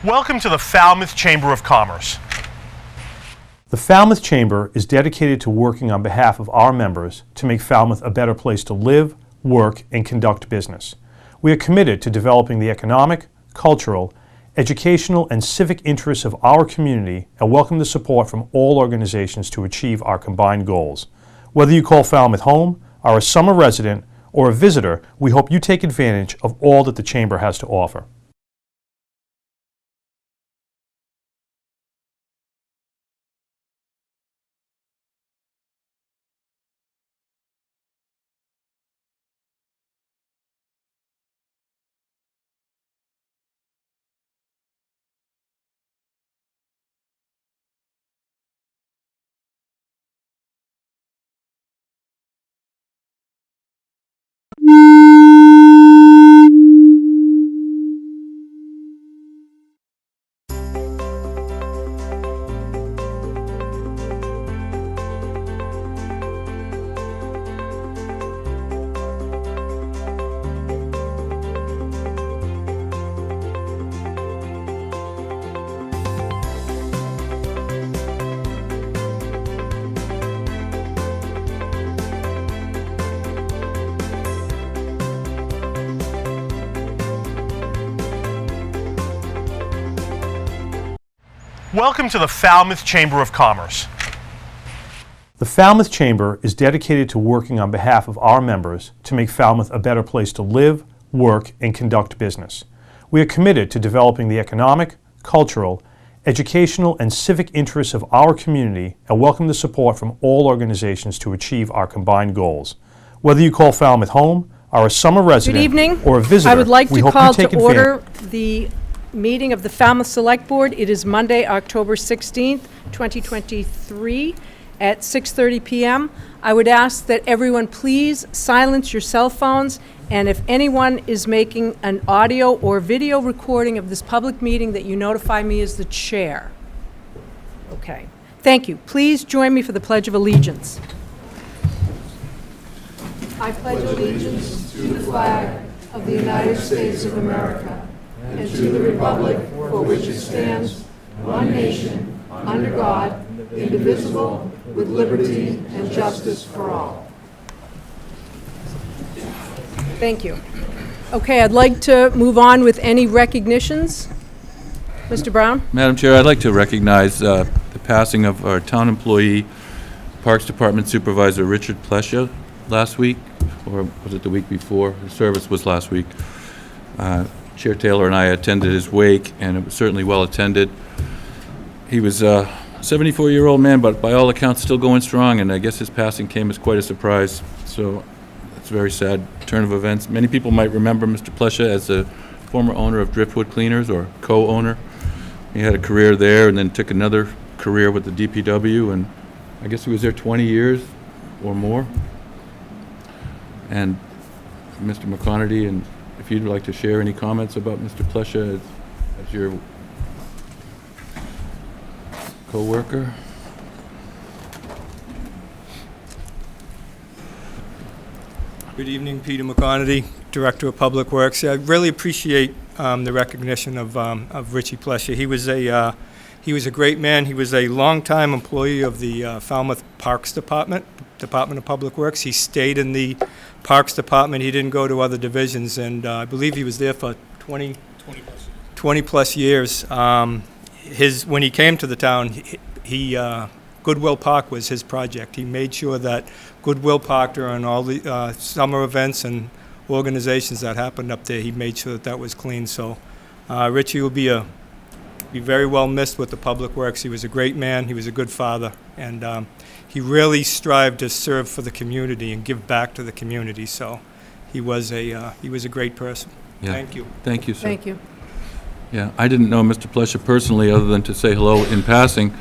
Welcome to the Falmouth Chamber of Commerce. The Falmouth Chamber is dedicated to working on behalf of our members to make Falmouth a better place to live, work, and conduct business. We are committed to developing the economic, cultural, educational, and civic interests of our community and welcome the support from all organizations to achieve our combined goals. Whether you call Falmouth home, are a summer resident, or a visitor, we hope you take advantage of all that the Chamber has to offer. Welcome to the Falmouth Chamber of Commerce. The Falmouth Chamber is dedicated to working on behalf of our members to make Falmouth a better place to live, work, and conduct business. We are committed to developing the economic, cultural, educational, and civic interests of our community and welcome the support from all organizations to achieve our combined goals. Whether you call Falmouth home, are a summer resident, Good evening. or a visitor, I would like we to hope you call take to advantage. order the meeting of the Falmouth Select Board. It is Monday, October 16th, 2023 at 6:30 p.m. I would ask that everyone please silence your cell phones, and if anyone is making an audio or video recording of this public meeting, that you notify me as the chair. Okay. Thank you. Please join me for the Pledge of Allegiance. I pledge allegiance to the flag of the United States of America and to the republic for which it stands, one nation, under God, indivisible, with liberty and justice for all. Thank you. Okay, I'd like to move on with any recognitions. Mr. Brown? Madam Chair, I'd like to recognize the passing of our town employee, Parks Department Supervisor Richard Plescia last week, or was it the week before? His service was last week. Chair Taylor and I attended his wake, and it was certainly well attended. He was a 74-year-old man, but by all accounts still going strong, and I guess his passing came as quite a surprise. So it's a very sad turn of events. Many people might remember Mr. Plescia as the former owner of Driftwood Cleaners, or co-owner. He had a career there and then took another career with the DPW, and I guess he was there 20 years or more. And Mr. McConerty, and if you'd like to share any comments about Mr. Plescia as your co-worker. Good evening, Peter McConerty, Director of Public Works. I really appreciate the recognition of Richie Plescia. He was a great man. He was a longtime employee of the Falmouth Parks Department of Public Works. He stayed in the Parks Department. He didn't go to other divisions, and I believe he was there for 20 plus years. When he came to the town, Goodwill Park was his project. He made sure that Goodwill Park, during all the summer events and organizations that happened up there, he made sure that was clean. So Richie will be very well missed with the Public Works. He was a great man. He was a good father, and he really strived to serve for the community and give back to the community. So he was a great person. Yeah. Thank you. Thank you, sir. Thank you. Yeah, I didn't know Mr. Plescia personally other than to say hello in passing,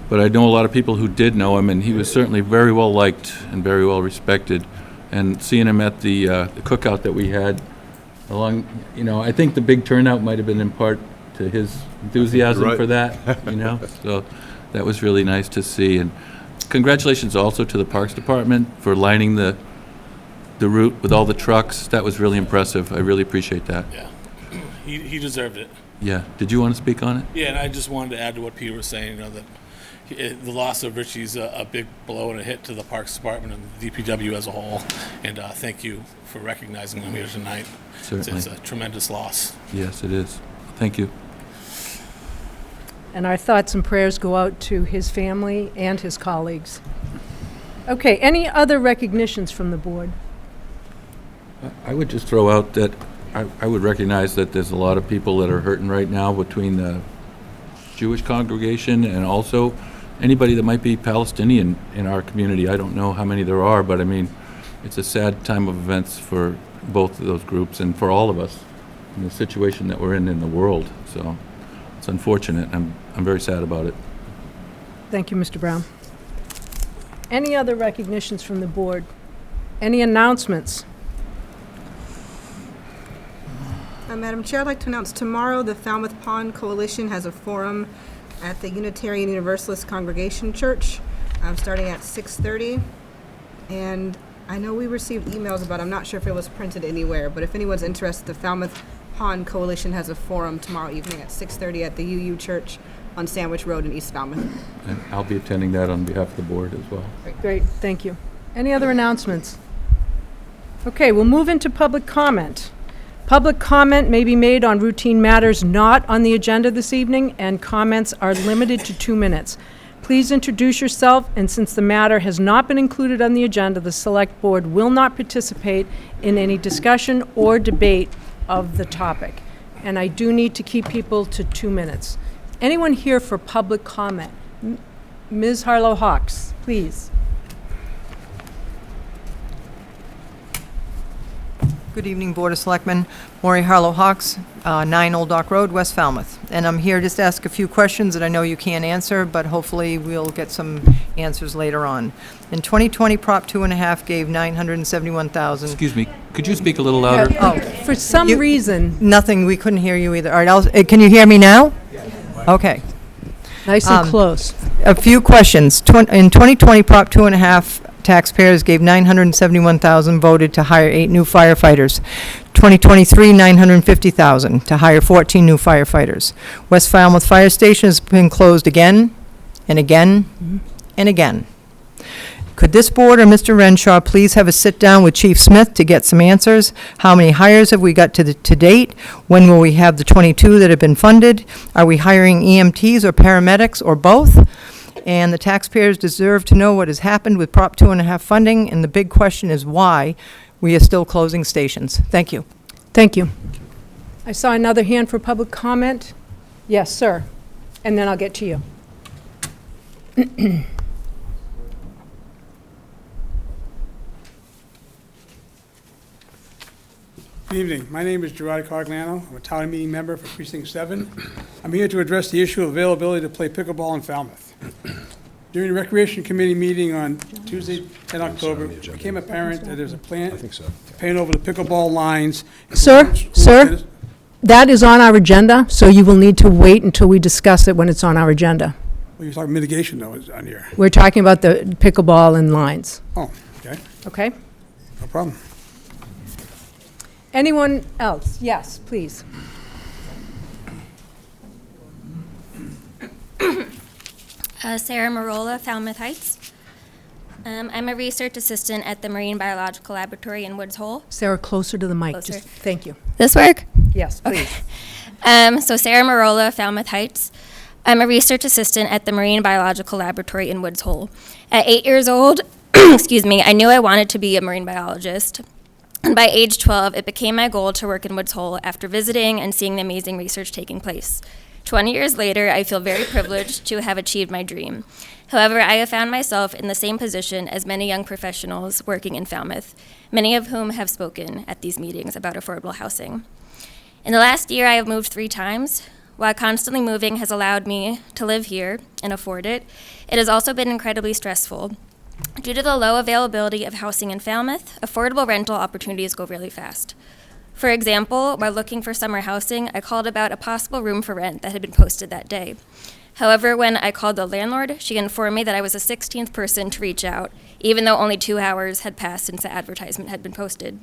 but I know a lot of people who did know him, and he was certainly very well liked and very well respected. And seeing him at the cookout that we had I think the big turnout might have been in part to his enthusiasm for that, So that was really nice to see. And congratulations also to the Parks Department for lining the route with all the trucks. That was really impressive. I really appreciate that. Yeah, he deserved it. Yeah, did you want to speak on it? Yeah, and I just wanted to add to what Peter was saying, that the loss of Richie's a big blow and a hit to the Parks Department and the DPW as a whole. And thank you for recognizing him here tonight. Certainly. It's a tremendous loss. Yes, it is. Thank you. And our thoughts and prayers go out to his family and his colleagues. Okay, any other recognitions from the board? I would just throw out that I would recognize that there's a lot of people that are hurting right now between the Jewish congregation and also anybody that might be Palestinian in our community. I don't know how many there are, but I mean, it's a sad time of events for both of those groups and for all of us in the situation that we're in the world. So it's unfortunate. I'm very sad about it. Thank you, Mr. Brown. Any other recognitions from the board? Any announcements? Madam Chair, I'd like to announce tomorrow the Falmouth Pond Coalition has a forum at the Unitarian Universalist Congregation Church, starting at 6:30. And I know we received emails about, I'm not sure if it was printed anywhere, but if anyone's interested, the Falmouth Pond Coalition has a forum tomorrow evening at 6:30 at the UU Church on Sandwich Road in East Falmouth. And I'll be attending that on behalf of the board as well. Great, thank you. Any other announcements? Okay, we'll move into public comment. Public comment may be made on routine matters not on the agenda this evening, and comments are limited to 2 minutes. Please introduce yourself, and since the matter has not been included on the agenda, the Select Board will not participate in any discussion or debate of the topic. And I do need to keep people to 2 minutes. Anyone here for public comment? Ms. Harlow Hawks, please. Good evening, Board of Selectmen. Maureen Harlow Hawks, 9 Old Dock Road, West Falmouth. And I'm here just to ask a few questions that I know you can't answer, but hopefully we'll get some answers later on. In 2020, Prop 2.5 gave $971,000. Excuse me, could you speak a little louder? Oh, For some reason, nothing, we couldn't hear you either. All right, can you hear me now? Okay. nice and close. A few questions. In 2020, Prop 2.5, taxpayers gave $971,000 voted to hire 8 new firefighters. 2023, $950,000 to hire 14 new firefighters. West Falmouth Fire Station has been closed again and again and again. Could this board or Mr. Renshaw please have a sit-down with Chief Smith to get some answers? How many hires have we got to date? When will we have the 22 that have been funded? Are we hiring EMTs or paramedics or both? And the taxpayers deserve to know what has happened with Prop 2.5 funding, and the big question is why we are still closing stations. Thank you. Thank you. I saw another hand for public comment. Yes, sir. And then I'll get to you. Good evening. My name is Gerard Carglano. I'm a town meeting member for Precinct 7. I'm here to address the issue of availability to play pickleball in Falmouth. During the Recreation Committee meeting on Tuesday, 10 October, it became apparent that there's a plan to paint over the pickleball lines. Sir, that is on our agenda, so you will need to wait until we discuss it when it's on our agenda. Well, you're talking mitigation, though, is on here. We're talking about the pickleball and lines, Oh, okay. okay? No problem. Anyone else? Yes, please. Sarah Marola, Falmouth Heights. I'm a research assistant at the Marine Biological Laboratory in Woods Hole. Sarah, closer to the mic. Closer. Just, thank you. This work? Yes, please. So Sarah Marola, Falmouth Heights. I'm a research assistant at the Marine Biological Laboratory in Woods Hole. At 8 years old, excuse me, I knew I wanted to be a marine biologist. And by age 12, it became my goal to work in Woods Hole after visiting and seeing the amazing research taking place. 20 years later, I feel very privileged to have achieved my dream. However, I have found myself in the same position as many young professionals working in Falmouth, many of whom have spoken at these meetings about affordable housing. In the last year, I have moved 3 times. While constantly moving has allowed me to live here and afford it, it has also been incredibly stressful. Due to the low availability of housing in Falmouth, affordable rental opportunities go really fast. For example, while looking for summer housing, I called about a possible room for rent that had been posted that day. However, when I called the landlord, she informed me that I was the 16th person to reach out, even though only 2 hours had passed since the advertisement had been posted.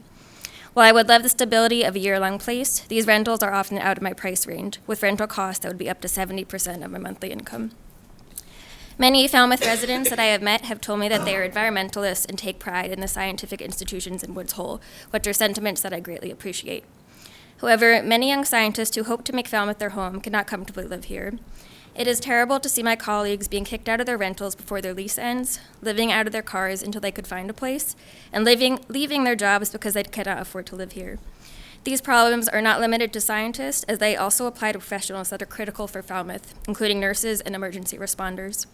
While I would love the stability of a year-long place, these rentals are often out of my price range, with rental costs that would be up to 70% of my monthly income. Many Falmouth residents that I have met have told me that they are environmentalists and take pride in the scientific institutions in Woods Hole, which are sentiments that I greatly appreciate. However, many young scientists who hope to make Falmouth their home cannot comfortably live here. It is terrible to see my colleagues being kicked out of their rentals before their lease ends, living out of their cars until they could find a place, and leaving their jobs because they cannot afford to live here. These problems are not limited to scientists, as they also apply to professionals that are critical for Falmouth, including nurses and emergency responders.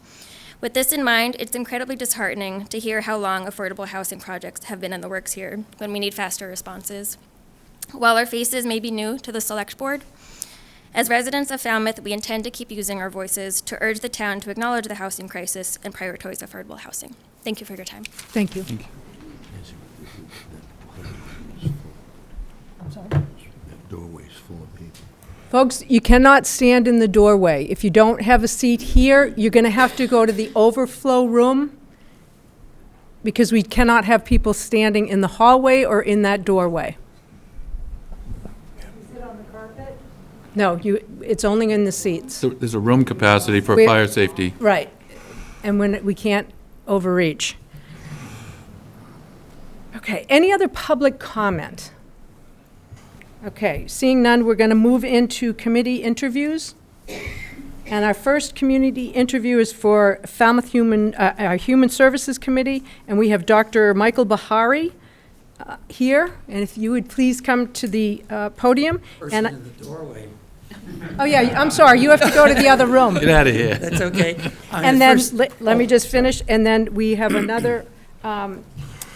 With this in mind, it's incredibly disheartening to hear how long affordable housing projects have been in the works here, when we need faster responses. While our faces may be new to the Select Board, as residents of Falmouth, we intend to keep using our voices to urge the town to acknowledge the housing crisis and prioritize affordable housing. Thank you for your time. Thank you. Doorway's full of people. Folks, you cannot stand in the doorway. If you don't have a seat here, you're going to have to go to the overflow room because we cannot have people standing in the hallway or in that doorway. No, it's only in the seats. So there's a room capacity for We're- fire safety. Right. And when we can't overreach. Okay, any other public comment? Okay, seeing none, we're going to move into committee interviews. And our first community interview is for Falmouth our Human Services Committee, and we have Dr. Michael Bahari here. And if you would please come to the podium. Person in the doorway. Oh, yeah, I'm sorry, you have to go to the other room. Get out of here. That's okay. And then, let me just finish, and then we have another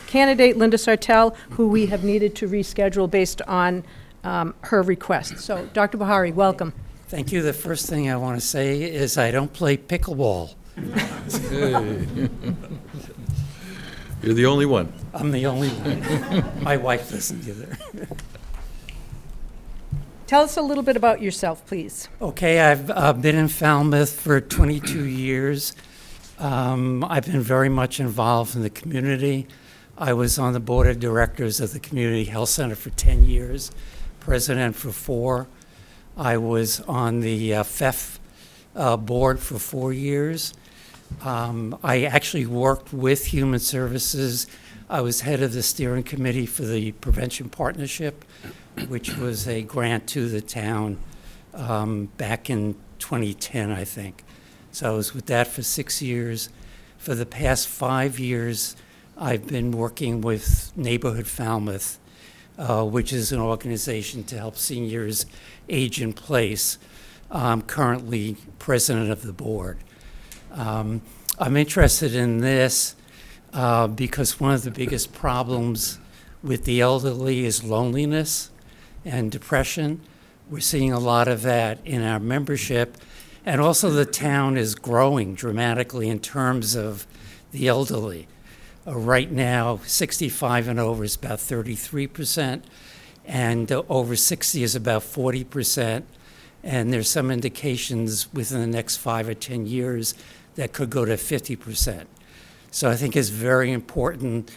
candidate, Linda Sartell, who we have needed to reschedule based on her request. So, Dr. Bahari, welcome. Thank you. The first thing I want to say is I don't play pickleball. You're the only one. I'm the only one. My wife doesn't either. Tell us a little bit about yourself, please. Okay, I've been in Falmouth for 22 years. I've been very much involved in the community. I was on the board of directors of the Community Health Center for 10 years, president for 4. I was on the FEF board for 4 years. I actually worked with Human Services. I was head of the steering committee for the Prevention Partnership, which was a grant to the town back in 2010, I think. So I was with that for 6 years. For the past 5 years, I've been working with Neighborhood Falmouth, which is an organization to help seniors age in place. I'm currently president of the board. I'm interested in this because one of the biggest problems with the elderly is loneliness and depression. We're seeing a lot of that in our membership. And also the town is growing dramatically in terms of the elderly. Right now, 65 and over is about 33%, and over 60 is about 40%. And there's some indications within the next 5 or 10 years that could go to 50%. So I think it's very important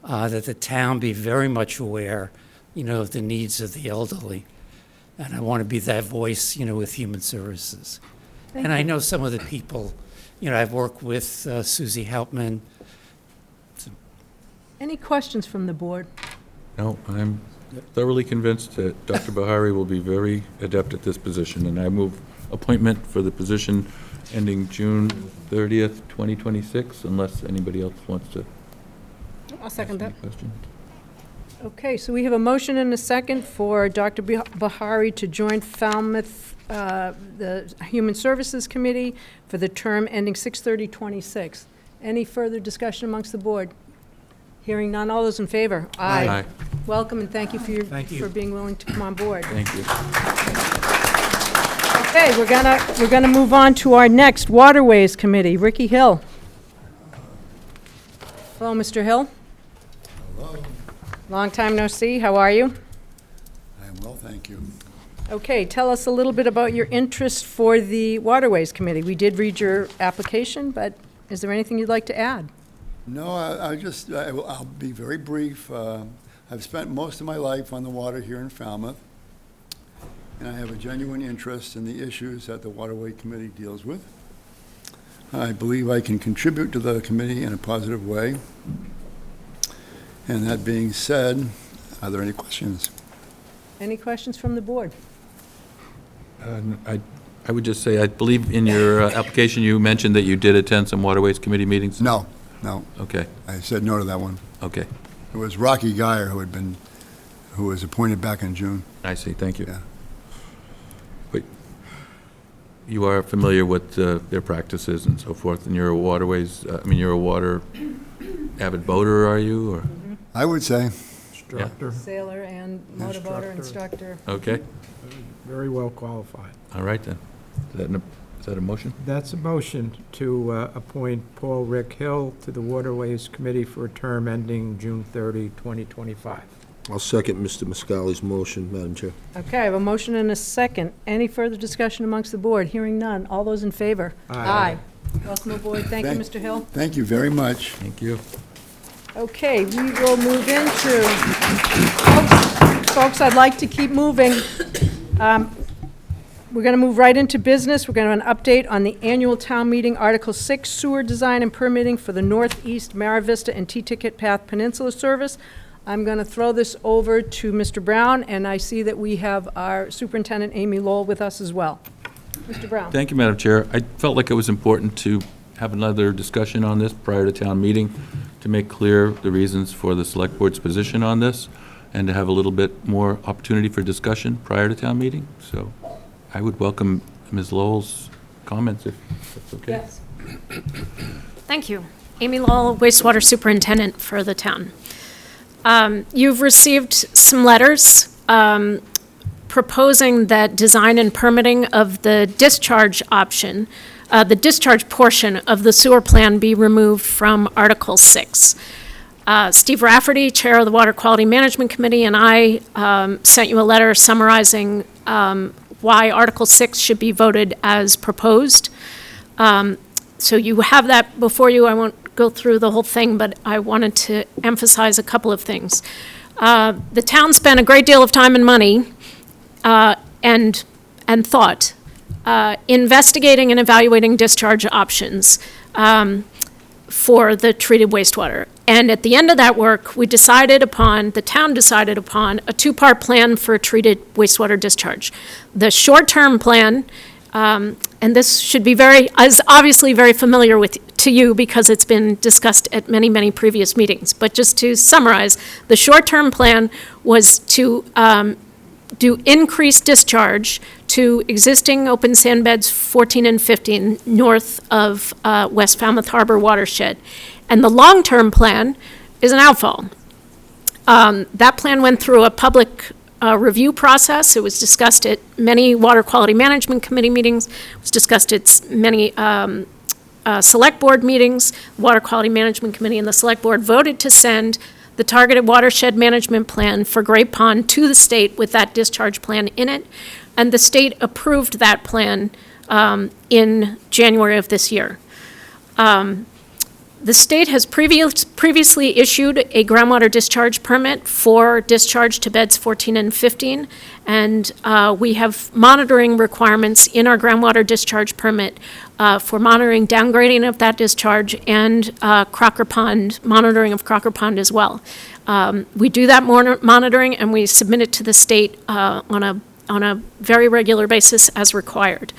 that the town be very much aware, of the needs of the elderly. And I want to be that voice, with Human Services. And I know some of the people, I've worked with Susie Hauptman. Any questions from the board? No, I'm thoroughly convinced that Dr. Bahari will be very adept at this position, and I move appointment for the position ending June 30th, 2026, unless anybody else wants to I'll second that. ask any questions. Okay, so we have a motion and a second for Dr. Bahari to join Falmouth, the Human Services Committee for the term ending 6/30/26. Any further discussion amongst the board? Hearing none, all those in favor? Aye. Welcome, and thank you for being willing to come on board. Thank you. Okay, we're gonna move on to our next Waterways Committee. Ricky Hill. Hello, Mr. Hill. Hello, Long time no see. How are you? I am well, thank you. Okay, tell us a little bit about your interest for the Waterways Committee. We did read your application, but is there anything you'd like to add? No, I'll be very brief. I've I've spent most of my life on the water here in Falmouth, and I have a genuine interest in the issues that the Waterway Committee deals with. I believe I can contribute to the committee in a positive way. And that being said, are there any questions? Any questions from the board? I would just say, I believe in your application, you mentioned that you did attend some Waterways Committee meetings? No. Okay, I said no to that one. okay. It was Rocky Geyer who was appointed back in June. I see, thank you. Yeah. But you are familiar with their practices and so forth, and you're a waterways, you're a water avid boater, are you, or? I would say. Instructor, Sailor and motorboater instructor. Okay, very well qualified. all right then. Is that a motion? That's a motion to appoint Paul Rick Hill to the Waterways Committee for a term ending June 30, 2025. I'll second Mr. Muscali's motion, Madam Chair. Okay, I have a motion and a second. Any further discussion amongst the board? Hearing none. All those in favor? Aye. Welcome aboard. Thank you, Mr. Hill. Thank you very much. Thank you. Okay, we will move into, folks, I'd like to keep moving. We're going to move right into business. We're going to have an update on the annual town meeting, Article 6, sewer design and permitting for the Northeast Mara Vista and T-Ticket Path Peninsula Service. I'm going to throw this over to Mr. Brown, and I see that we have our Superintendent, Amy Lowell, with us as well. Mr. Brown. Thank you, Madam Chair. I felt like it was important to have another discussion on this prior to town meeting to make clear the reasons for the Select Board's position on this and to have a little bit more opportunity for discussion prior to town meeting. So I would welcome Ms. Lowell's comments if that's okay. Yes. Thank you. Amy Lowell, wastewater superintendent for the town. You've received some letters proposing that design and permitting of the discharge option, the discharge portion of the sewer plan be removed from Article 6. Steve Rafferty, Chair of the Water Quality Management Committee, and I sent you a letter summarizing why Article 6 should be voted as proposed. So you have that before you. I won't go through the whole thing, but I wanted to emphasize a couple of things. The town spent a great deal of time and money and thought investigating and evaluating discharge options for the treated wastewater. And at the end of that work, the town decided upon a two-part plan for treated wastewater discharge. The short-term plan, and this should be is obviously very familiar to you because it's been discussed at many, many previous meetings. But just to summarize, the short-term plan was to do increased discharge to existing open sand beds 14 and 15 north of West Falmouth Harbor watershed. And the long-term plan is an outfall. That plan went through a public review process. It was discussed at many Water Quality Management Committee meetings. It was discussed at many Select Board meetings. Water Quality Management Committee and the Select Board voted to send the targeted watershed management plan for Great Pond to the state with that discharge plan in it. And the state approved that plan in January of this year. The state has previously issued a groundwater discharge permit for discharge to beds 14 and 15, and we have monitoring requirements in our groundwater discharge permit for monitoring downgrading of that discharge and Crocker Pond, monitoring of Crocker Pond as well. We do that monitoring and we submit it to the state on a very regular basis as required.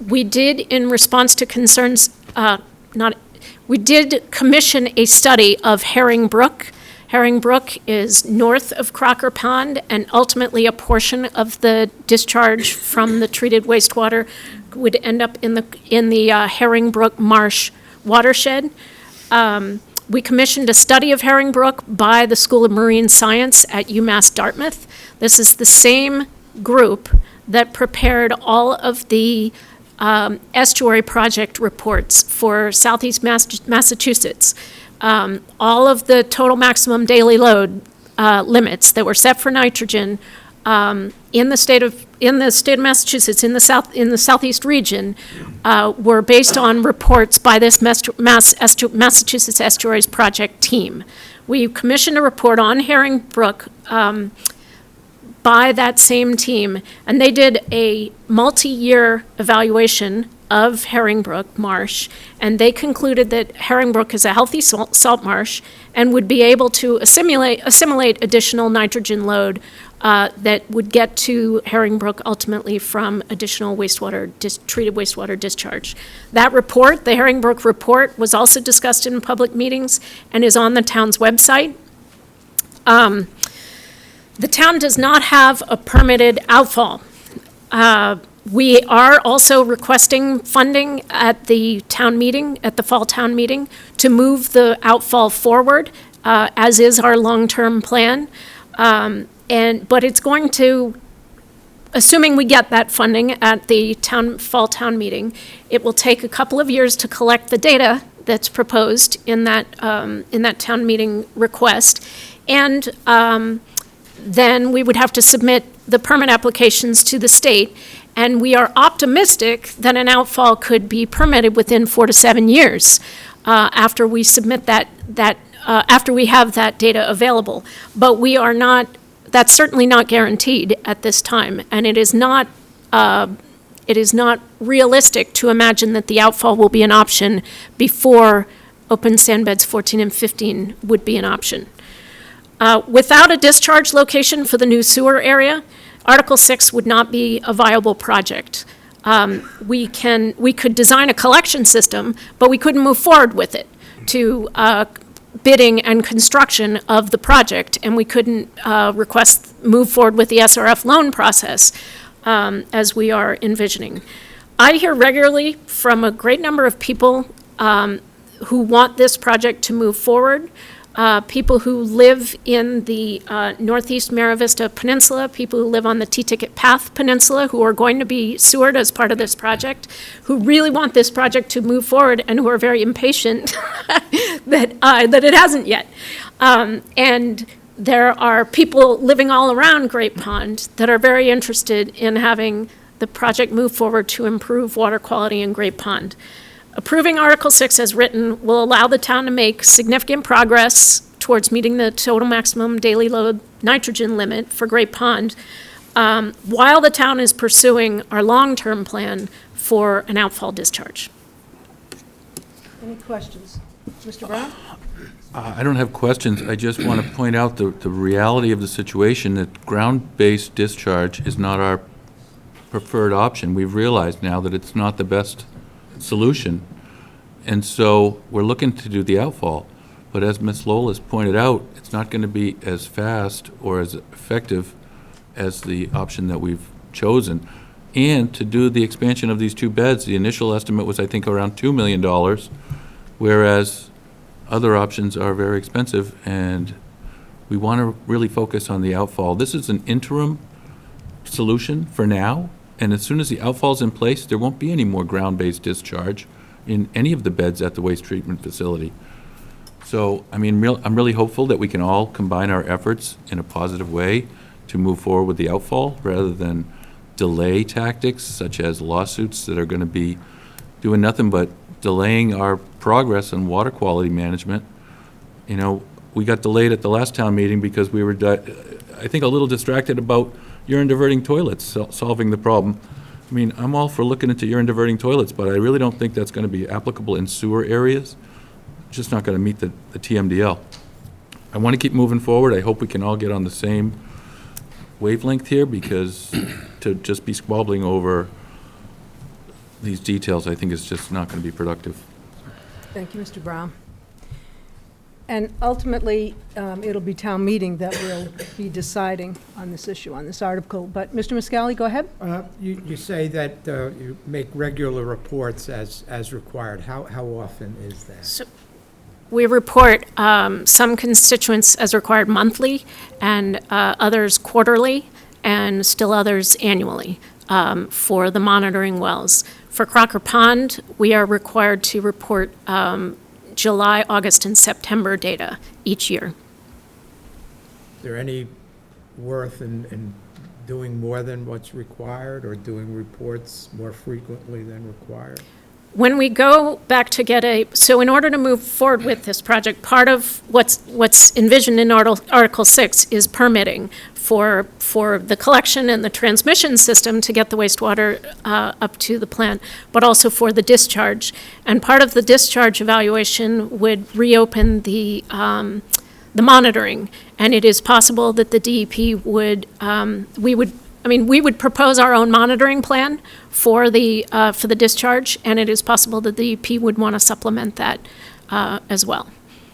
We did, in response to concerns, we did commission a study of Herring Brook. Herring Brook is north of Crocker Pond, and ultimately a portion of the discharge from the treated wastewater would end up in the Herring Brook Marsh watershed. We commissioned a study of Herring Brook by the School of Marine Science at UMass Dartmouth. This is the same group that prepared all of the estuary project reports for Southeast Massachusetts. All of the total maximum daily load limits that were set for nitrogen in the in the state of Massachusetts, in the southeast region, were based on reports by this Massachusetts Estuaries Project team. We commissioned a report on Herring Brook by that same team, and they did a multi-year evaluation of Herring Brook Marsh, and they concluded that Herring Brook is a healthy salt marsh and would be able to assimilate additional nitrogen load that would get to Herring Brook ultimately from additional treated wastewater discharge. That report, the Herring Brook report, was also discussed in public meetings and is on the town's website. The town does not have a permitted outfall. We are also requesting funding at the town meeting, at the fall town meeting, to move the outfall forward, as is our long-term plan. But it's going to, assuming we get that funding at the fall town meeting, it will take a couple of years to collect the data that's proposed in that town meeting request. And then we would have to submit the permit applications to the state. And we are optimistic that an outfall could be permitted within 4 to 7 years after we submit after we have that data available. But we are not, that's certainly not guaranteed at this time. And it is not realistic to imagine that the outfall will be an option before open sand beds 14 and 15 would be an option. Without a discharge location for the new sewer area, Article 6 would not be a viable project. We could design a collection system, but we couldn't move forward with it to bidding and construction of the project, and we couldn't move forward with the SRF loan process as we are envisioning. I hear regularly from a great number of people who want this project to move forward. People who live in the Northeast Mara Vista Peninsula, people who live on the T-Ticket Path Peninsula, who are going to be sewered as part of this project, who really want this project to move forward and who are very impatient that it hasn't yet. And there are people living all around Great Pond that are very interested in having the project move forward to improve water quality in Great Pond. Approving Article 6 as written will allow the town to make significant progress towards meeting the total maximum daily load nitrogen limit for Great Pond, while the town is pursuing our long-term plan for an outfall discharge. Any questions? Mr. Brown? I don't have questions. I just want to point out the reality of the situation, that ground-based discharge is not our preferred option. We've realized now that it's not the best solution, and so we're looking to do the outfall. But as Ms. Lola's pointed out, it's not going to be as fast or as effective as the option that we've chosen. And to do the expansion of these two beds, the initial estimate was, I think, around $2 million, whereas other options are very expensive, and we want to really focus on the outfall. This is an interim solution for now, and as soon as the outfall's in place, there won't be any more ground-based discharge in any of the beds at the waste treatment facility. So, I mean, I'm really hopeful that we can all combine our efforts in a positive way to move forward with the outfall, rather than delay tactics such as lawsuits that are going to be doing nothing but delaying our progress on water quality management. You know, we got delayed at the last town meeting because we were, I think, a little distracted about urine diverting toilets solving the problem. I mean, I'm all for looking into urine diverting toilets, but I really don't think that's going to be applicable in sewer areas. It's just not going to meet the TMDL. I want to keep moving forward. I hope we can all get on the same wavelength here, because to just be squabbling over these details, I think, is just not going to be productive. Thank you, Mr. Brown. And ultimately, it'll be town meeting that will be deciding on this issue, on this article. But Mr. Muscali, go ahead. You say that you make regular reports as required. How often is that? So we report some constituents as required monthly, and others quarterly, and still others annually for the monitoring wells. For Crocker Pond, we are required to report July, August, and September data each year. Is there any worth in doing more than what's required or doing reports more frequently than required? When we go back to so in order to move forward with this project, part of what's envisioned in Article 6 is permitting for the collection and the transmission system to get the wastewater up to the plant, but also for the discharge. And part of the discharge evaluation would reopen the monitoring. And it is possible that the DEP would, we would propose our own monitoring plan for the discharge, and it is possible that the DEP would want to supplement that as well.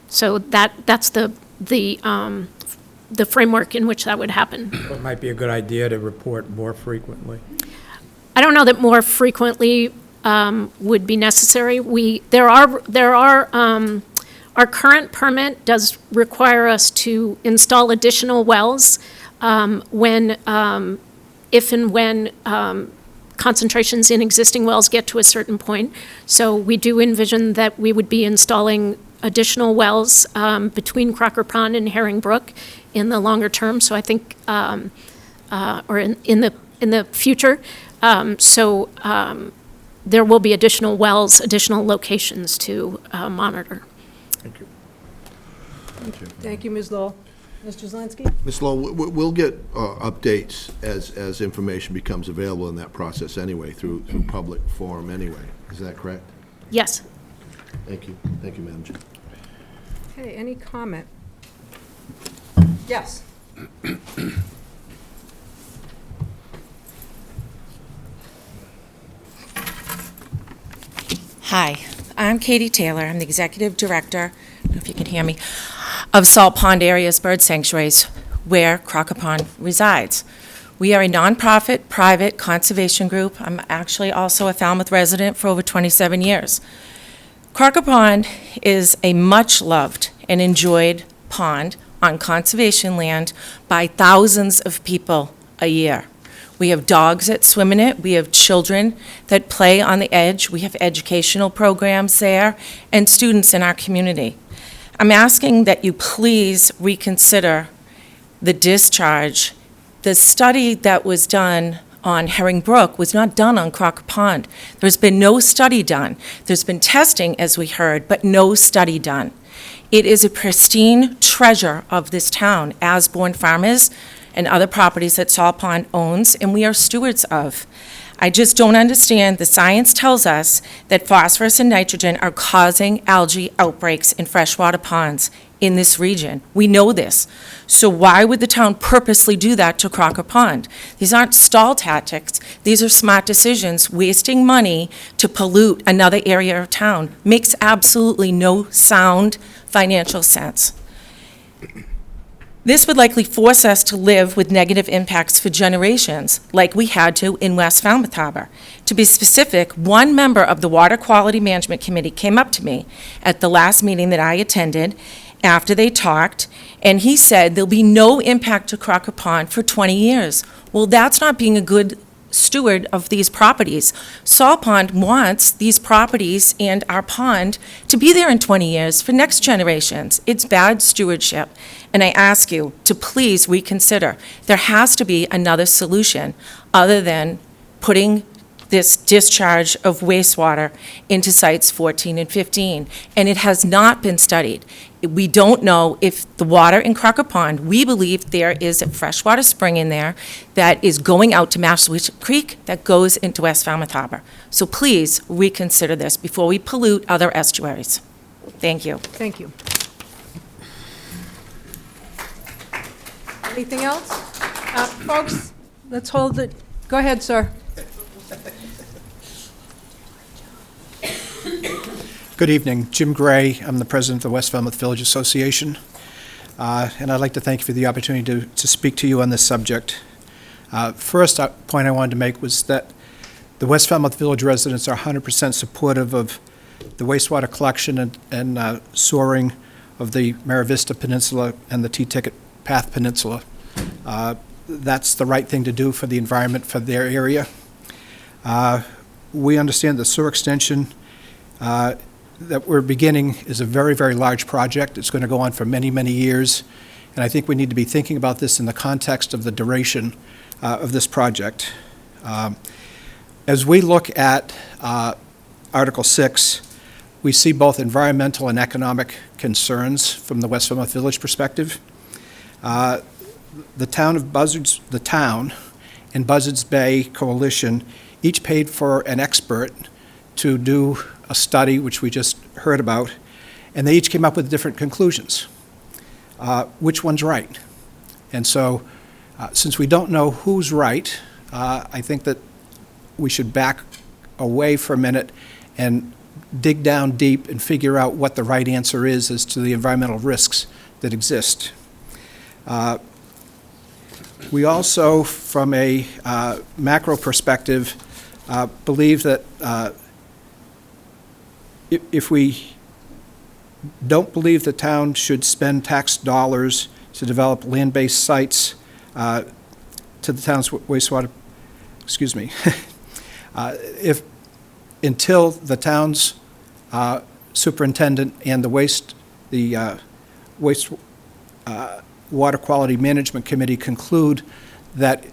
So that's the framework in which that would happen. So it might be a good idea to report more frequently. I don't know that more frequently would be necessary. Our current permit does require us to install additional wells if and when concentrations in existing wells get to a certain point. So we do envision that we would be installing additional wells between Crocker Pond and Herring Brook in the longer term. So I think, or in the future. There will be additional wells, additional locations to monitor. Thank you. Thank you, Ms. Lowell. Mr. Zelinski? Ms. Lowell, we'll get updates as information becomes available in that process anyway, through public forum anyway. Is that correct? Yes. Thank you. Thank you, Madam Chair. Okay, any comment? Yes. Hi, I'm Katie Taylor. I'm the Executive Director, I don't know if you can hear me, of Salt Pond Areas Bird Sanctuaries, where Crocker Pond resides. We are a nonprofit, private conservation group. I'm actually also a Falmouth resident for over 27 years. Crocker Pond is a much-loved and enjoyed pond on conservation land by thousands of people a year. We have dogs that swim in it. We have children that play on the edge. We have educational programs there and students in our community. I'm asking that you please reconsider the discharge. The study that was done on Herring Brook was not done on Crocker Pond. There's been no study done. There's been testing, as we heard, but no study done. It is a pristine treasure of this town, Asborn Farmers and other properties that Salt Pond owns, and we are stewards of. I just don't understand. The science tells us that phosphorus and nitrogen are causing algae outbreaks in freshwater ponds in this region. We know this. So why would the town purposely do that to Crocker Pond? These aren't stall tactics. These are smart decisions. Wasting money to pollute another area of town makes absolutely no sound financial sense. This would likely force us to live with negative impacts for generations, like we had to in West Falmouth Harbor. To be specific, one member of the Water Quality Management Committee came up to me at the last meeting that I attended after they talked, and he said there'll be no impact to Crocker Pond for 20 years. Well, that's not being a good steward of these properties. Salt Pond wants these properties and our pond to be there in 20 years for next generations. It's bad stewardship. And I ask you to please reconsider. There has to be another solution other than putting this discharge of wastewater into sites 14 and 15. And it has not been studied. We don't know if the water in Crocker Pond, we believe there is a freshwater spring in there that is going out to Massachusetts Creek that goes into West Falmouth Harbor. So please reconsider this before we pollute other estuaries. Thank you. Thank you. Anything else? Folks, let's hold it. Go ahead, sir. Good evening. Jim Gray. I'm the president of the West Falmouth Village Association. And I'd like to thank you for the opportunity to speak to you on this subject. First point I wanted to make was that the West Falmouth Village residents are 100% supportive of the wastewater collection and soaring of the Mara Vista Peninsula and the T-Ticket Path Peninsula. That's the right thing to do for the environment for their area. We understand the sewer extension that we're beginning is a very, very large project. It's going to go on for many, many years. And I think we need to be thinking about this in the context of the duration of this project. As we look at Article 6, we see both environmental and economic concerns from the West Falmouth Village perspective. The town and Buzzards Bay Coalition each paid for an expert to do a study, which we just heard about, and they each came up with different conclusions. Which one's right? And so, since we don't know who's right, I think that we should back away for a minute and dig down deep and figure out what the right answer is as to the environmental risks that exist. We also, from a macro perspective, believe that if we don't believe the town should spend tax dollars to develop land-based sites to the town's wastewater, until the town's superintendent and the Water Quality Management Committee conclude that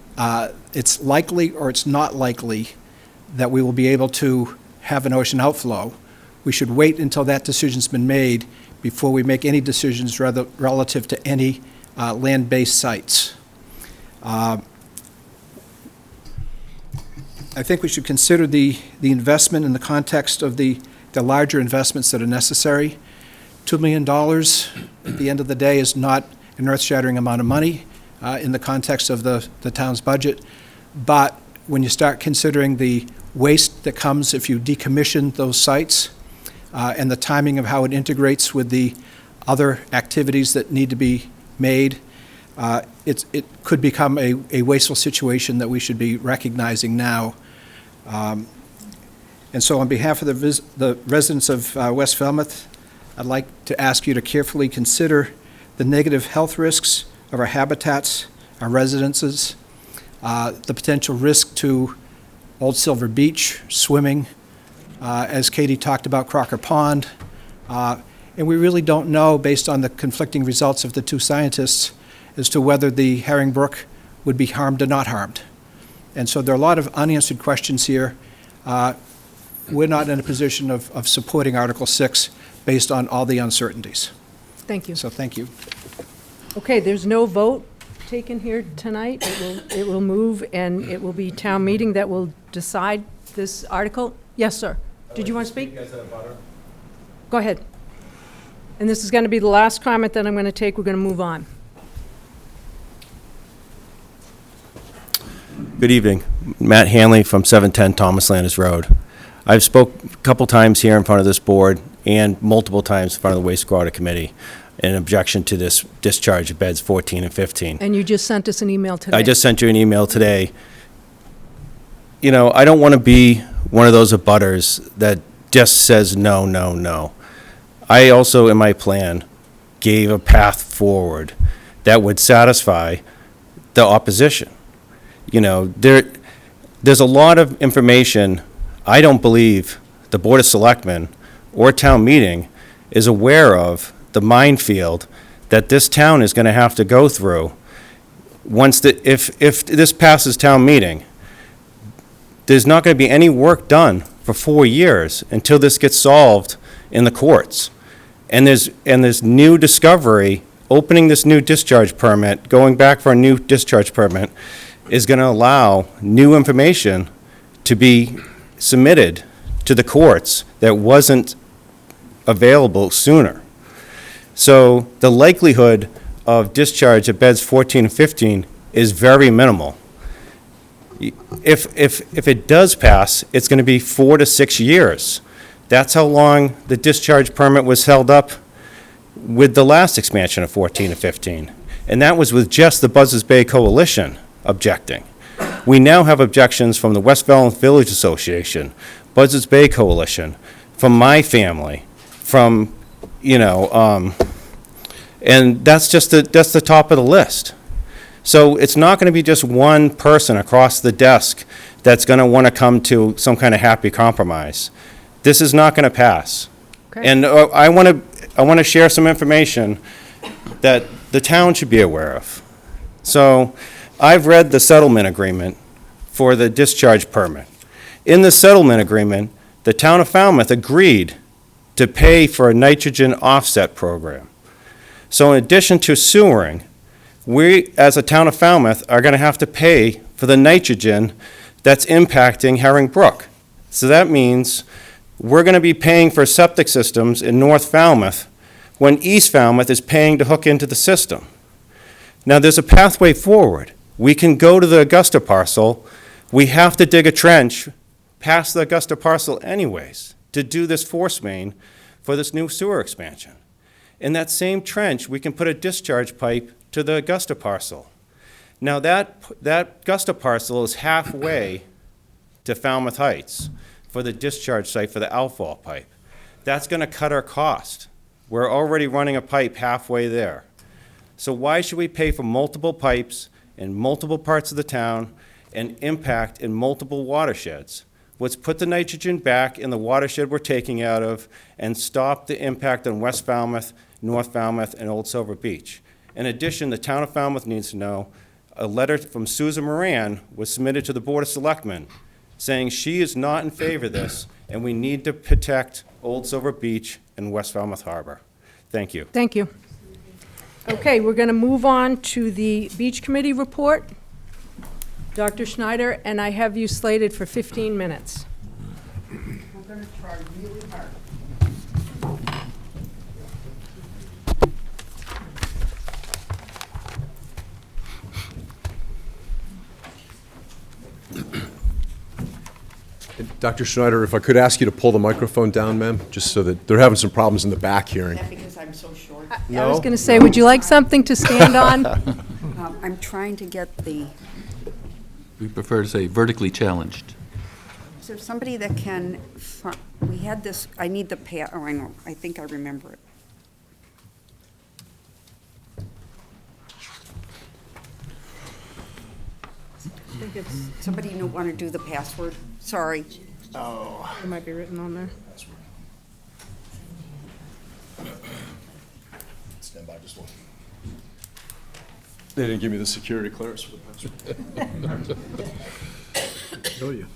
it's likely or it's not likely that we will be able to have an ocean outflow, we should wait until that decision's been made before we make any decisions relative to any land-based sites. I think we should consider the investment in the context of the larger investments that are necessary. $2 million at the end of the day is not an earth-shattering amount of money in the context of the town's budget, but when you start considering the waste that comes if you decommission those sites and the timing of how it integrates with the other activities that need to be made, it could become a wasteful situation that we should be recognizing now. And so on behalf of the residents of West Falmouth, I'd like to ask you to carefully consider the negative health risks of our habitats, our residences, the potential risk to Old Silver Beach, swimming, as Katie talked about Crocker Pond, and we really don't know, based on the conflicting results of the two scientists, as to whether the Herring Brook would be harmed or not harmed. And so there are a lot of unanswered questions here. We're not in a position of supporting Article 6 based on all the uncertainties. Thank you. So thank you. Okay, there's no vote taken here tonight. It will move, and it will be town meeting that will decide this article. Yes, sir. Did you want to speak? Go ahead. And this is going to be the last comment that I'm going to take. We're going to move on. Good evening. Matt Hanley from 710 Thomas Landers Road. I've spoke a couple times here in front of this board and multiple times in front of the wastewater committee in objection to this discharge of beds 14 and 15. And you just sent us an email today. I just sent you an email today. You know, I don't want to be one of those abutters that just says no, no, no. I also, in my plan, gave a path forward that would satisfy the opposition. You know, there's a lot of information I don't believe the Board of Selectmen or town meeting is aware of the minefield that this town is going to have to go through once if this passes town meeting. There's not going to be any work done for 4 years until this gets solved in the courts. And there's new discovery, opening this new discharge permit, going back for a new discharge permit, is going to allow new information to be submitted to the courts that wasn't available sooner. So the likelihood of discharge at beds 14 and 15 is very minimal. If it does pass, it's going to be 4 to 6 years. That's how long the discharge permit was held up with the last expansion of 14 to 15. And that was with just the Buzzards Bay Coalition objecting. We now have objections from the West Falmouth Village Association, Buzzards Bay Coalition, from my family, from, and that's just the top of the list. So it's not going to be just one person across the desk that's going to want to come to some kind of happy compromise. This is not going to pass. Okay. And I want to share some information that the town should be aware of. So I've read the settlement agreement for the discharge permit. In the settlement agreement, the town of Falmouth agreed to pay for a nitrogen offset program. So in addition to sewering, we, as a town of Falmouth, are going to have to pay for the nitrogen that's impacting Herring Brook. So that means we're going to be paying for septic systems in North Falmouth when East Falmouth is paying to hook into the system. Now, there's a pathway forward. We can go to the Augusta parcel. We have to dig a trench past the Augusta parcel anyways to do this force main for this new sewer expansion. In that same trench, we can put a discharge pipe to the Augusta parcel. Now, that Augusta parcel is halfway to Falmouth Heights for the discharge site for the outfall pipe. That's going to cut our cost. We're already running a pipe halfway there. So why should we pay for multiple pipes in multiple parts of the town and impact in multiple watersheds? Let's put the nitrogen back in the watershed we're taking out of and stop the impact on West Falmouth, North Falmouth, and Old Silver Beach. In addition, the town of Falmouth needs to know a letter from Susan Moran was submitted to the Board of Selectmen saying she is not in favor of this and we need to protect Old Silver Beach and West Falmouth Harbor. Thank you. Thank you. Okay, we're going to move on to the Beach Committee report. Dr. Schneider, and I have you slated for 15 minutes. I'm going to try really hard. Dr. Schneider, if I could ask you to pull the microphone down, ma'am, just so that they're having some problems in the back hearing. Is that because I'm so short? I was going to say, would you like something to stand on? I'm trying to get the, We prefer to say vertically challenged. is there somebody that can, we had this, I need the oh, I know, I think I remember it. I think it's, Somebody want to do the password? Sorry. oh, it might be written on there. Stand by just one. They didn't give me the security clearance for the password. Know you.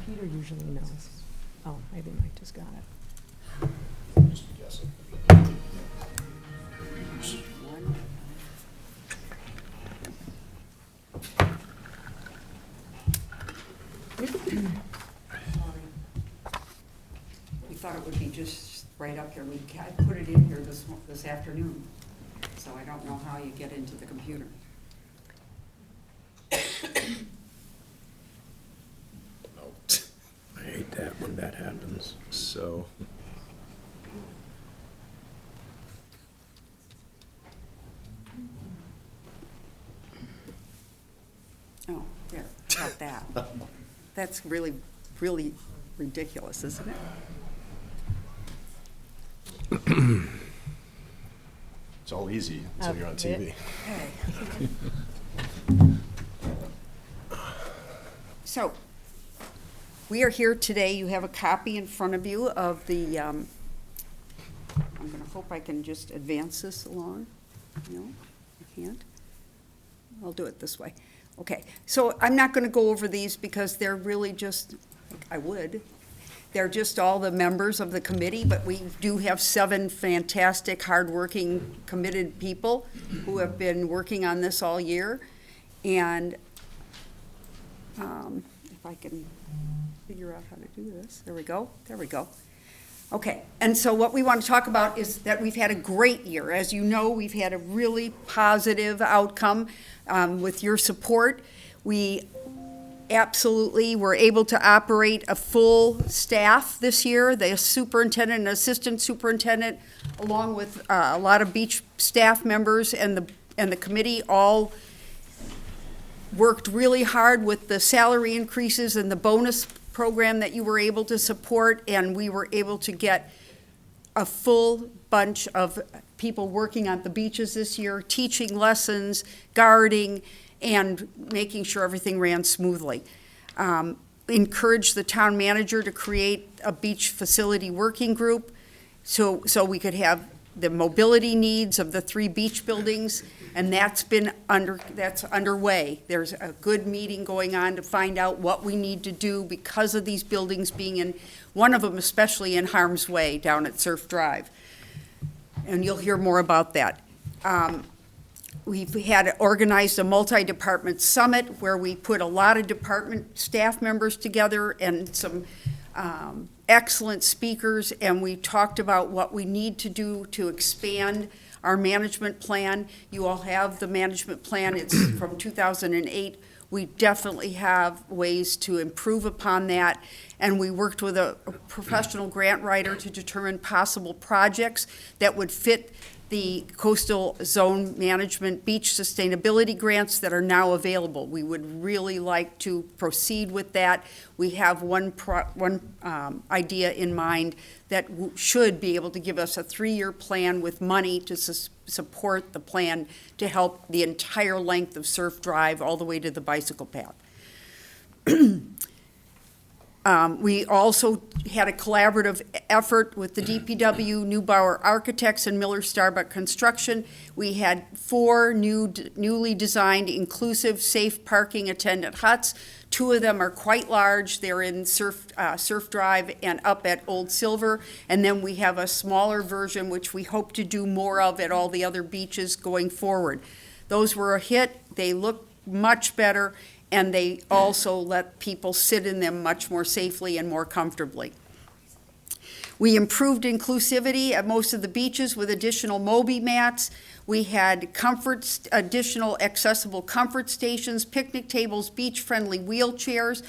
Peter usually knows. Oh, maybe Mike just got it. We thought it would be just right up here. I put it in here this afternoon, so I don't know how you get into the computer. I hate that when that happens. So, Oh, there, got that. That's really, really ridiculous, isn't it? it's all easy until you're on TV. Okay. So, we are here today. You have a copy in front of you of the, I'm going to hope I can just advance this along. No, I can't. I'll do it this way. Okay, so I'm not going to go over these because they're really just, I would. They're just all the members of the committee, but we do have 7 fantastic, hardworking, committed people who have been working on this all year. And if I can figure out how to do this. There we go. There we go. Okay, and so what we want to talk about is that we've had a great year. As you know, we've had a really positive outcome with your support. We absolutely were able to operate a full staff this year. The superintendent and assistant superintendent, along with a lot of beach staff members and the committee, all worked really hard with the salary increases and the bonus program that you were able to support, and we were able to get a full bunch of people working on the beaches this year, teaching lessons, guarding, and making sure everything ran smoothly. Encouraged the town manager to create a beach facility working group so we could have the mobility needs of the 3 beach buildings, and that's underway. There's a good meeting going on to find out what we need to do because of these buildings being in, one of them especially in harm's way down at Surf Drive. And you'll hear more about that. We've had organized a multi-department summit where we put a lot of department staff members together and some excellent speakers, and we talked about what we need to do to expand our management plan. You all have the management plan. It's from 2008. We definitely have ways to improve upon that, and we worked with a professional grant writer to determine possible projects that would fit the coastal zone management beach sustainability grants that are now available. We would really like to proceed with that. We have one idea in mind that should be able to give us a 3-year plan with money to support the plan to help the entire length of Surf Drive all the way to the bicycle path. We also had a collaborative effort with the DPW, Neubauer Architects, and Miller Starbuck Construction. We had 4 newly designed inclusive, safe parking attendant huts. 2 of them are quite large. They're in Surf Drive and up at Old Silver. And then we have a smaller version, which we hope to do more of at all the other beaches going forward. Those were a hit. They look much better, and they also let people sit in them much more safely and more comfortably. We improved inclusivity at most of the beaches with additional Moby mats. We had additional accessible comfort stations, picnic tables, beach-friendly wheelchairs,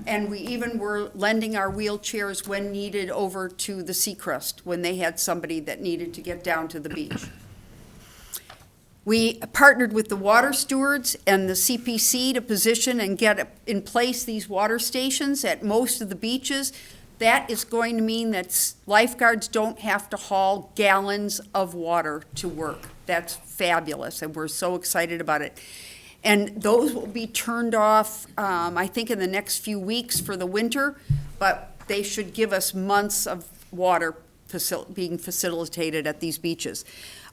and we even were lending our wheelchairs when needed over to the Seacrest when they had somebody that needed to get down to the beach. We partnered with the water stewards and the CPC to position and get in place these water stations at most of the beaches. That is going to mean that lifeguards don't have to haul gallons of water to work. That's fabulous, and we're so excited about it. And those will be turned off, I think, in the next few weeks for the winter, but they should give us months of water being facilitated at these beaches.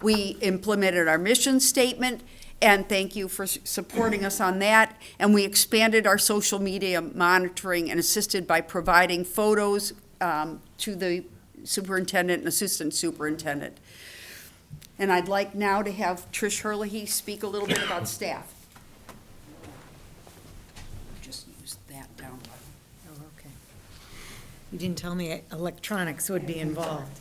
We implemented our mission statement, and thank you for supporting us on that. And we expanded our social media monitoring and assisted by providing photos to the superintendent and assistant superintendent. And I'd like now to have Trish Herlihy speak a little bit about staff. Just use that down. Oh, okay. You didn't tell me electronics would be involved.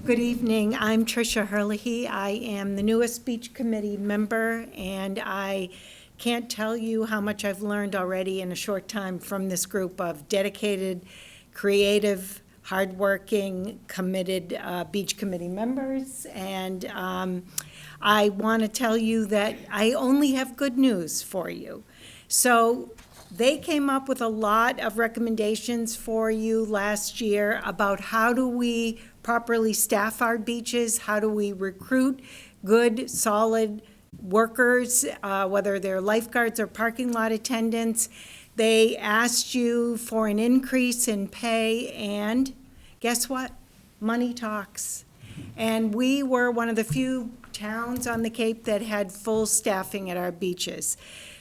Good evening. I'm Tricia Herlihy. I am the newest beach committee member, and I can't tell you how much I've learned already in a short time from this group of dedicated, creative, hardworking, committed beach committee members. And I want to tell you that I only have good news for you. So they came up with a lot of recommendations for you last year about how do we properly staff our beaches, how do we recruit good, solid workers, whether they're lifeguards or parking lot attendants. They asked you for an increase in pay, and guess what? Money talks. And we were one of the few towns on the Cape that had full staffing at our beaches.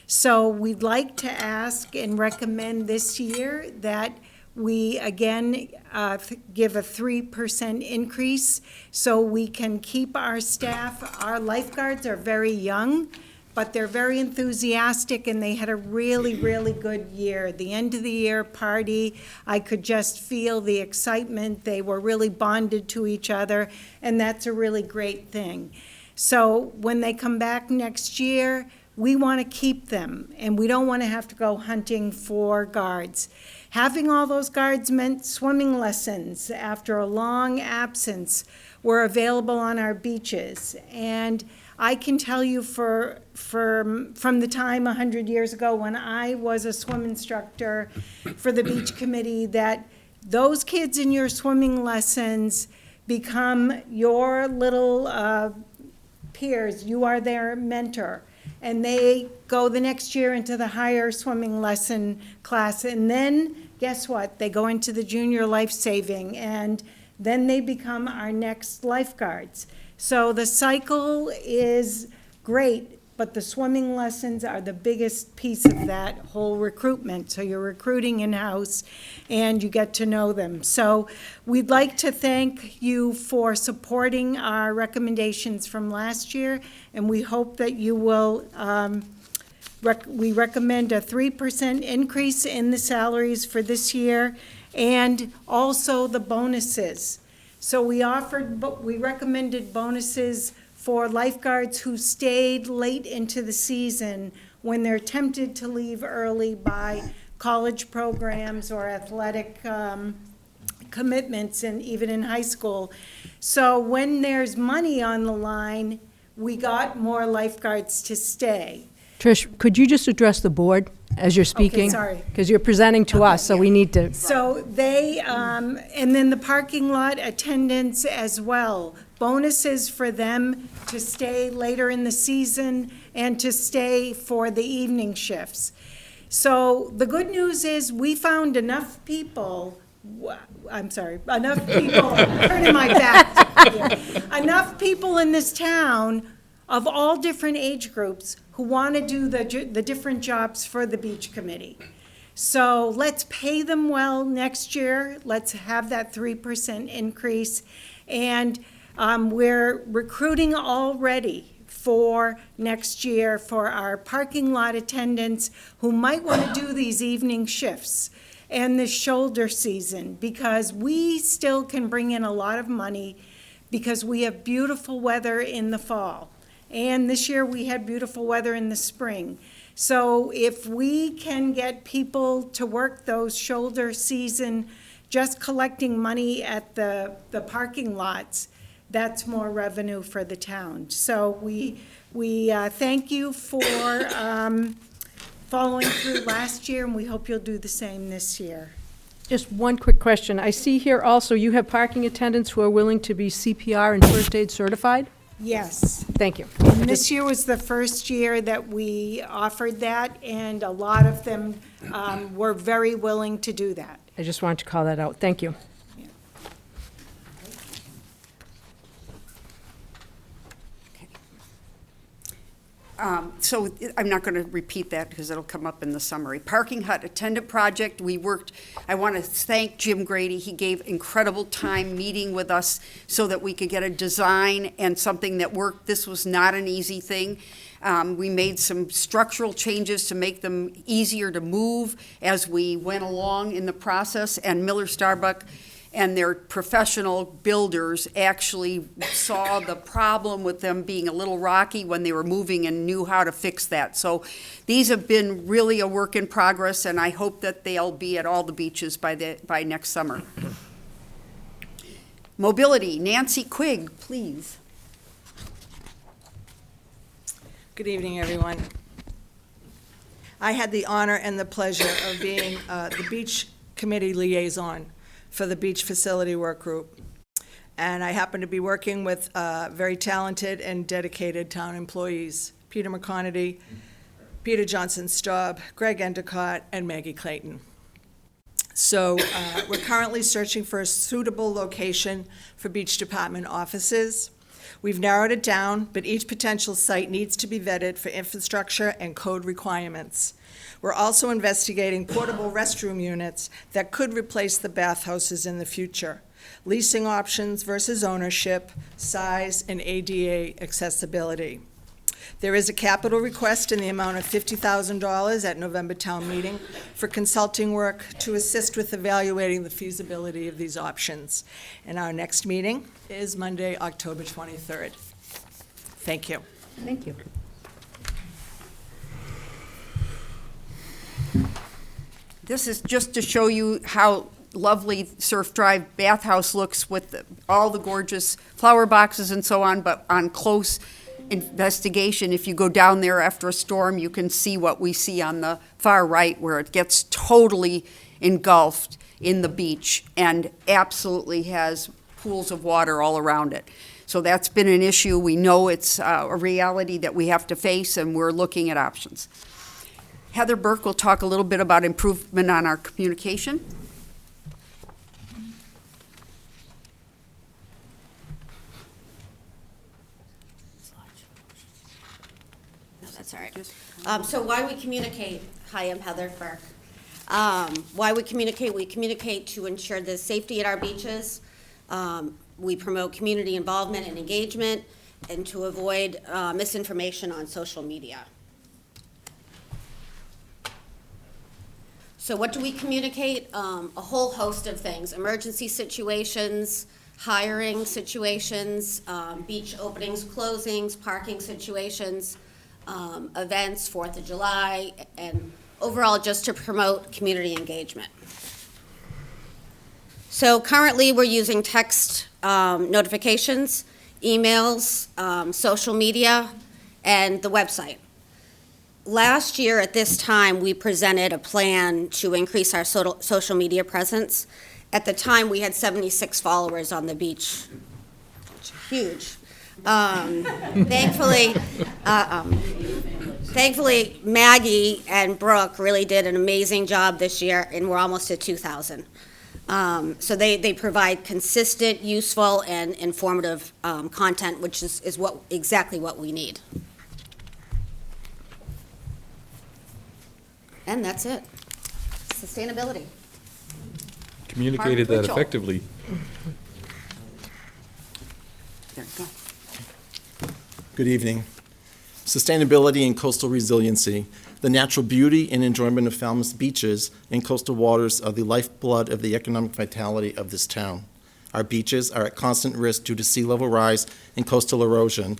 So we'd like to ask and recommend this year that we again give a 3% increase so we can keep our staff. Our lifeguards are very young, but they're very enthusiastic, and they had a really, really good year. The end of the year party, I could just feel the excitement. They were really bonded to each other, and that's a really great thing. So when they come back next year, we want to keep them, and we don't want to have to go hunting for guards. Having all those guards meant swimming lessons after a long absence were available on our beaches. And I can tell you from the time 100 years ago when I was a swim instructor for the beach committee that those kids in your swimming lessons become your little peers. You are their mentor. and they go the next year into the higher swimming lesson class, and then, guess what? They go into the junior life saving, and then they become our next lifeguards. So the cycle is great, but the swimming lessons are the biggest piece of that whole recruitment. So you're recruiting in-house and you get to know them. So we'd like to thank you for supporting our recommendations from last year, and we hope that you will, we recommend a 3% increase in the salaries for this year, and also the bonuses. So we recommended bonuses for lifeguards who stayed late into the season when they're tempted to leave early by college programs or athletic commitments, and even in high school. So when there's money on the line, we got more lifeguards to stay. Trish, could you just address the board as you're speaking? Okay, sorry. Because you're presenting to us, so we need to. So they, and then the parking lot attendants as well. Bonuses for them to stay later in the season and to stay for the evening shifts. So the good news is we found enough people, enough people, turning my back here, enough people in this town of all different age groups who want to do the different jobs for the beach committee. So let's pay them well next year. Let's have that 3% increase. And we're recruiting already for next year for our parking lot attendants who might want to do these evening shifts and the shoulder season, because we still can bring in a lot of money because we have beautiful weather in the fall. And this year we had beautiful weather in the spring. So if we can get people to work those shoulder season, just collecting money at the parking lots, that's more revenue for the town. So we thank you for following through last year, and we hope you'll do the same this year. Just one quick question. I see here also you have parking attendants who are willing to be CPR and first aid certified? Yes. Thank you. And this year was the first year that we offered that, and a lot of them were very willing to do that. I just wanted to call that out. Thank you. So I'm not going to repeat that because it'll come up in the summary. Parking hut attendant project, I want to thank Jim Grady. He gave incredible time meeting with us so that we could get a design and something that worked. This was not an easy thing. We made some structural changes to make them easier to move as we went along in the process, and Miller Starbuck and their professional builders actually saw the problem with them being a little rocky when they were moving and knew how to fix that. So these have been really a work in progress, and I hope that they'll be at all the beaches by next summer. Mobility, Nancy Quigg, please. Good evening, everyone. I had the honor and the pleasure of being the beach committee liaison for the beach facility work group. And I happen to be working with very talented and dedicated town employees, Peter McConaty, Peter Johnson-Staub, Greg Endicott, and Maggie Clayton. So we're currently searching for a suitable location for beach department offices. We've narrowed it down, but each potential site needs to be vetted for infrastructure and code requirements. We're also investigating portable restroom units that could replace the bathhouses in the future, leasing options versus ownership, size, and ADA accessibility. There is a capital request in the amount of $50,000 at November town meeting for consulting work to assist with evaluating the feasibility of these options. And our next meeting is Monday, October 23rd. Thank you. Thank you. This is just to show you how lovely Surf Drive bathhouse looks with all the gorgeous flower boxes and so on, but on close investigation, if you go down there after a storm, you can see what we see on the far right, where it gets totally engulfed in the beach and absolutely has pools of water all around it. So that's been an issue. We know it's a reality that we have to face, and we're looking at options. Heather Burke will talk a little bit about improvement on our communication. No, that's all right. So why we communicate, hi, I'm Heather Burke. Why we communicate to ensure the safety at our beaches. We promote community involvement and engagement, and to avoid misinformation on social media. So what do we communicate? A whole host of things: emergency situations, hiring situations, beach openings, closings, parking situations, events, 4th of July, and overall just to promote community engagement. So currently we're using text notifications, emails, social media, and the website. Last year at this time, we presented a plan to increase our social media presence. At the time, we had 76 followers on the beach. Huge. Thankfully, Maggie and Brooke really did an amazing job this year, and we're almost at 2,000. So they provide consistent, useful, and informative content, which is exactly what we need. And that's it. Sustainability. Communicated that effectively. There you go. Good evening. Sustainability and coastal resiliency. The natural beauty and enjoyment of Falmouth beaches and coastal waters are the lifeblood of the economic vitality of this town. Our beaches are at constant risk due to sea level rise and coastal erosion.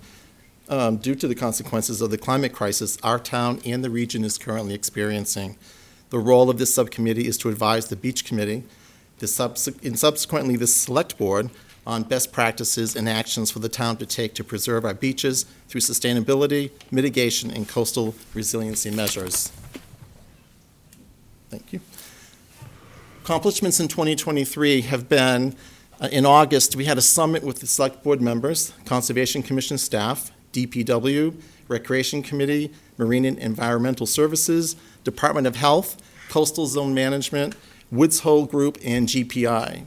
Due to the consequences of the climate crisis our town and the region is currently experiencing. The role of this subcommittee is to advise the Beach Committee and subsequently the Select Board on best practices and actions for the town to take to preserve our beaches through sustainability, mitigation, and coastal resiliency measures. Thank you. Accomplishments in 2023 have been, in August, we had a summit with the Select Board members, Conservation Commission staff, DPW, Recreation Committee, Marine and Environmental Services, Department of Health, Coastal Zone Management, Woods Hole Group, and GPI.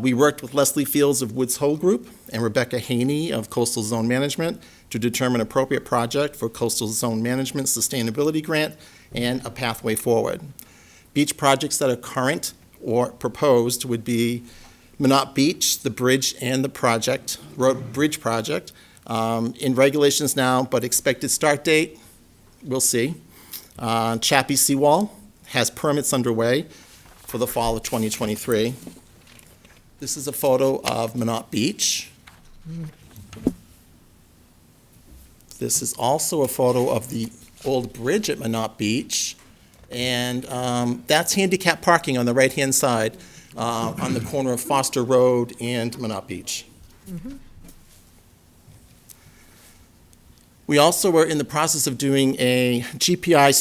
We worked with Leslie Fields of Woods Hole Group and Rebecca Haney of Coastal Zone Management to determine appropriate project for Coastal Zone Management Sustainability Grant and a pathway forward. Beach projects that are current or proposed would be Minot Beach, the bridge and the project, road bridge project, in regulations now, but expected start date, we'll see. Chappie Seawall has permits underway for the fall of 2023. This is a photo of Minot Beach. This is also a photo of the old bridge at Minot Beach. And that's handicap parking on the right-hand side on the corner of Foster Road and Minot Beach. Mm-hmm. We also were in the process of doing a GPI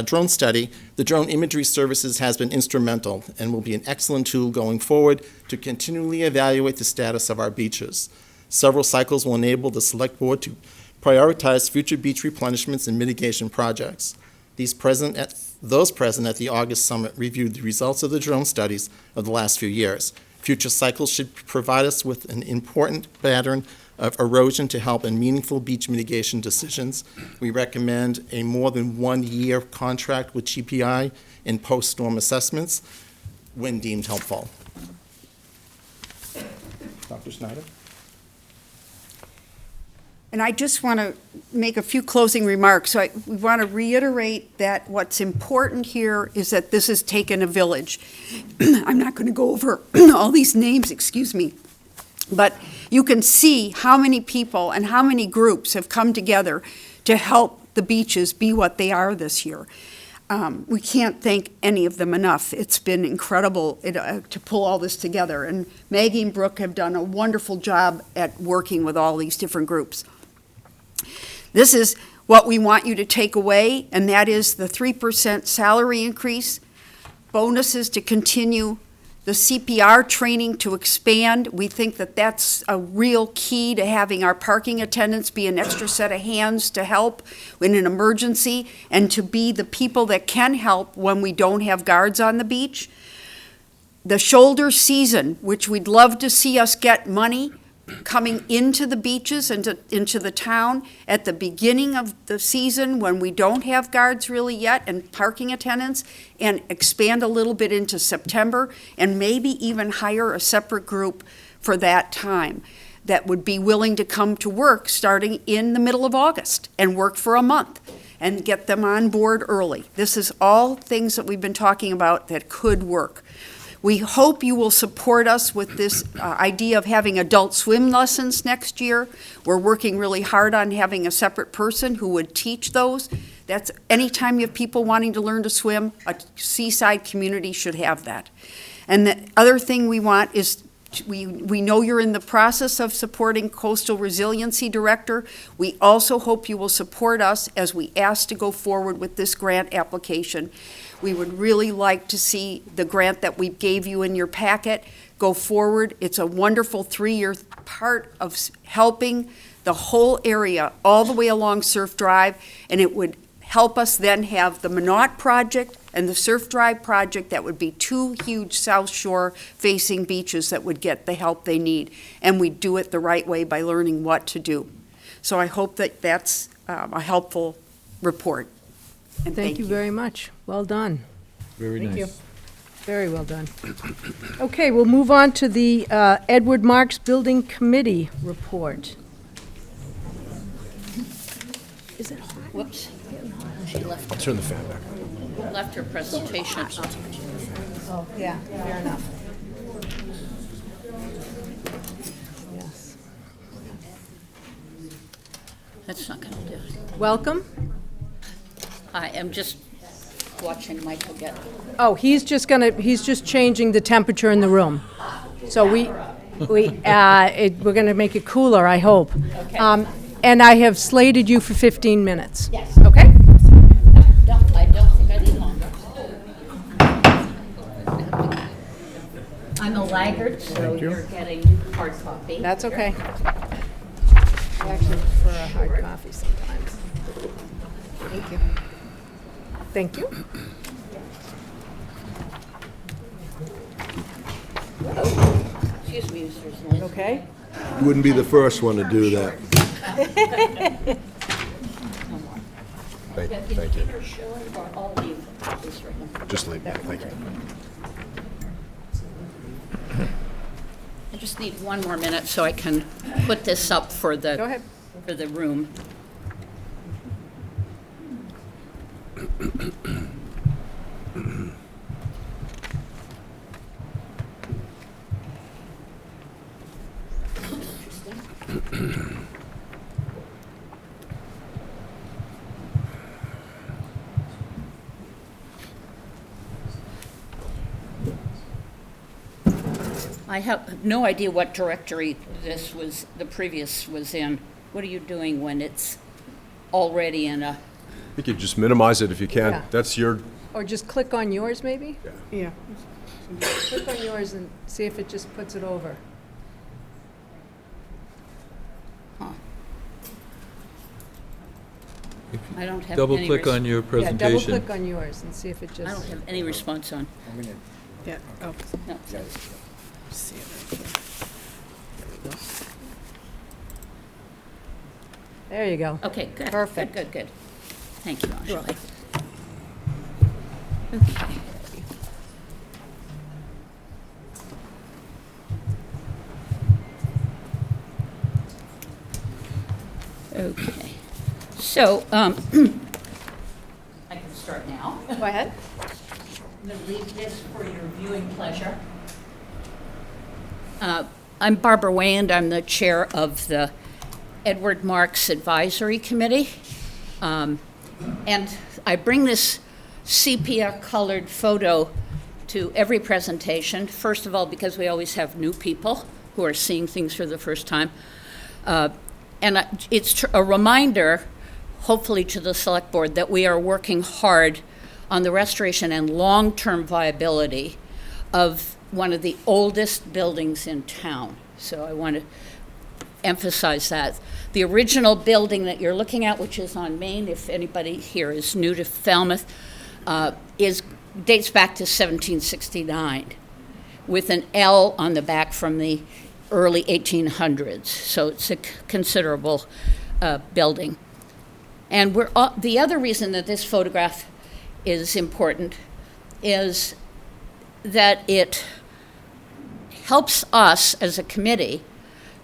drone study. The drone imagery services has been instrumental and will be an excellent tool going forward to continually evaluate the status of our beaches. Several cycles will enable the Select Board to prioritize future beach replenishments and mitigation projects. Those present at the August summit reviewed the results of the drone studies of the last few years. Future cycles should provide us with an important pattern of erosion to help in meaningful beach mitigation decisions. We recommend a more than 1 year contract with GPI in post-storm assessments when deemed helpful. Dr. Snyder? And I just want to make a few closing remarks. So we want to reiterate that what's important here is that this has taken a village. I'm not going to go over all these names, excuse me, but you can see how many people and how many groups have come together to help the beaches be what they are this year. We can't thank any of them enough. It's been incredible to pull all this together. And Maggie and Brooke have done a wonderful job at working with all these different groups. This is what we want you to take away, and that is the 3% salary increase, bonuses to continue the CPR training to expand. We think that that's a real key to having our parking attendants be an extra set of hands to help in an emergency and to be the people that can help when we don't have guards on the beach. The shoulder season, which we'd love to see us get money coming into the beaches and into the town at the beginning of the season when we don't have guards really yet and parking attendants, and expand a little bit into September and maybe even hire a separate group for that time that would be willing to come to work starting in the middle of August and work for a month and get them on board early. This is all things that we've been talking about that could work. We hope you will support us with this idea of having adult swim lessons next year. We're working really hard on having a separate person who would teach those. That's anytime you have people wanting to learn to swim, a seaside community should have that. And the other thing we want is we know you're in the process of supporting Coastal Resiliency Director. We also hope you will support us as we ask to go forward with this grant application. We would really like to see the grant that we gave you in your packet go forward. It's a wonderful 3-year part of helping the whole area all the way along Surf Drive, and it would help us then have the Minot project and the Surf Drive project. That would be 2 huge South Shore facing beaches that would get the help they need, and we do it the right way by learning what to do. So I hope that that's a helpful report. And Thank you very much. Well done. Very nice. Thank you. Very well done. Okay, we'll move on to the Edward Marks Building Committee report. Is it hot? Whoops. She left. Turn the fan back. Left her presentation. Oh, yeah, fair enough. Yes. That's not going to do it. Welcome. I am just watching Michael get. Oh, he's just changing the temperature in the room. So we're gonna make it cooler, I hope. Okay. And I have slated you for 15 minutes. Yes. Okay? I don't think I need longer. I'm a laggard, so you're getting hard copy. That's okay. I actually prefer a hard coffee sometimes. Thank you. Thank you. Excuse me, Mr. Zelinski. Okay. You wouldn't be the first one to do that. Thank you. Just Just leave. Thank you. I just need one more minute so I can put this up for the. Go ahead. For the room. I have no idea what directory the previous was in. What are you doing when it's already in a? I think you just minimize it if you can. Yeah. That's your, Or just click on yours, maybe? Yeah. Click on yours and see if it just puts it over. I don't have any. Double-click on your Yeah, presentation. double-click on yours and see if it just... I don't have any response on. Yeah, oh. No. See it right here. There you go. Okay, good. Perfect. Good. Thank you, You're Ashley. Okay. Okay. So, I can start now. Go ahead. I'm going to leave this for your viewing pleasure. I'm Barbara Wand. I'm the chair of the Edward Marks Advisory Committee. And I bring this sepia-colored photo to every presentation, first of all, because we always have new people who are seeing things for the first time. And it's a reminder, hopefully to the Select Board, that we are working hard on the restoration and long-term viability of one of the oldest buildings in town. So I want to emphasize that. The original building that you're looking at, which is on Main, if anybody here is new to Falmouth, dates back to 1769 with an L on the back from the early 1800s. So it's a considerable building. And the other reason that this photograph is important is that it helps us as a committee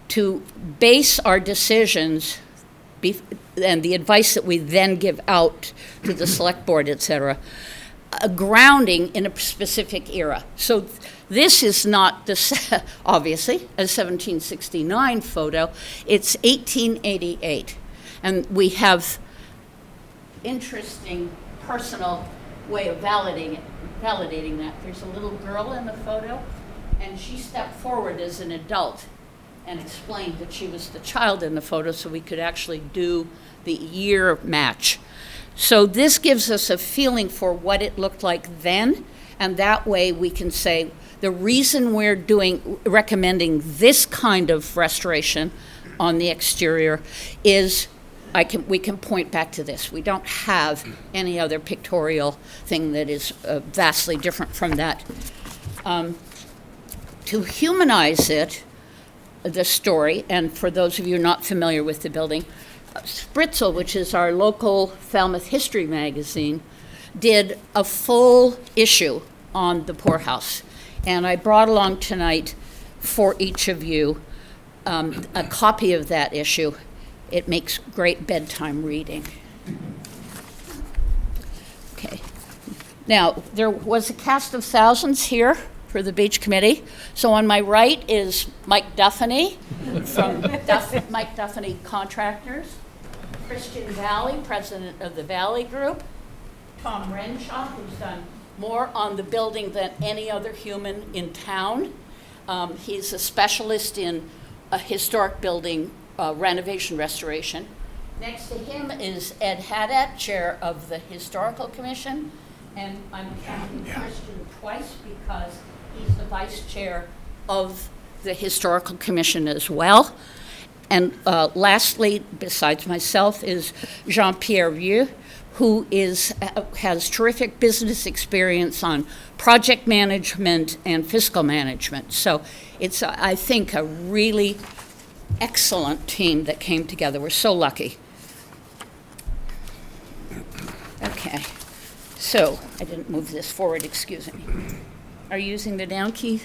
to base our decisions and the advice that we then give out to the select board, et cetera, a grounding in a specific era. So this is not, obviously, a 1769 photo. It's 1888. And we have interesting personal way of validating that. There's a little girl in the photo, and she stepped forward as an adult and explained that she was the child in the photo so we could actually do the year match. So this gives us a feeling for what it looked like then, and that way we can say the reason we're recommending this kind of restoration on the exterior is we can point back to this. We don't have any other pictorial thing that is vastly different from that. To humanize it, the story, and for those of you not familiar with the building, Spritzel, which is our local Falmouth history magazine, did a full issue on the poorhouse. And I brought along tonight for each of you a copy of that issue. It makes great bedtime reading. Okay. Now, there was a cast of thousands here for the beach committee. So on my right is Mike Duffany from Mike Duffany Contractors, Christian Valley, president of the Valley Group, Tom Renshaw, who's done more on the building than any other human in town. He's a specialist in a historic building renovation restoration. Next to him is Ed Haddad, chair of the Historical Commission, and I'm counting Christian twice because he's the vice chair of the Historical Commission as well. And lastly, besides myself, is Jean-Pierre Vieux, who has terrific business experience on project management and fiscal management. So it's, I think, a really excellent team that came together. We're so lucky. Okay, so I didn't move this forward, excuse me. Are you using the down key?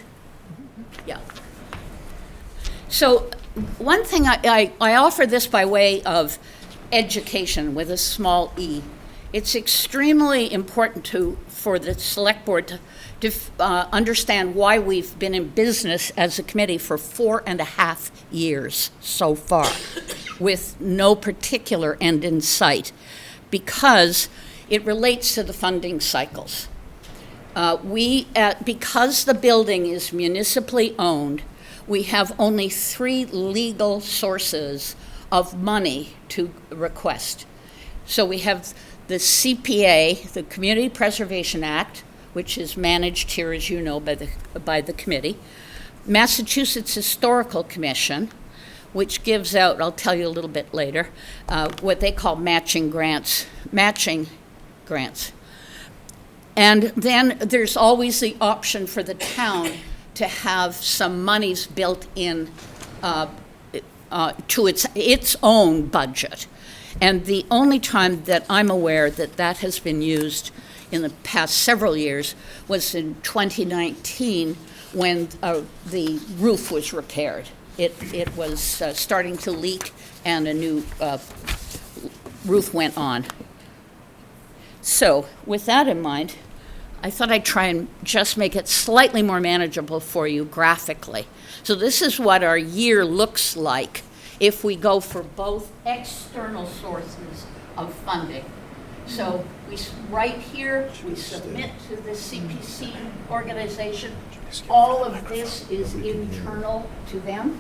Yeah. So one thing, I offer this by way of education with a small e. It's extremely important for the select board to understand why we've been in business as a committee for 4.5 years so far with no particular end in sight, because it relates to the funding cycles. Because the building is municipally owned, we have only 3 legal sources of money to request. So we have the CPA, the Community Preservation Act, which is managed here, as you know, by the committee. Massachusetts Historical Commission, which gives out, I'll tell you a little bit later, what they call matching grants. And then there's always the option for the town to have some monies built in to its own budget. And the only time that I'm aware that that has been used in the past several years was in 2019 when the roof was repaired. It was starting to leak and a new roof went on. So with that in mind, I thought I'd try and just make it slightly more manageable for you graphically. So this is what our year looks like if we go for both external sources of funding. So right here, we submit to the CPC organization. All of this is internal to them.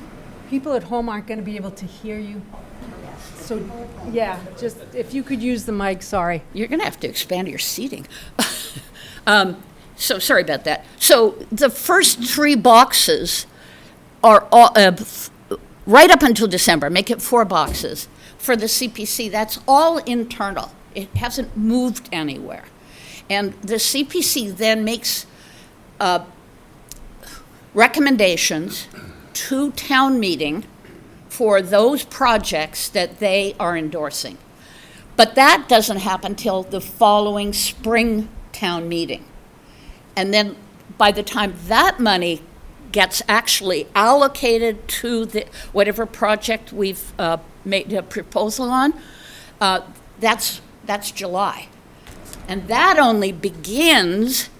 People at home aren't going to be able to hear you. So, yeah, just if you could use the mic, sorry. You're going to have to expand your seating. So sorry about that. So the first 3 boxes are all, right up until December, make it 4 boxes. For the CPC, that's all internal. It hasn't moved anywhere. And the CPC then makes recommendations to town meeting for those projects that they are endorsing. But that doesn't happen till the following spring town meeting. And then by the time that money gets actually allocated to the whatever project we've made a proposal on, that's July. And that only begins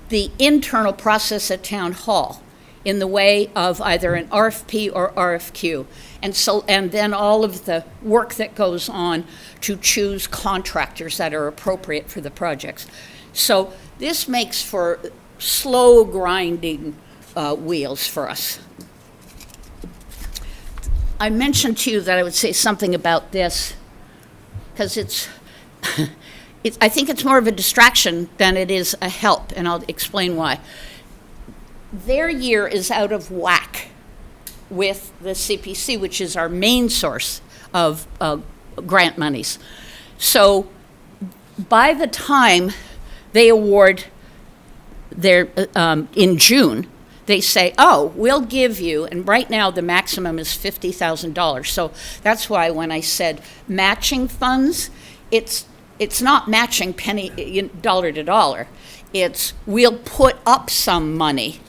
the internal process at Town Hall in the way of either an RFP or RFQ. And then all of the work that goes on to choose contractors that are appropriate for the projects. So this makes for slow grinding wheels for us. I mentioned to you that I would say something about this because I think it's more of a distraction than it is a help, and I'll explain why. Their year is out of whack with the CPC, which is our main source of grant monies. So by the time they award their, in June, they say, oh, we'll give you, and right now the maximum is $50,000. So that's why when I said matching funds, it's not matching penny, dollar to dollar. It's we'll put up some money.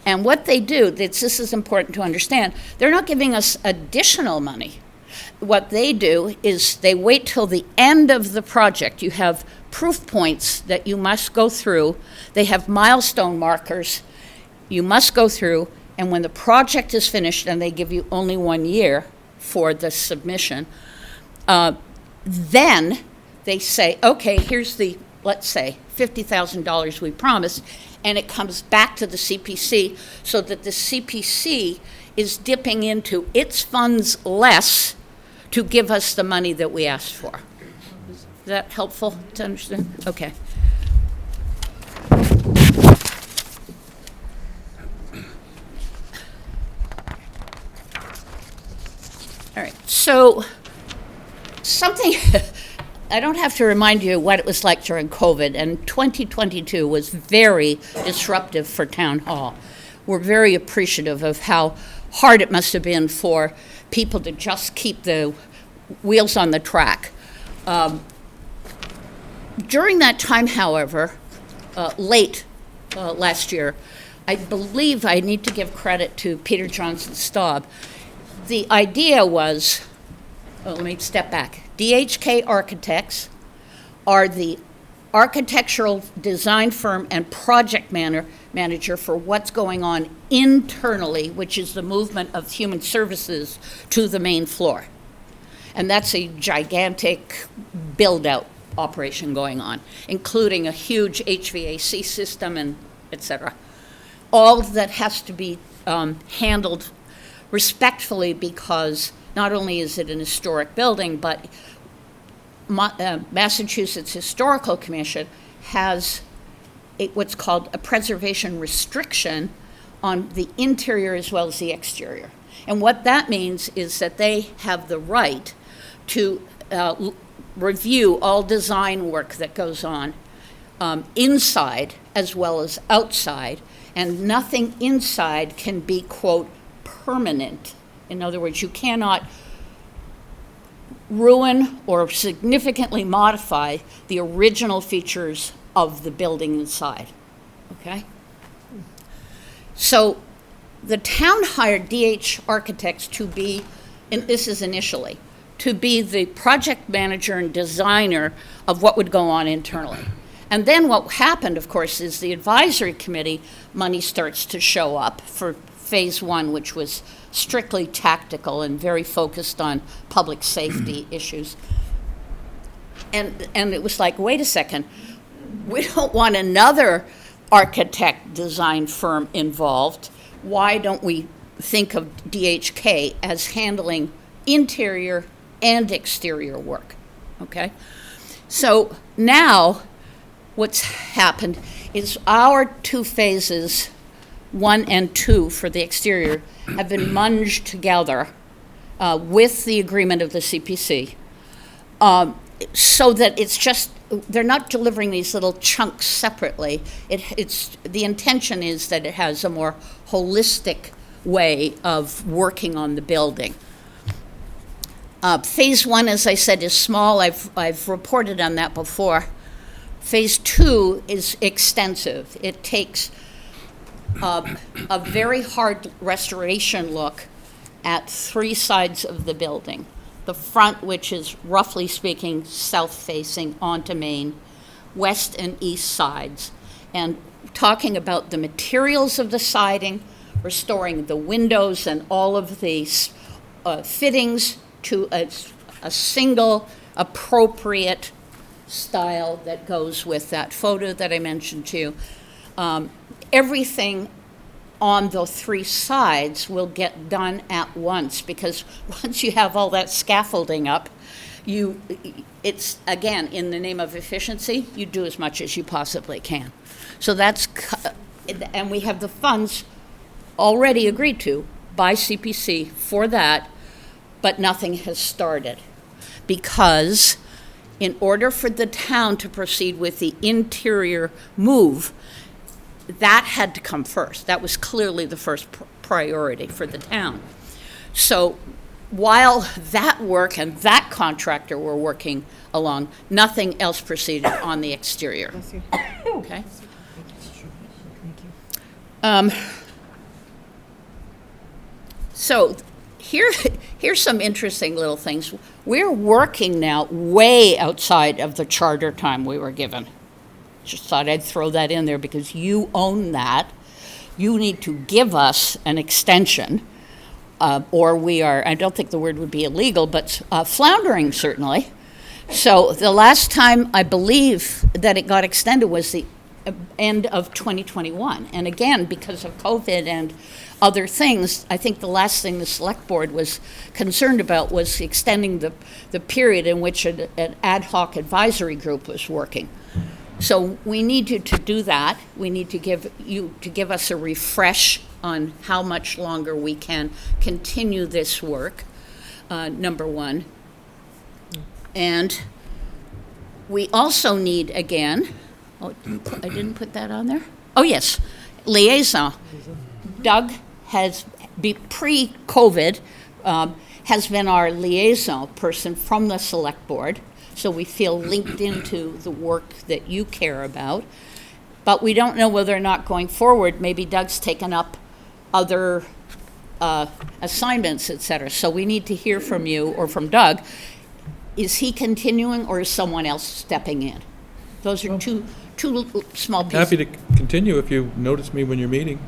And what they do, this is important to understand, they're not giving us additional money. What they do is they wait till the end of the project. You have proof points that you must go through. They have milestone markers you must go through, and when the project is finished, and they give you only 1 year for the submission, then they say, okay, here's the, let's say, $50,000 we promised, and it comes back to the CPC so that the CPC is dipping into its funds less to give us the money that we asked for. Is that helpful to understand? Okay. All right, so something, I don't have to remind you what it was like during COVID, and 2022 was very disruptive for Town Hall. We're very appreciative of how hard it must have been for people to just keep the wheels on the track. During that time, however, late last year, I believe I need to give credit to Peter Johnson Staub. The idea was, let me step back. DHK Architects are the architectural design firm and project manager for what's going on internally, which is the movement of human services to the main floor. And that's a gigantic build-out operation going on, including a huge HVAC system and et cetera. All that has to be handled respectfully, because not only is it an historic building, but Massachusetts Historical Commission has what's called a preservation restriction on the interior as well as the exterior. And what that means is that they have the right to review all design work that goes on inside as well as outside, and nothing inside can be, quote, permanent. In other words, you cannot ruin or significantly modify the original features of the building inside, okay? So the town hired DH Architects to be, and this is initially, to be the project manager and designer of what would go on internally. And then what happened, of course, is the advisory committee money starts to show up for phase 1, which was strictly tactical and very focused on public safety issues. And it was like, wait a second, we don't want another architect design firm involved. Why don't we think of DHK as handling interior and exterior work, okay? So now what's happened is our two phases, 1 and 2 for the exterior, have been munged together with the agreement of the CPC, so that it's just, they're not delivering these little chunks separately. The intention is that it has a more holistic way of working on the building. Phase 1, as I said, is small. I've reported on that before. Phase 2 is extensive. It takes a very hard restoration look at 3 sides of the building. The front, which is roughly speaking south-facing onto Main, west and east sides, and talking about the materials of the siding, restoring the windows and all of the fittings to a single appropriate style that goes with that photo that I mentioned to you. Everything on the 3 sides will get done at once, because once you have all that scaffolding up, it's, again, in the name of efficiency, you do as much as you possibly can. So and we have the funds already agreed to by CPC for that, but nothing has started, because in order for the town to proceed with the interior move, that had to come first. That was clearly the first priority for the town. So while that work and that contractor were working along, nothing else proceeded on the exterior. Okay. So here's some interesting little things. We're working now way outside of the charter time we were given. Just thought I'd throw that in there because you own that. You need to give us an extension, or we are, I don't think the word would be illegal, but floundering certainly. So the last time I believe that it got extended was the end of 2021. And again, because of COVID and other things, I think the last thing the select board was concerned about was extending the period in which an ad hoc advisory group was working. So we need you to do that. We need to give us a refresh on how much longer we can continue this work, number one. And we also need, again, I didn't put that on there? Oh, yes, liaison. Doug has, pre-COVID, has been our liaison person from the select board. So we feel linked into the work that you care about. But we don't know whether or not going forward, maybe Doug's taken up other assignments, et cetera. So we need to hear from you or from Doug. Is he continuing or is someone else stepping in? Those are two small pieces. Happy to continue if you notice me when you're meeting.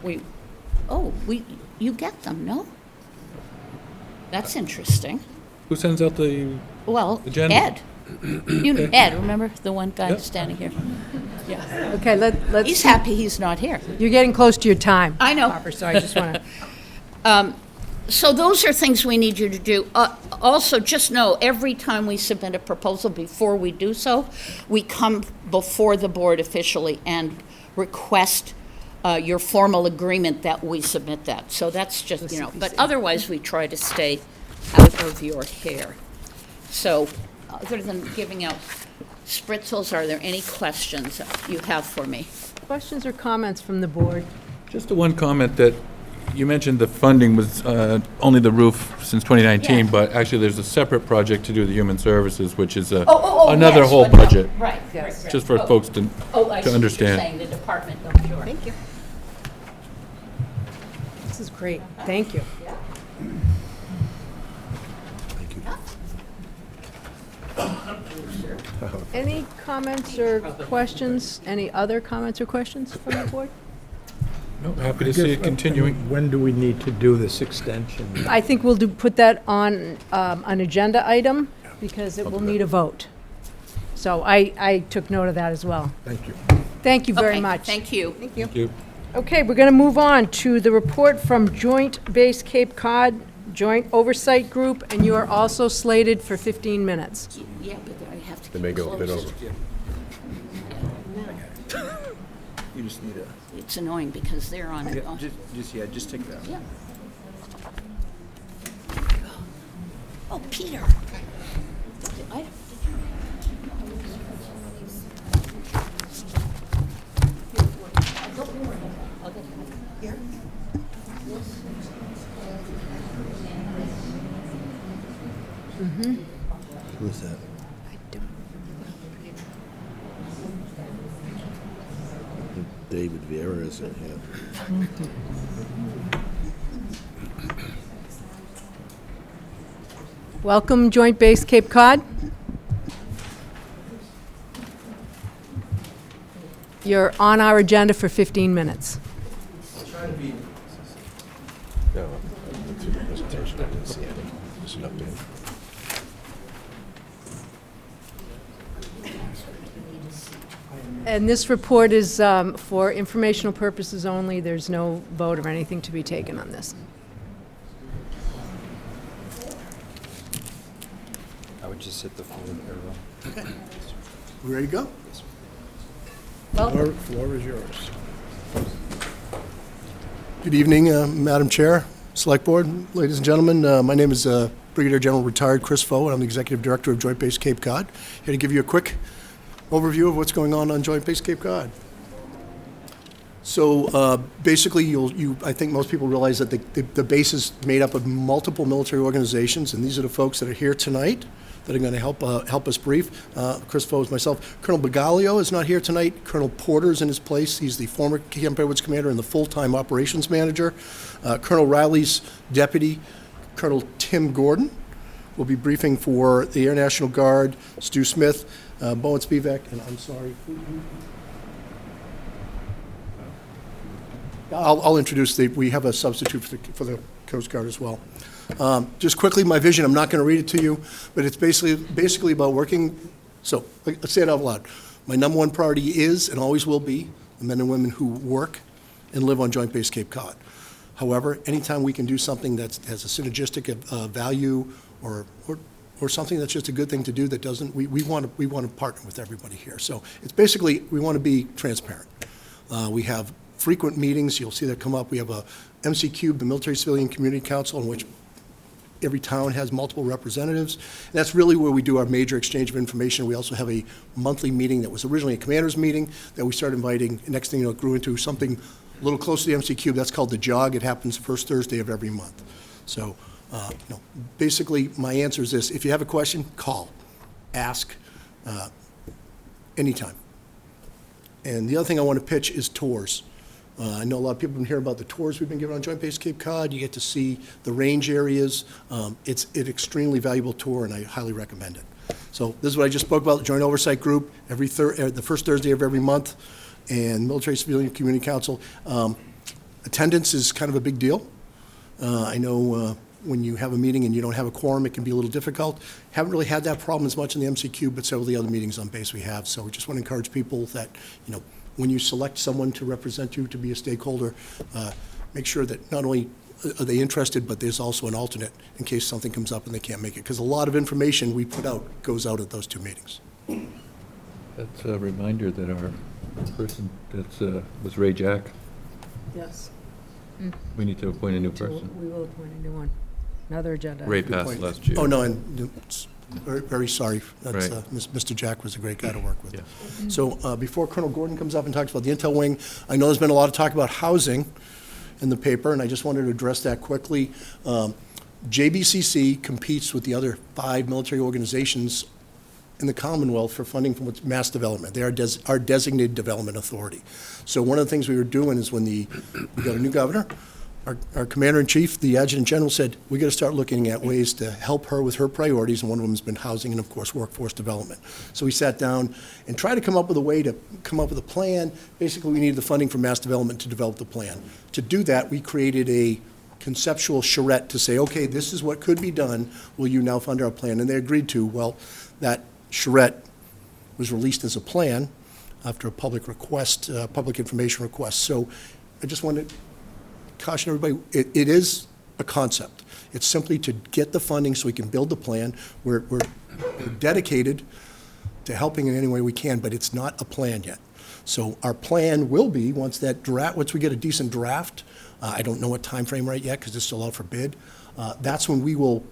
You get them, no? That's interesting. Who sends out the agenda? Ed. Ed, remember the one guy standing here? Yeah. Okay, let's. He's happy he's not here. You're getting close to your time. I know. Barbara, so I just want to. So those are things we need you to do. Also, just know, every time we submit a proposal, before we do so, we come before the board officially and request your formal agreement that we submit that. So that's just, but otherwise we try to stay out of your hair. So other than giving out spritzels, are there any questions you have for me? Questions or comments from the board? Just the one comment that you mentioned the funding was only the roof since 2019, but actually there's a separate project to do with the human services, which is another yes, whole budget. Right. Just for folks to I see understand. You're saying the department, sure. Thank you. This is great. Thank you. Any comments or questions? Any other comments or questions from the board? No, happy to see it continuing. When do we need to do this extension? I think we'll put that on an agenda item because it will need a vote. So I took note of that as well. Thank you. Thank you very much. Thank you. Thank you. Thank you. Okay, we're going to move on to the report from Joint Base Cape Cod Joint Oversight Group, and you are also slated for 15 minutes. Yeah, but I have to. They may go a bit over. You just need a... It's annoying because they're on it. Just take that. Yeah. Oh, Peter. Who's that? David Vieira isn't here. Welcome, Joint Base Cape Cod. You're on our agenda for 15 minutes. I'll try to be... No, through the presentation, I didn't see any. Just an update. And this report is for informational purposes only. There's no vote or anything to be taken on this. I would just hit the forward arrow. Okay. We ready to go? Floor is yours. Good evening, Madam Chair, Select Board, ladies and gentlemen. My name is Brigadier General Retired Chris Foe, and I'm the Executive Director of Joint Base Cape Cod. Here to give you a quick overview of what's going on Joint Base Cape Cod. So basically, I think most people realize that the base is made up of multiple military organizations, and these are the folks that are here tonight that are going to help us brief. Chris Foe is myself. Colonel Bagaglio is not here tonight. Colonel Porter is in his place. He's the former Camp Edwards commander and the full-time operations manager. Colonel Riley's deputy, Colonel Tim Gordon, will be briefing for the Air National Guard, Stu Smith, Bowen Spivak, and I'm sorry. I'll introduce we have a substitute for the Coast Guard as well. Just quickly, my vision, I'm not going to read it to you, but it's basically about working. So let's say it out loud. My number one priority is and always will be the men and women who work and live on Joint Base Cape Cod. However, anytime we can do something that has a synergistic value or something that's just a good thing to do that doesn't, we want to partner with everybody here. So it's basically, we want to be transparent. We have frequent meetings. You'll see that come up. We have a MCQ, the Military Civilian Community Council, in which every town has multiple representatives. And that's really where we do our major exchange of information. We also have a monthly meeting that was originally a commander's meeting that we started inviting. Next thing you know, it grew into something a little close to the MCQ. That's called the JOG. It happens the first Thursday of every month. So, basically, my answer is this. If you have a question, call, ask, anytime. And the other thing I want to pitch is tours. I know a lot of people have been hearing about the tours we've been giving on Joint Base Cape Cod. You get to see the range areas. It's an extremely valuable tour, and I highly recommend it. So this is what I just spoke about, the Joint Oversight Group, the first Thursday of every month, and Military Civilian Community Council. Attendance is kind of a big deal. I know when you have a meeting and you don't have a quorum, it can be a little difficult. Haven't really had that problem as much in the MCQ, but several of the other meetings on base we have. So we just want to encourage people that, when you select someone to represent you, to be a stakeholder, make sure that not only are they interested, but there's also an alternate in case something comes up and they can't make it. Because a lot of information we put out goes out at those two meetings. That's a reminder that our person was Ray Jack. Yes. We need to appoint a new person. We will appoint a new one. Another agenda. Ray passed last year. Oh, no, and very, very sorry. That's, Right. Mr. Jack was a great guy to work with. Yeah. So before Colonel Gordon comes up and talks about the Intel Wing, I know there's been a lot of talk about housing in the paper, and I just wanted to address that quickly. JBCC competes with the other 5 military organizations in the Commonwealth for funding from what's mass development. They are our designated development authority. So one of the things we were doing is when we got a new governor, our commander-in-chief, the adjutant general, said, we got to start looking at ways to help her with her priorities, and one of them has been housing and, of course, workforce development. So we sat down and tried to come up with a way to come up with a plan. Basically, we needed the funding from mass development to develop the plan. To do that, we created a conceptual charrette to say, okay, this is what could be done. Will you now fund our plan? And they agreed to. Well, that charrette was released as a plan after a public request, public information request. So I just wanted to caution everybody, it is a concept. It's simply to get the funding so we can build the plan. We're dedicated to helping in any way we can, but it's not a plan yet. So our plan will be, once we get a decent draft, I don't know what time frame right yet, because it's still out for bid, that's when we will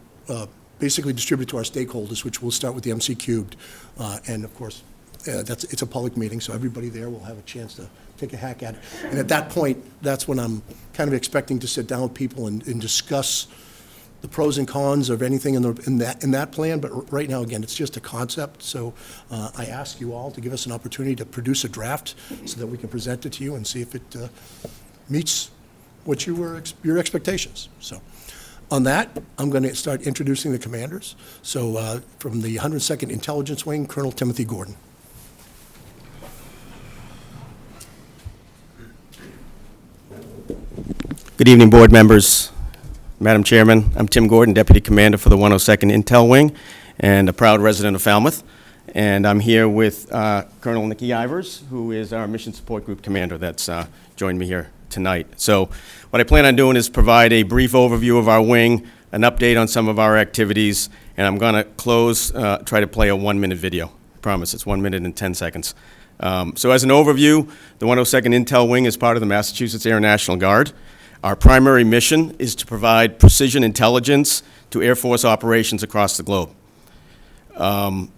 basically distribute to our stakeholders, which will start with the MC cubed. And of course, it's a public meeting, so everybody there will have a chance to take a hack at it. And at that point, that's when I'm kind of expecting to sit down with people and discuss the pros and cons of anything in that plan. But right now, again, it's just a concept. So I ask you all to give us an opportunity to produce a draft so that we can present it to you and see if it meets what your expectations. So on that, I'm going to start introducing the commanders. So from the 102nd Intelligence Wing, Colonel Timothy Gordon. Good evening, board members. Madam Chairman, I'm Tim Gordon, Deputy Commander for the 102nd Intel Wing and a proud resident of Falmouth. And I'm here with Colonel Nikki Ivers, who is our Mission Support Group Commander that's joined me here tonight. So what I plan on doing is provide a brief overview of our wing, an update on some of our activities, and I'm going to try to play a 1-minute video. I promise, it's 1 minute and 10 seconds. So as an overview, the 102nd Intel Wing is part of the Massachusetts Air National Guard. Our primary mission is to provide precision intelligence to Air Force operations across the globe. The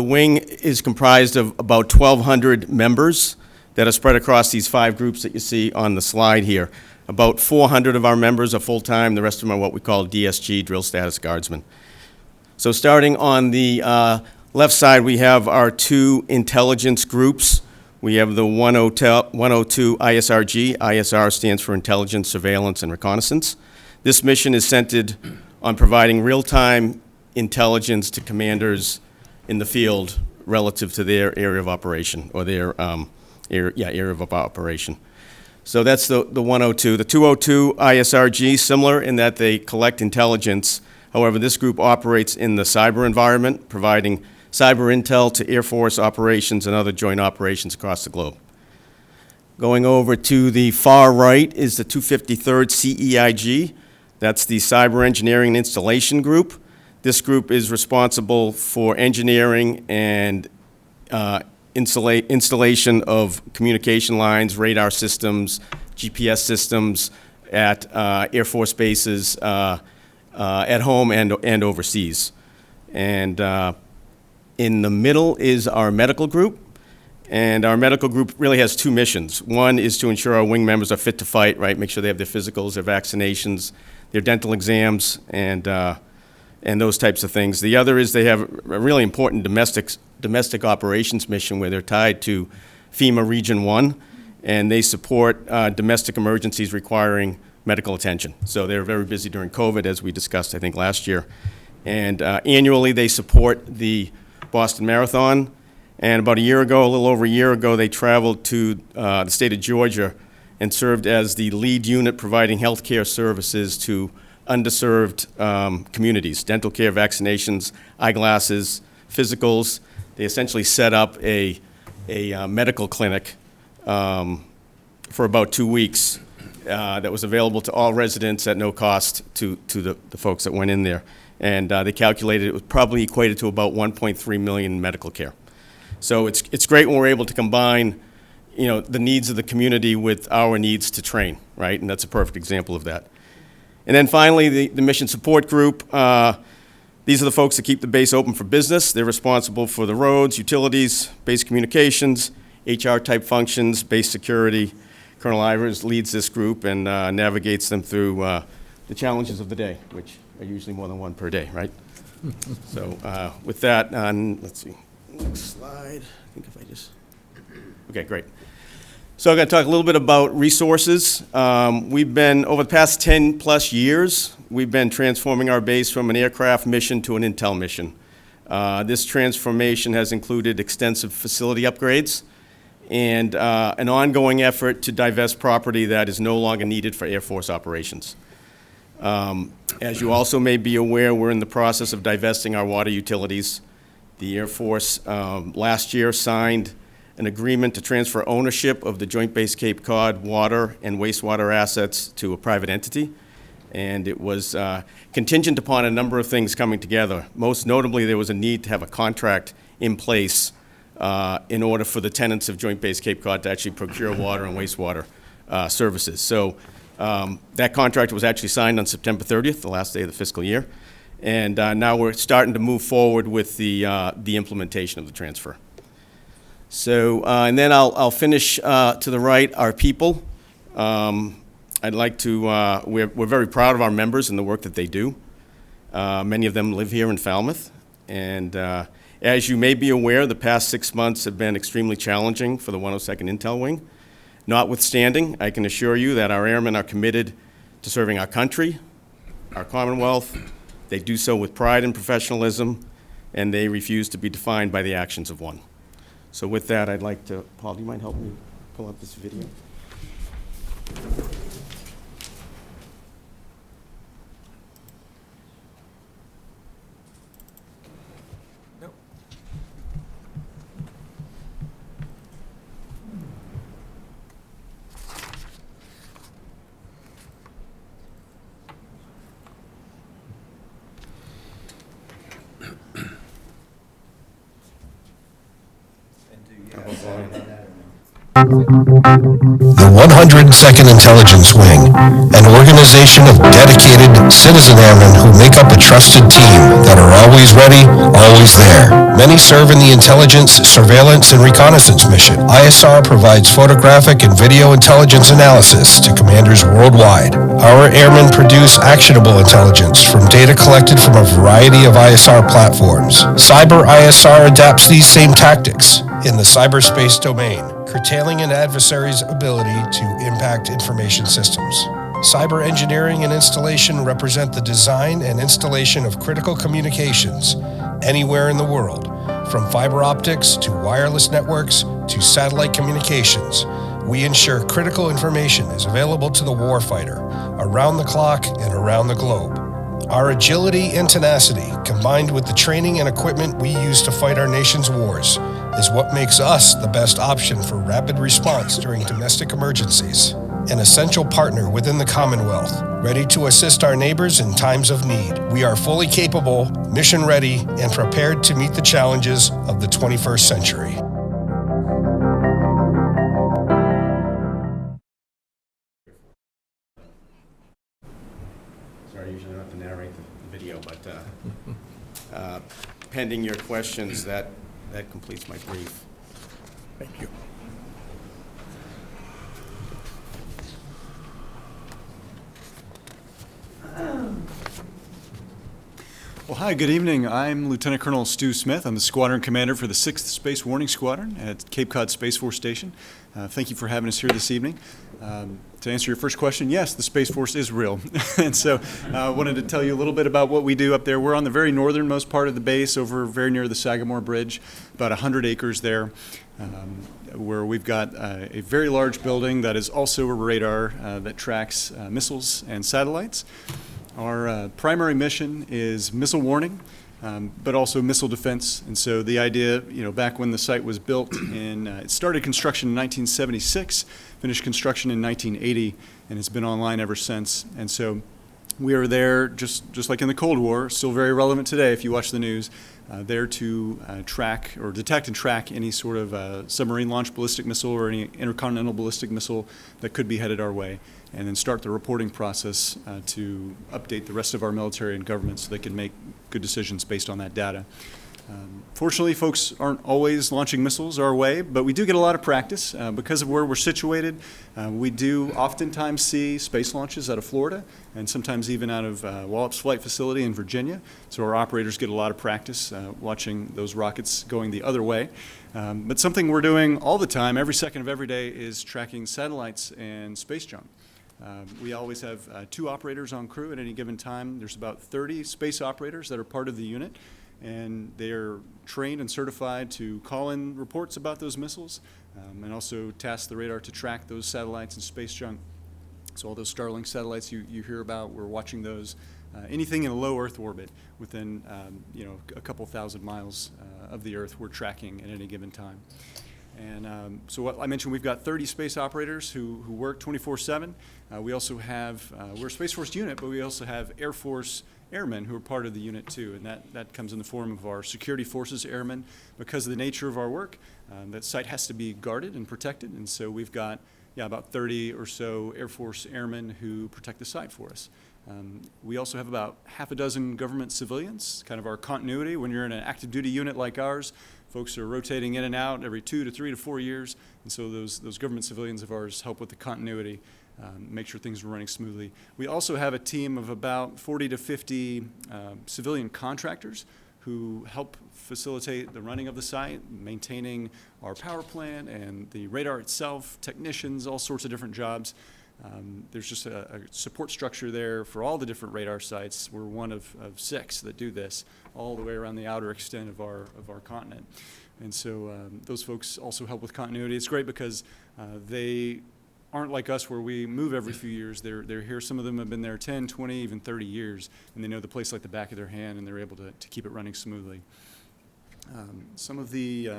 wing is comprised of about 1,200 members that are spread across these 5 groups that you see on the slide here. About 400 of our members are full-time. The rest of them are what we call DSG, Drill Status Guardsmen. So starting on the left side, we have our 2 intelligence groups. We have the 102 ISRG. ISR stands for Intelligence, Surveillance, and Reconnaissance. This mission is centered on providing real-time intelligence to commanders in the field relative to their area of operation, or their area of operation. So that's the 102. The 202 ISRG, similar in that they collect intelligence. However, this group operates in the cyber environment, providing cyber intel to Air Force operations and other joint operations across the globe. Going over to the far right is the 253rd CEIG. That's the Cyber Engineering and Installation Group. This group is responsible for engineering and installation of communication lines, radar systems, GPS systems at Air Force bases at home and overseas. And in the middle is our medical group. And our medical group really has 2 missions. One is to ensure our wing members are fit to fight, right? Make sure they have their physicals, their vaccinations, their dental exams, and those types of things. The other is they have a really important domestic operations mission where they're tied to FEMA Region 1, and they support domestic emergencies requiring medical attention. So they're very busy during COVID, as we discussed, I think, last year. And annually, they support the Boston Marathon. And about a little over a year ago, they traveled to the state of Georgia and served as the lead unit providing health care services to underserved communities, dental care, vaccinations, eyeglasses, physicals. They essentially set up a medical clinic for about 2 weeks that was available to all residents at no cost to the folks that went in there. And they calculated it was probably equated to about 1.3 million in medical care. So it's great when we're able to combine, the needs of the community with our needs to train, right? And that's a perfect example of that. And then finally, the mission support group. These are the folks that keep the base open for business. They're responsible for the roads, utilities, base communications, HR-type functions, base security. Colonel Ivers leads this group and navigates them through the challenges of the day, which are usually more than one per day, right? So with that, let's see, next slide. I think if I just, okay, great. So I'm going to talk a little bit about resources. We've been, over the past 10 plus years, we've been transforming our base from an aircraft mission to an intel mission. This transformation has included extensive facility upgrades and an ongoing effort to divest property that is no longer needed for Air Force operations. As you also may be aware, we're in the process of divesting our water utilities. The Air Force last year signed an agreement to transfer ownership of the Joint Base Cape Cod water and wastewater assets to a private entity. And it was contingent upon a number of things coming together. Most notably, there was a need to have a contract in place in order for the tenants of Joint Base Cape Cod to actually procure water and wastewater services. So that contract was actually signed on September 30th, the last day of the fiscal year. And now we're starting to move forward with the implementation of the transfer. So, and then I'll finish to the right, our people. I'd like to, we're very proud of our members and the work that they do. Many of them live here in Falmouth. And as you may be aware, the past 6 months have been extremely challenging for the 102nd Intel Wing. Notwithstanding, I can assure you that our airmen are committed to serving our country, our Commonwealth. They do so with pride and professionalism, and they refuse to be defined by the actions of one. So with that, I'd like to, Paul, do you mind helping me pull up this video? The 102nd Intelligence Wing, an organization of dedicated citizen airmen who make up a trusted team that are always ready, always there. Many serve in the intelligence, surveillance, and reconnaissance mission. ISR provides photographic and video intelligence analysis to commanders worldwide. Our airmen produce actionable intelligence from data collected from a variety of ISR platforms. Cyber ISR adapts these same tactics in the cyberspace domain, curtailing an adversary's ability to impact information systems. Cyber engineering and installation represent the design and installation of critical communications anywhere in the world, from fiber optics to wireless networks to satellite communications. We ensure critical information is available to the warfighter around the clock and around the globe. Our agility and tenacity, combined with the training and equipment we use to fight our nation's wars, is what makes us the best option for rapid response during domestic emergencies. An essential partner within the Commonwealth, ready to assist our neighbors in times of need. We are fully capable, mission ready, and prepared to meet the challenges of the 21st century. Sorry, I usually don't have to narrate the video, but pending your questions, that completes my brief. Thank you. Well, hi, good evening. I'm Lieutenant Colonel Stu Smith. I'm the squadron commander for the 6th Space Warning Squadron at Cape Cod Space Force Station. Thank you for having us here this evening. To answer your first question, yes, the Space Force is real. And so I wanted to tell you a little bit about what we do up there. We're on the very northernmost part of the base, over very near the Sagamore Bridge, about 100 acres there, where we've got a very large building that is also a radar that tracks missiles and satellites. Our primary mission is missile warning, but also missile defense. And so the idea, back when the site was built, it started construction in 1976, finished construction in 1980, and it's been online ever since. And so we are there, just like in the Cold War, still very relevant today if you watch the news, there to track or detect and track any sort of submarine launched ballistic missile or any intercontinental ballistic missile that could be headed our way, and then start the reporting process to update the rest of our military and government so they can make good decisions based on that data. Fortunately, folks aren't always launching missiles our way, but we do get a lot of practice. Because of where we're situated, we do oftentimes see space launches out of Florida and sometimes even out of Wallops Flight Facility in Virginia. So our operators get a lot of practice watching those rockets going the other way. But something we're doing all the time, every second of every day, is tracking satellites and space junk. We always have 2 operators on crew at any given time. There's about 30 space operators that are part of the unit, and they are trained and certified to call in reports about those missiles and also task the radar to track those satellites and space junk. So all those Starlink satellites you hear about, we're watching those. Anything in a low Earth orbit within a couple thousand miles of the Earth, we're tracking at any given time. And so what I mentioned, we've got 30 space operators who work 24/7. We also have, we're a Space Force unit, but we also have Air Force airmen who are part of the unit too, and that comes in the form of our security forces airmen. Because of the nature of our work, that site has to be guarded and protected, and so we've got about 30 or so Air Force airmen who protect the site for us. We also have about half a dozen government civilians, kind of our continuity. When you're in an active duty unit like ours, folks are rotating in and out every 2 to 3 to 4 years, and so those government civilians of ours help with the continuity, make sure things are running smoothly. We also have a team of about 40 to 50 civilian contractors who help facilitate the running of the site, maintaining our power plant and the radar itself, technicians, all sorts of different jobs. There's just a support structure there for all the different radar sites. We're one of 6 that do this all the way around the outer extent of our continent. And so those folks also help with continuity. It's great because they aren't like us where we move every few years. They're here. Some of them have been there 10, 20, even 30 years, and they know the place like the back of their hand, and they're able to keep it running smoothly. Some of the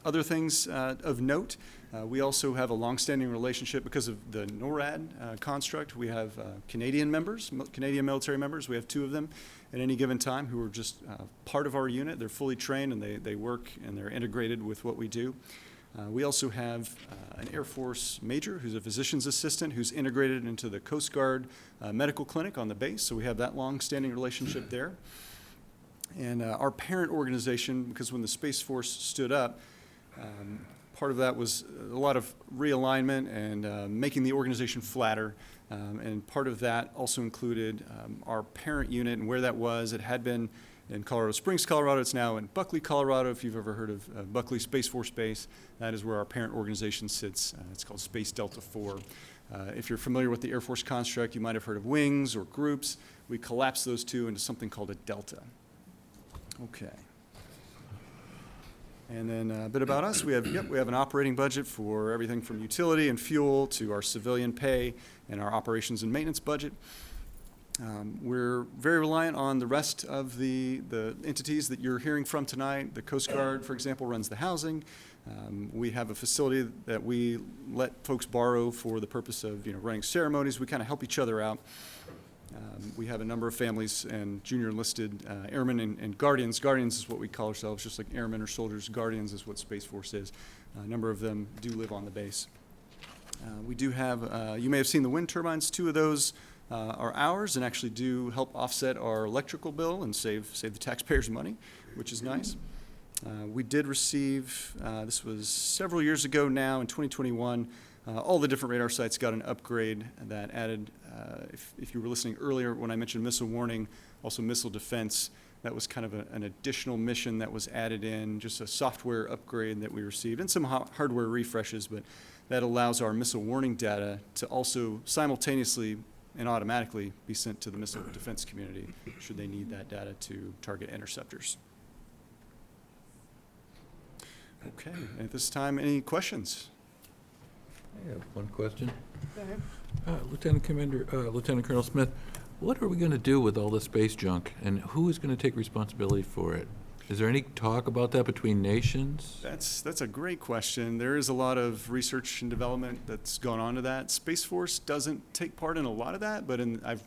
other things of note, we also have a long-standing relationship because of the NORAD construct. We have Canadian members, Canadian military members. We have 2 of them at any given time who are just part of our unit. They're fully trained and they work and they're integrated with what we do. We also have an Air Force major who's a physician's assistant who's integrated into the Coast Guard medical clinic on the base, so we have that long-standing relationship there. And our parent organization, because when the Space Force stood up, part of that was a lot of realignment and making the organization flatter, and part of that also included our parent unit and where that was. It had been in Colorado Springs, Colorado. It's now in Buckley, Colorado. If you've ever heard of Buckley Space Force Base, that is where our parent organization sits. It's called Space Delta 4. If you're familiar with the Air Force construct, you might have heard of wings or groups. We collapsed those 2 into something called a delta. Okay. And then a bit about us. We have an operating budget for everything from utility and fuel to our civilian pay and our operations and maintenance budget. We're very reliant on the rest of the entities that you're hearing from tonight. The Coast Guard, for example, runs the housing. We have a facility that we let folks borrow for the purpose of running ceremonies. We kind of help each other out. We have a number of families and junior enlisted airmen and guardians. Guardians is what we call ourselves, just like airmen or soldiers. Guardians is what Space Force is. A number of them do live on the base. We do have, you may have seen the wind turbines. 2 of those are ours and actually do help offset our electrical bill and save the taxpayers money, which is nice. We did receive, this was several years ago now, in 2021, all the different radar sites got an upgrade that added, if you were listening earlier when I mentioned missile warning, also missile defense. That was kind of an additional mission that was added in, just a software upgrade that we received, and some hardware refreshes, but that allows our missile warning data to also simultaneously and automatically be sent to the missile defense community should they need that data to target interceptors. Okay, at this time, any questions? I have one question. Go ahead. Lieutenant Colonel Smith, what are we going to do with all the space junk, and who is going to take responsibility for it? Is there any talk about that between nations? That's a great question. There is a lot of research and development that's gone on to that. Space Force doesn't take part in a lot of that, but I've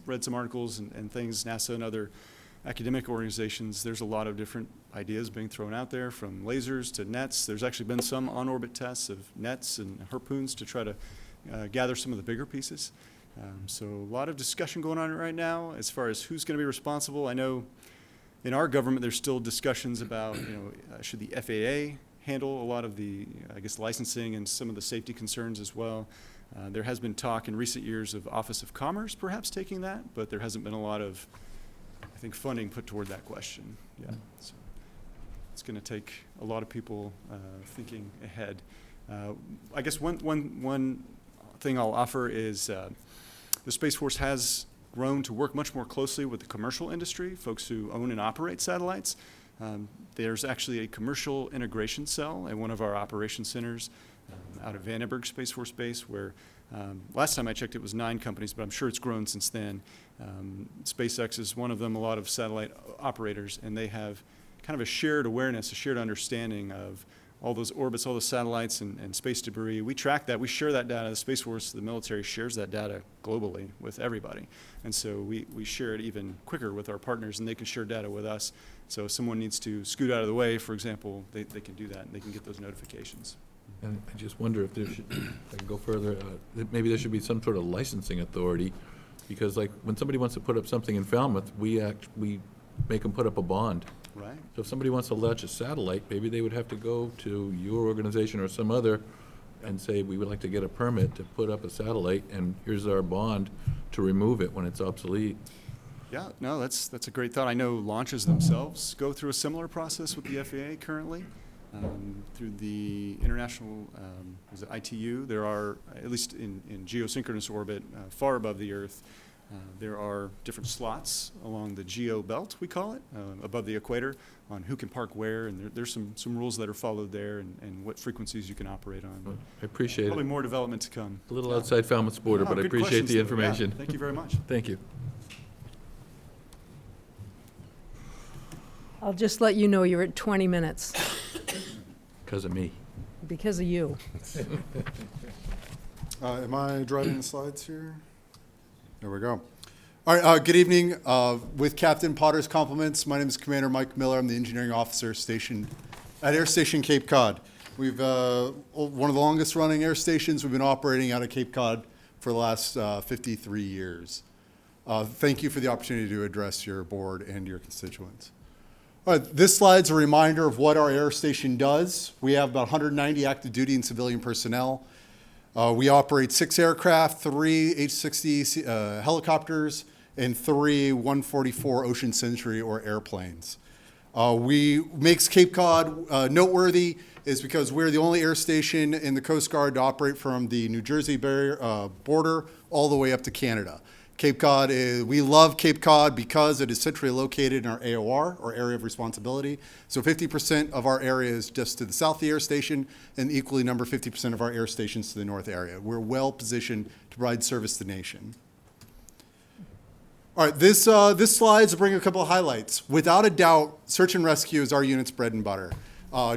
read some articles and things, NASA and other academic organizations, there's a lot of different ideas being thrown out there, from lasers to nets. There's actually been some on-orbit tests of nets and harpoons to try to gather some of the bigger pieces. So a lot of discussion going on right now as far as who's going to be responsible. I know in our government there's still discussions about, should the FAA handle a lot of the, licensing and some of the safety concerns as well. There has been talk in recent years of Office of Commerce perhaps taking that, but there hasn't been a lot of, funding put toward that question. Yeah, so it's going to take a lot of people thinking ahead. I guess one thing I'll offer is the Space Force has grown to work much more closely with the commercial industry, folks who own and operate satellites. There's actually a commercial integration cell at one of our operation centers out of Vandenberg Space Force Base, where last time I checked it was 9 companies, but I'm sure it's grown since then. SpaceX is one of them, a lot of satellite operators, and they have kind of a shared awareness, a shared understanding of all those orbits, all the satellites and space debris. We track that. We share that data. The Space Force, the military shares that data globally with everybody. And so we share it even quicker with our partners, and they can share data with us. So if someone needs to scoot out of the way, for example, they can do that, and they can get those notifications. And I just wonder if there should, if I can go further, that maybe there should be some sort of licensing authority, because like, when somebody wants to put up something in Falmouth, we make them put up a bond. Right. So if somebody wants to launch a satellite, maybe they would have to go to your organization or some other and say, we would like to get a permit to put up a satellite, and here's our bond to remove it when it's obsolete. Yeah, no, that's a great thought. I know launches themselves go through a similar process with the FAA currently. Through the international, is it ITU, there are, at least in geosynchronous orbit, far above the Earth, there are different slots along the geo belt, we call it, above the equator, on who can park where, and there's some rules that are followed there, and what frequencies you can operate on. I appreciate Probably it. more development to come. A little outside Falmouth's border, No, but I good appreciate questions, the though. information. Yeah, thank you very much. Thank you. I'll just let you know you're at 20 minutes Because of me. because of you. Am I driving the slides here? There we go. All right, good evening. With Captain Potter's compliments, my name is Commander Mike Miller. I'm the engineering officer stationed at Air Station Cape Cod. We've one of the longest running air stations. We've been operating out of Cape Cod for the last 53 years. Thank you for the opportunity to address your board and your constituents. All right, this slide's a reminder of what our air station does. We have about 190 active duty and civilian personnel. We operate 6 aircraft, 3 H-60 helicopters, and 3 144 Ocean Sentry or airplanes. Makes Cape Cod noteworthy is because we're the only air station in the Coast Guard to operate from the New Jersey border all the way up to Canada. Cape Cod we love Cape Cod because it is centrally located in our AOR, or Area of Responsibility. So 50% of our area is just to the south of the air station, and equally number 50% of our air stations to the north area. We're well positioned to provide service to the nation. All right, this slide's bring a couple of highlights. Without a doubt, search and rescue is our unit's bread and butter.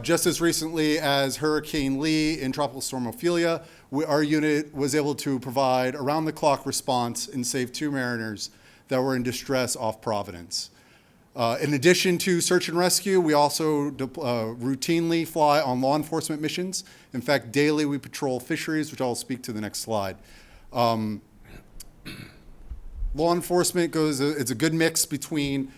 Just as recently as Hurricane Lee and Tropical Storm Ophelia, our unit was able to provide around-the-clock response and save 2 mariners that were in distress off Providence. In addition to search and rescue, we also routinely fly on law enforcement missions. In fact, daily we patrol fisheries, which I'll speak to the next slide. Law enforcement it's a good mix between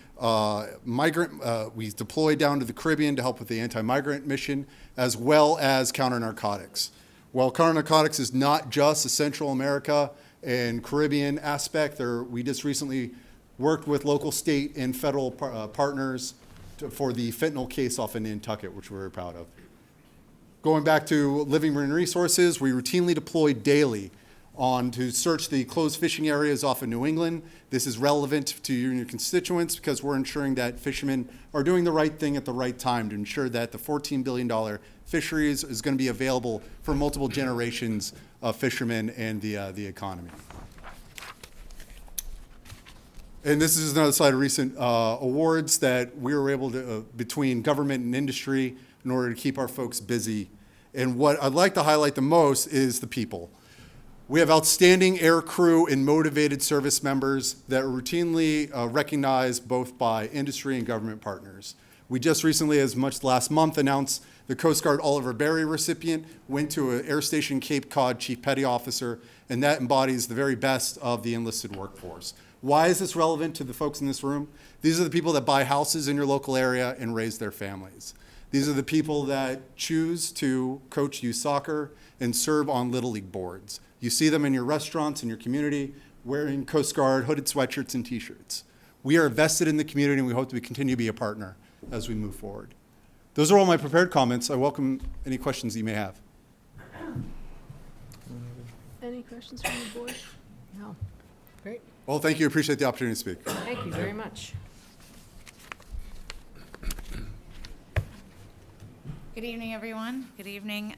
we deploy down to the Caribbean to help with the anti-migrant mission, as well as counter-narcotics. While counter-narcotics is not just a Central America and Caribbean aspect, we just recently worked with local, state, and federal partners for the fentanyl case off in Nantucket, which we're very proud of. Going back to living marine resources, we routinely deploy daily to search the closed fishing areas off of New England. This is relevant to you and your constituents because we're ensuring that fishermen are doing the right thing at the right time to ensure that the $14 billion fisheries is going to be available for multiple generations of fishermen and the economy. And this is another slide of recent awards that we were able to, between government and industry, in order to keep our folks busy. And what I'd like to highlight the most is the people. We have outstanding air crew and motivated service members that are routinely recognized both by industry and government partners. We just recently, as much last month, announced the Coast Guard Oliver Berry recipient went to an Air Station Cape Cod Chief Petty Officer, and that embodies the very best of the enlisted workforce. Why is this relevant to the folks in this room? These are the people that buy houses in your local area and raise their families. These are the people that choose to coach youth soccer and serve on Little League boards. You see them in your restaurants, in your community, wearing Coast Guard hooded sweatshirts and T-shirts. We are vested in the community, and we hope to continue to be a partner as we move forward. Those are all my prepared comments. I welcome any questions you may have. Any questions from the board? No. Great. Well, thank you. Appreciate the opportunity to speak. Thank you very much. Good evening, everyone. Good evening.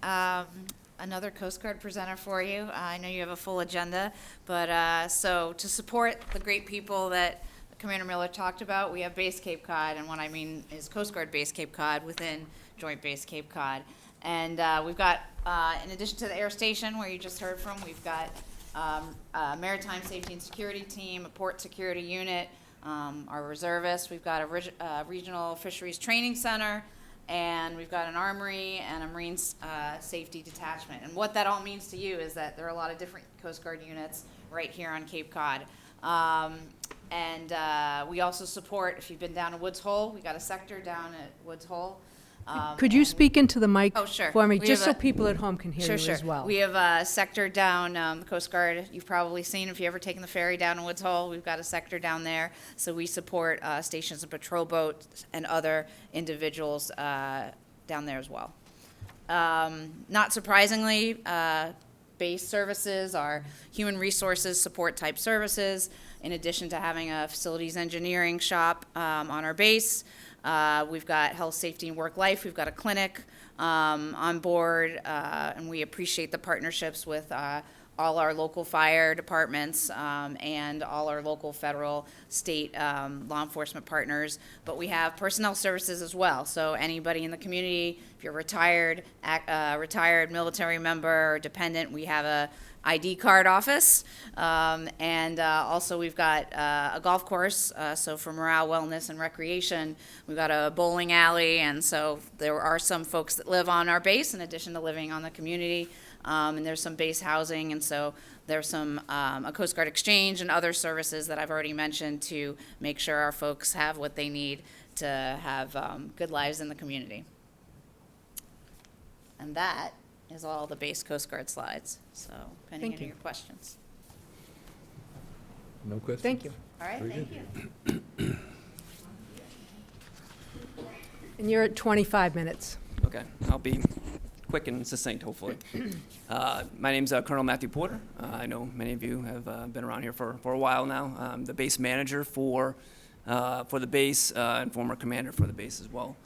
Another Coast Guard presenter for you. I know you have a full agenda, but so to support the great people that Commander Miller talked about, we have Base Cape Cod, and what I mean is Coast Guard Base Cape Cod within Joint Base Cape Cod. And we've got, in addition to the air station where you just heard from, we've got a maritime safety and security team, a port security unit, our reservists. We've got a regional fisheries training center, and we've got an armory and a marine safety detachment. And what that all means to you is that there are a lot of different Coast Guard units right here on Cape Cod. We also support, if you've been down to Woods Hole, we got a sector down at Woods Hole. Could you speak into the mic Oh, sure. for me, We just have so a- people at home can hear Sure, you sure. as well? We have a sector down, the Coast Guard, you've probably seen if you've ever taken the ferry down to Woods Hole, we've got a sector down there. So we support stations and patrol boats and other individuals down there as well. Not surprisingly, base services are human resources support type services, in addition to having a facilities engineering shop on our base. We've got health, safety, and work life. We've got a clinic on board, and we appreciate the partnerships with all our local fire departments and all our local, federal, state law enforcement partners. But we have personnel services as well. So anybody in the community, if you're retired, retired military member or dependent, we have a ID card office. Also we've got a golf course, so for morale, wellness, and recreation. We've got a bowling alley, and so there are some folks that live on our base in addition to living on the community. And there's some base housing, and so there's some a Coast Guard exchange and other services that I've already mentioned to make sure our folks have what they need to have good lives in the community. And that is all the base Coast Guard slides. So, depending on your questions. No questions? Thank you. All right, Very thank good. you. And you're at 25 minutes. Okay, I'll be quick and succinct, hopefully. My name's Colonel Matthew Porter. I know many of you have been around here for a while now. I'm the base manager for the base and former commander for the base as well.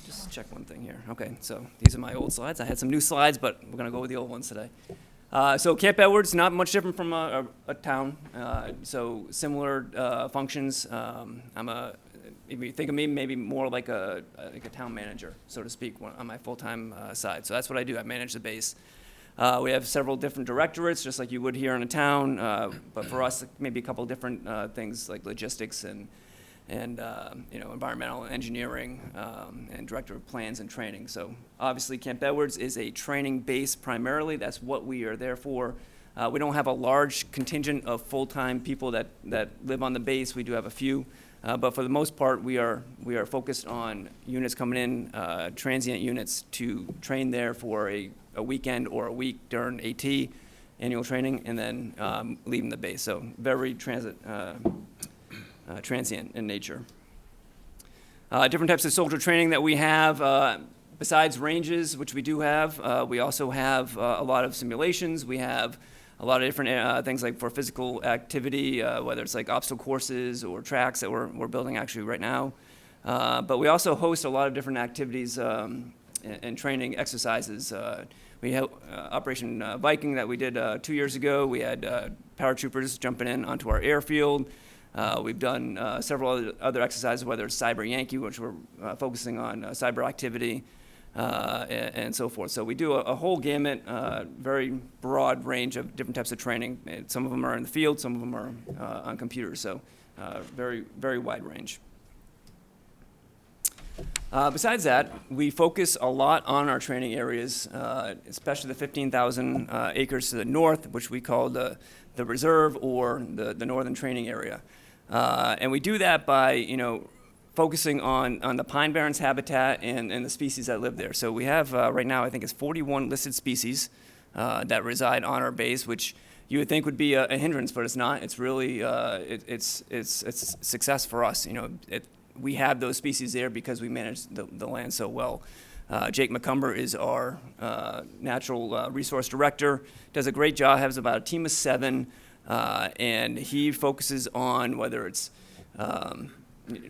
Just check one thing here. Okay, so these are my old slides. I had some new slides, but we're going to go with the old ones today. So Camp Edwards, not much different from a town. So similar functions. If you think of me, maybe more like a town manager, so to speak, on my full-time side. So that's what I do. I manage the base. We have several different directorates, just like you would here in a town. But for us, maybe a couple of different things like logistics and environmental engineering and director of plans and training. So obviously Camp Edwards is a training base primarily. That's what we are there for. We don't have a large contingent of full-time people that live on the base. We do have a few, but for the most part, we are focused on units coming in, transient units to train there for a weekend or a week during AT, annual training, and then leaving the base. So very transient in nature. Different types of soldier training that we have, besides ranges, which we do have, we also have a lot of simulations. We have a lot of different things like for physical activity, whether it's like obstacle courses or tracks that we're building actually right now. But we also host a lot of different activities and training exercises. We have Operation Viking that we did 2 years ago. We had paratroopers jumping in onto our airfield. We've done several other exercises, whether it's Cyber Yankee, which we're focusing on cyber activity, and so forth. So we do a whole gamut, very broad range of different types of training. And some of them are in the field, some of them are on computers, so very, very wide range. Besides that, we focus a lot on our training areas, especially the 15,000 acres to the north, which we call the reserve or the northern training area. And we do that by, focusing on the pine barrens habitat and the species that live there. So we have, right now, I think it's 41 listed species that reside on our base, which you would think would be a hindrance, but it's not. It's really, it's success for us. We have those species there because we manage the land so well. Jake McCumber is our natural resource director, does a great job, has about a team of 7, and he focuses on whether it's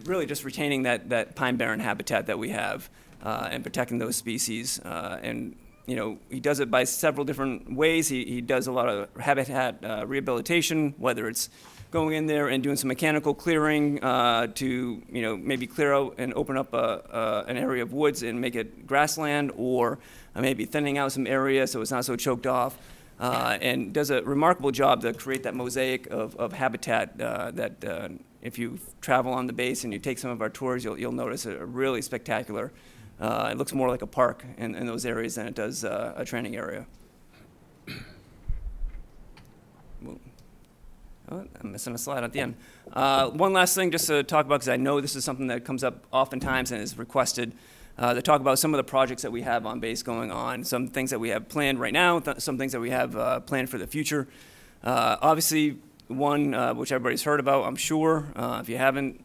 really just retaining that pine barren habitat that we have and protecting those species. And he does it by several different ways. He does a lot of habitat rehabilitation, whether it's going in there and doing some mechanical clearing to, maybe clear out and open up an area of woods and make it grassland, or maybe thinning out some area so it's not so choked off, and does a remarkable job to create that mosaic of habitat that if you travel on the base and you take some of our tours, you'll notice a really spectacular. It looks more like a park in those areas than it does a training area. Oh, I'm missing a slide at the end. One last thing just to talk about, because I know this is something that comes up oftentimes and is requested, to talk about some of the projects that we have on base going on, some things that we have planned right now, some things that we have planned for the future. Obviously, one which everybody's heard about, I'm sure. If you haven't,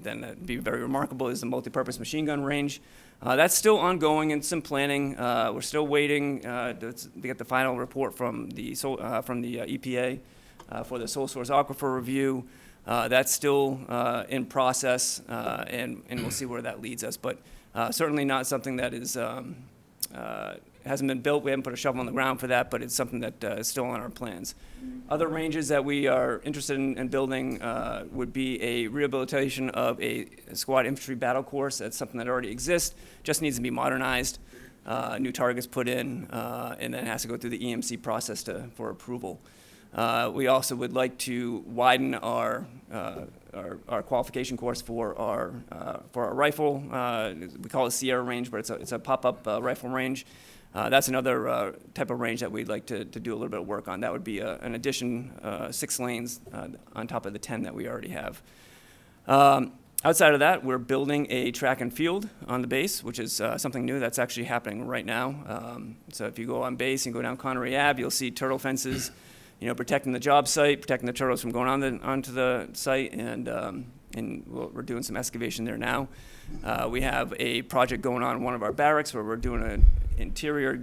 then that'd be very remarkable, is the multi-purpose machine gun range. That's still ongoing and some planning. We're still waiting to get the final report from the EPA. For the sole source aquifer review. That's still in process, and we'll see where that leads us. But certainly not something that is hasn't been built. We haven't put a shovel on the ground for that, but it's something that is still on our plans. Other ranges that we are interested in building would be a rehabilitation of a squad infantry battle course. That's something that already exists, just needs to be modernized. New targets put in, and then it has to go through the EMC process for approval. We also would like to widen our qualification course for our rifle. We call it Sierra range, but it's a pop-up rifle range. That's another type of range that we'd like to do a little bit of work on. That would be an addition, 6 lanes on top of the 10 that we already have. Outside of that, we're building a track and field on the base, which is something new that's actually happening right now. So if you go on base and go down Connery Ave, you'll see turtle fences, protecting the job site, protecting the turtles from going onto the site, and we're doing some excavation there now. We have a project going on in one of our barracks where we're doing an interior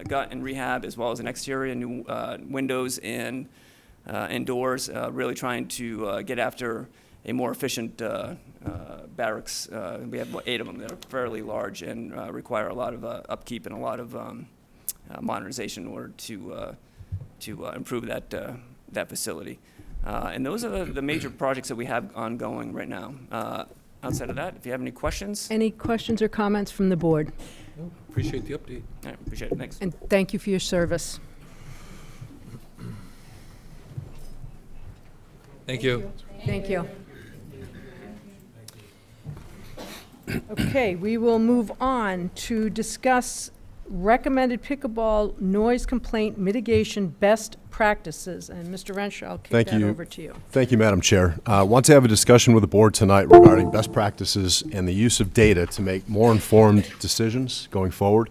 gut and rehab, as well as an exterior, new windows and doors, really trying to get after a more efficient barracks. We have 8 of them that are fairly large and require a lot of upkeep and a lot of modernization in order to improve that facility. And those are the major projects that we have ongoing right now. Outside of that, if you have any questions. Any questions or comments from the board? No, appreciate the update. All right, appreciate it. Thanks. And thank you for your service. Thank you. Thank you. Okay, we will move on to discuss recommended pickleball noise complaint mitigation best practices. And Mr. Renshaw, I'll kick that over to you. Thank you, Madam Chair. I want to have a discussion with the board tonight regarding best practices and the use of data to make more informed decisions going forward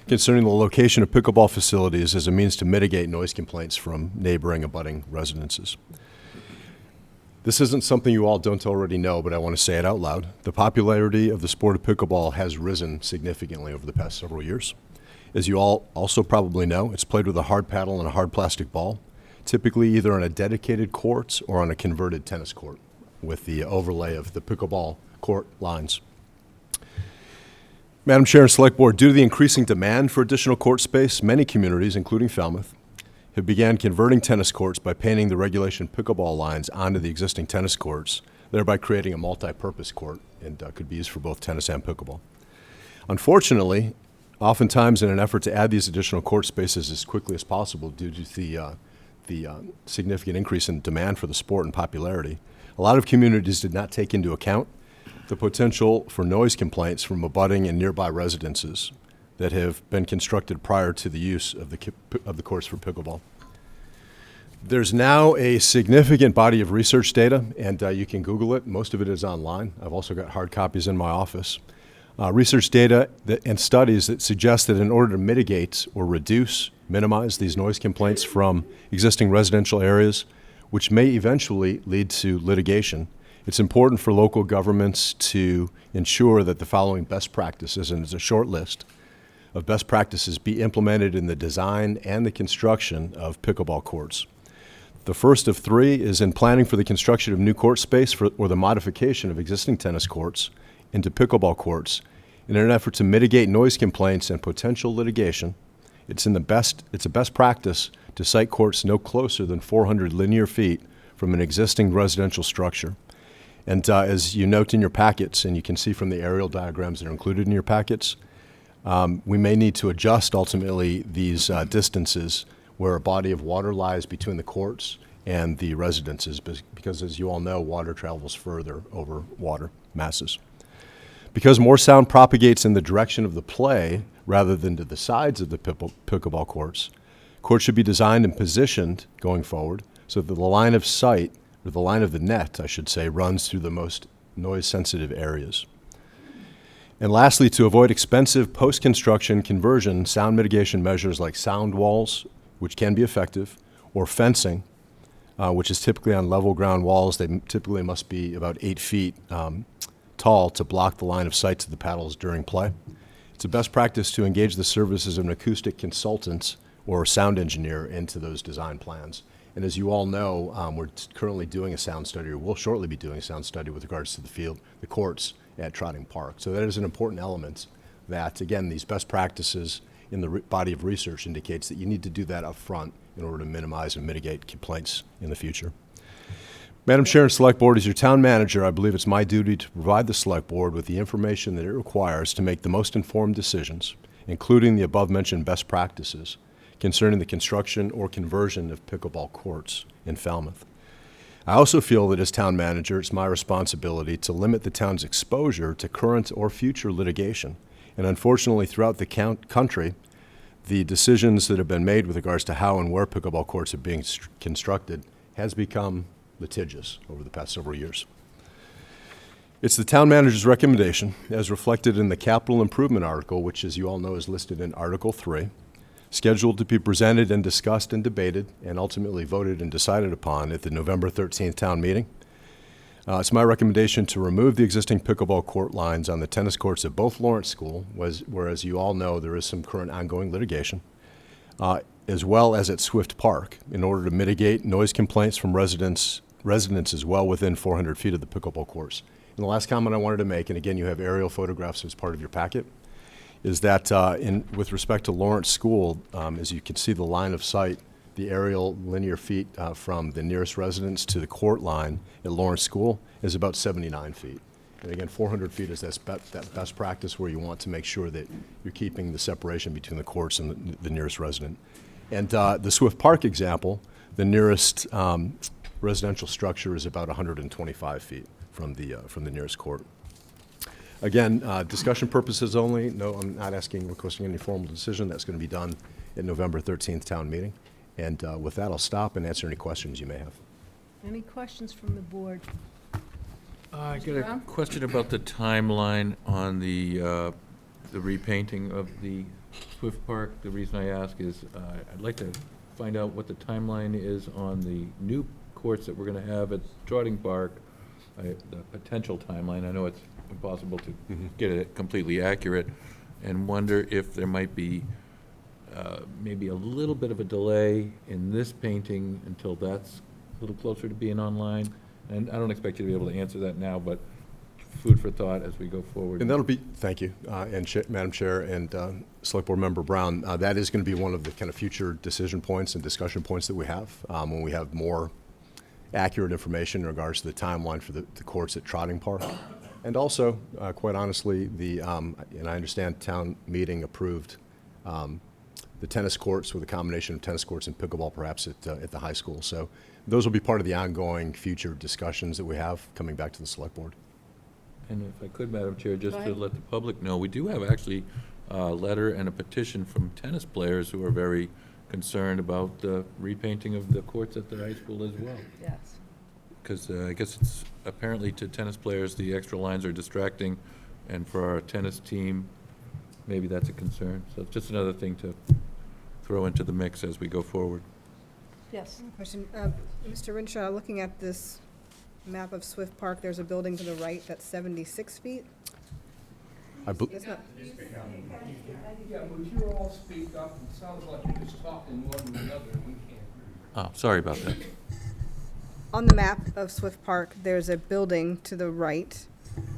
concerning the location of pickleball facilities as a means to mitigate noise complaints from neighboring abutting residences. This isn't something you all don't already know, but I want to say it out loud. The popularity of the sport of pickleball has risen significantly over the past several years. As you all also probably know, it's played with a hard paddle and a hard plastic ball, typically either on a dedicated court or on a converted tennis court with the overlay of the pickleball court lines. Madam Chair and Select Board, due to the increasing demand for additional court space, many communities, including Falmouth, have began converting tennis courts by painting the regulation pickleball lines onto the existing tennis courts, thereby creating a multi-purpose court and could be used for both tennis and pickleball. Unfortunately, oftentimes in an effort to add these additional court spaces as quickly as possible due to the significant increase in demand for the sport and popularity, a lot of communities did not take into account the potential for noise complaints from abutting and nearby residences that have been constructed prior to the use of the courts for pickleball. There's now a significant body of research data, and you can Google it. Most of it is online. I've also got hard copies in my office. Research data and studies that suggest that in order to mitigate or minimize these noise complaints from existing residential areas, which may eventually lead to litigation, it's important for local governments to ensure that the following best practices, and it's a short list of best practices, be implemented in the design and the construction of pickleball courts. The first of 3 is in planning for the construction of new court space or the modification of existing tennis courts into pickleball courts. In an effort to mitigate noise complaints and potential litigation, it's a best practice to site courts no closer than 400 linear feet from an existing residential structure. And as you note in your packets, and you can see from the aerial diagrams that are included in your packets, we may need to adjust ultimately these distances where a body of water lies between the courts and the residences, because as you all know, water travels further over water masses. Because more sound propagates in the direction of the play rather than to the sides of the pickleball courts, courts should be designed and positioned going forward so that the line of sight, or the line of the net, I should say, runs through the most noise-sensitive areas. And lastly, to avoid expensive post-construction conversion, sound mitigation measures like sound walls, which can be effective, or fencing, which is typically on level ground walls. They typically must be about 8 feet tall to block the line of sight to the paddles during play. It's a best practice to engage the services of an acoustic consultant or a sound engineer into those design plans. And as you all know, we're currently doing a sound study, or we'll shortly be doing a sound study with regards to the courts at Trotting Park. So that is an important element that, again, these best practices in the body of research indicates that you need to do that up front in order to minimize and mitigate complaints in the future. Madam Chair and Select Board, as your town manager, I believe it's my duty to provide the Select Board with the information that it requires to make the most informed decisions, including the above-mentioned best practices concerning the construction or conversion of pickleball courts in Falmouth. I also feel that as town manager, it's my responsibility to limit the town's exposure to current or future litigation. And unfortunately, throughout the country, the decisions that have been made with regards to how and where pickleball courts are being constructed has become litigious over the past several years. It's the town manager's recommendation, as reflected in the capital improvement article, which, as you all know, is listed in Article 3, scheduled to be presented and discussed and debated and ultimately voted and decided upon at the November 13th town meeting. It's my recommendation to remove the existing pickleball court lines on the tennis courts at both Lawrence School, whereas you all know there is some current ongoing litigation, as well as at Swift Park, in order to mitigate noise complaints from residents as well within 400 feet of the pickleball courts. And the last comment I wanted to make, and again, you have aerial photographs as part of your packet, is that with respect to Lawrence School, as you can see the line of sight, the aerial linear feet from the nearest residence to the court line at Lawrence School is about 79 feet. And again, 400 feet is that best practice where you want to make sure that you're keeping the separation between the courts and the nearest resident. And the Swift Park example, the nearest residential structure is about 125 feet from the nearest court. Again, discussion purposes only. No, I'm not requesting any formal decision. That's going to be done at November 13th town meeting. And with that, I'll stop and answer any questions you may have. Any questions from the board? I got a question about the timeline on the repainting of the Swift Park. The reason I ask is I'd like to find out what the timeline is on the new courts that we're going to have at Trotting Park, the potential timeline. I know it's impossible to get it completely accurate, and wonder if there might be maybe a little bit of a delay in this painting until that's a little closer to being online. And I don't expect you to be able to answer that now, but food for thought as we go forward. And that'll be, thank you, and Madam Chair and Select Board Member Brown, that is going to be one of the kind of future decision points and discussion points that we have when we have more accurate information in regards to the timeline for the courts at Trotting Park. And also, quite honestly, and I understand town meeting approved the tennis courts with a combination of tennis courts and pickleball perhaps at the high school. So those will be part of the ongoing future discussions that we have coming back to the Select Board. And if I could, Madam Chair, just to let the public know, we do have actually a letter and a petition from tennis players who are very concerned about the repainting of the courts at the high school as well. Yes. Because I guess it's apparently to tennis players, the extra lines are distracting, and for our tennis team, maybe that's a concern. So it's just another thing to throw into the mix as we go forward. Yes. Question, Mr. Renshaw, looking at this map of Swift Park, there's a building to the right that's 76 feet? It's not- Yeah, would you all speak up? It sounds like you're just talking one to the other, and we can't hear you. Oh, sorry about that. On the map of Swift Park, there's a building to the right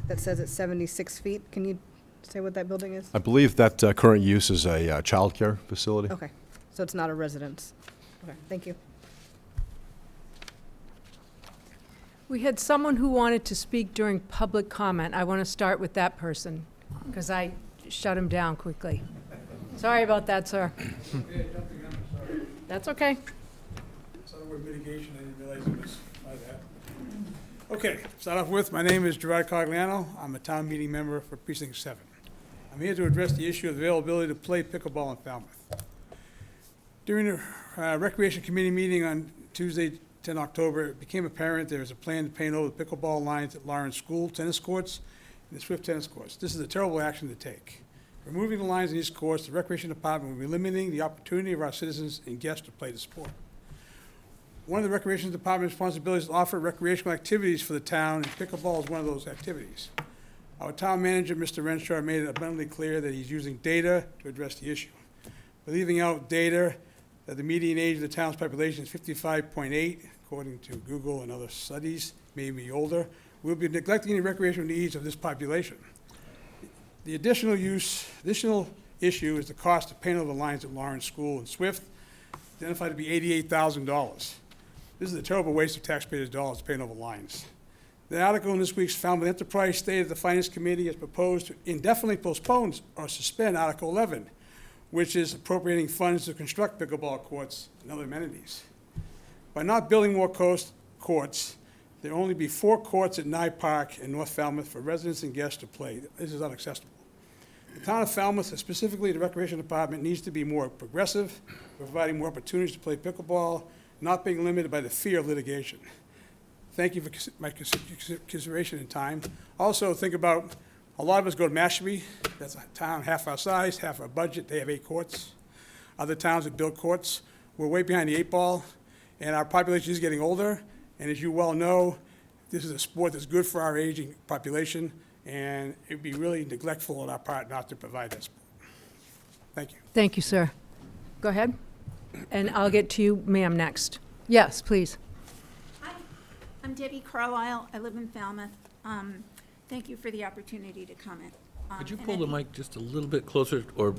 that says it's 76 feet. Can you say what that building is? I believe that current use is a childcare facility. Okay, so it's not a residence. Okay, thank you. We had someone who wanted to speak during public comment. I want to start with that person, because I shut him down quickly. Sorry about that, sir. That's okay. It's other word mitigation, I didn't realize it was by that. Okay, start off with, my name is Gerard Cogliano. I'm a town meeting member for Precinct 7. I'm here to address the issue of availability to play pickleball in Falmouth. During the Recreation Committee meeting on Tuesday, 10 October, it became apparent there is a plan to paint over the pickleball lines at Lawrence School tennis courts and the Swift tennis courts. This is a terrible action to take. Removing the lines in these courts, the Recreation Department will be limiting the opportunity of our citizens and guests to play the sport. One of the Recreation Department's responsibilities is to offer recreational activities for the town, and pickleball is one of those activities. Our town manager, Mr. Renshaw, made it abundantly clear that he's using data to address the issue. By leaving out data that the median age of the town's population is 55.8, according to Google and other studies, maybe older, we'll be neglecting the recreational needs of this population. The additional issue is the cost to paint over the lines at Lawrence School and Swift, identified to be $88,000. This is a terrible waste of taxpayers' dollars to paint over lines. The article in this week's Falmouth Enterprise stated the Finance Committee has proposed to indefinitely postpone or suspend Article 11, which is appropriating funds to construct pickleball courts and other amenities. By not building more courts, there will only be 4 courts at Nye Park in North Falmouth for residents and guests to play. This is unacceptable. The town of Falmouth, and specifically the Recreation Department, needs to be more progressive, providing more opportunities to play pickleball, not being limited by the fear of litigation. Thank you for my consideration and time. Also, think about, a lot of us go to Mashpee. That's a town half our size, half our budget. They have 8 courts. Other towns that build courts. We're way behind the 8 ball, and our population is getting older. And as you well know, this is a sport that's good for our aging population, and it'd be really neglectful on our part not to provide that sport. Thank you. Thank you, sir. Go ahead. And I'll get to you, ma'am, next. Yes, please. Hi, I'm Debbie Carlisle. I live in Falmouth. Thank you for the opportunity to comment. Could you pull the mic just a little bit closer, or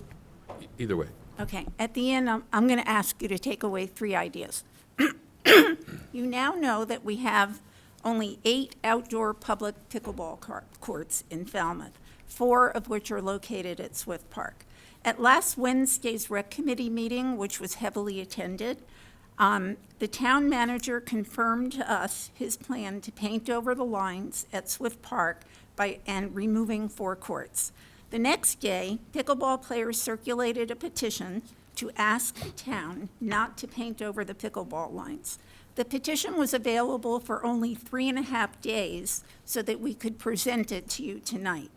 either way? Okay. At the end, I'm going to ask you to take away 3 ideas. You now know that we have only 8 outdoor public pickleball courts in Falmouth, 4 of which are located at Swift Park. At last Wednesday's rec committee meeting, which was heavily attended, the town manager confirmed to us his plan to paint over the lines at Swift Park and removing 4 courts. The next day, pickleball players circulated a petition to ask the town not to paint over the pickleball lines. The petition was available for only 3.5 days so that we could present it to you tonight.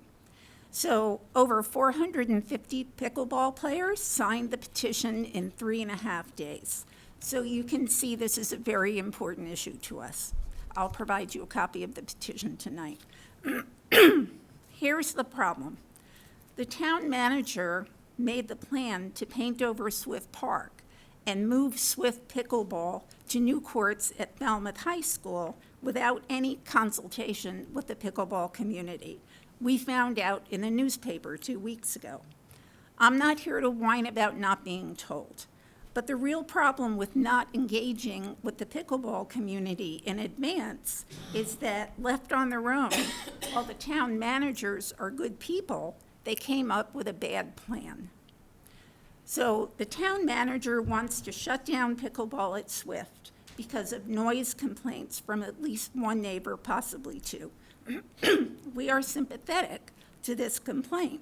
So over 450 pickleball players signed the petition in 3.5 days. So you can see this is a very important issue to us. I'll provide you a copy of the petition tonight. Here's the problem. The town manager made the plan to paint over Swift Park and move Swift pickleball to new courts at Falmouth High School without any consultation with the pickleball community. We found out in the newspaper 2 weeks ago. I'm not here to whine about not being told, but the real problem with not engaging with the pickleball community in advance is that left on their own, while the town managers are good people, they came up with a bad plan. So the town manager wants to shut down pickleball at Swift because of noise complaints from at least 1 neighbor, possibly 2. We are sympathetic to this complaint,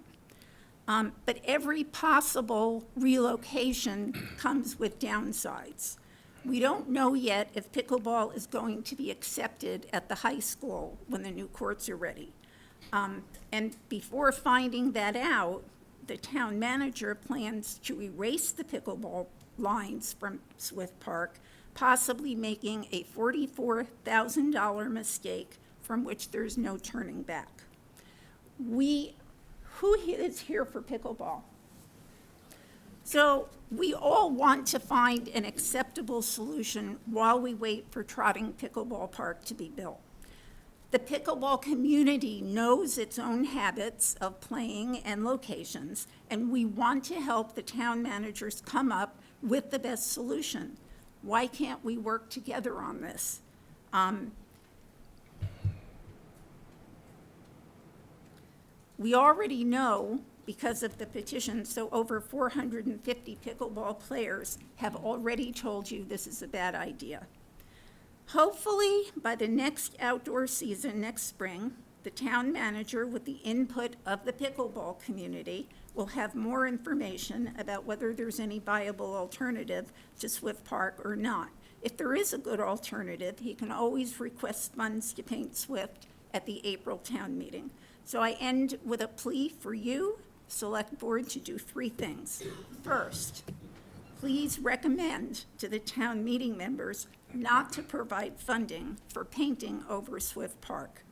but every possible relocation comes with downsides. We don't know yet if pickleball is going to be accepted at the high school when the new courts are ready. And before finding that out, the town manager plans to erase the pickleball lines from Swift Park, possibly making a $44,000 mistake from which there's no turning back. Who is here for pickleball? So we all want to find an acceptable solution while we wait for Trotting Pickleball Park to be built. The pickleball community knows its own habits of playing and locations, and we want to help the town managers come up with the best solution. Why can't we work together on this? We already know, because of the petition, so over 450 pickleball players have already told you this is a bad idea. Hopefully, by the next outdoor season next spring, the town manager, with the input of the pickleball community, will have more information about whether there's any viable alternative to Swift Park or not. If there is a good alternative, he can always request funds to paint Swift at the April town meeting. So I end with a plea for you, Select Board, to do 3 things. First, please recommend to the town meeting members not to provide funding for painting over Swift Park.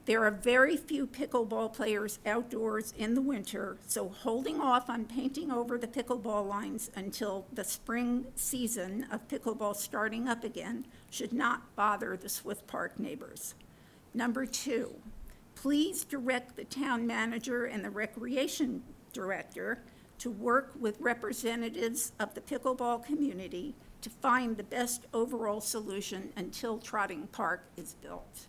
There are very few pickleball players outdoors in the winter, so holding off on painting over the pickleball lines until the spring season of pickleball starting up again should not bother the Swift Park neighbors. Number 2, please direct the town manager and the recreation director to work with representatives of the pickleball community to find the best overall solution until Trotting Park is built.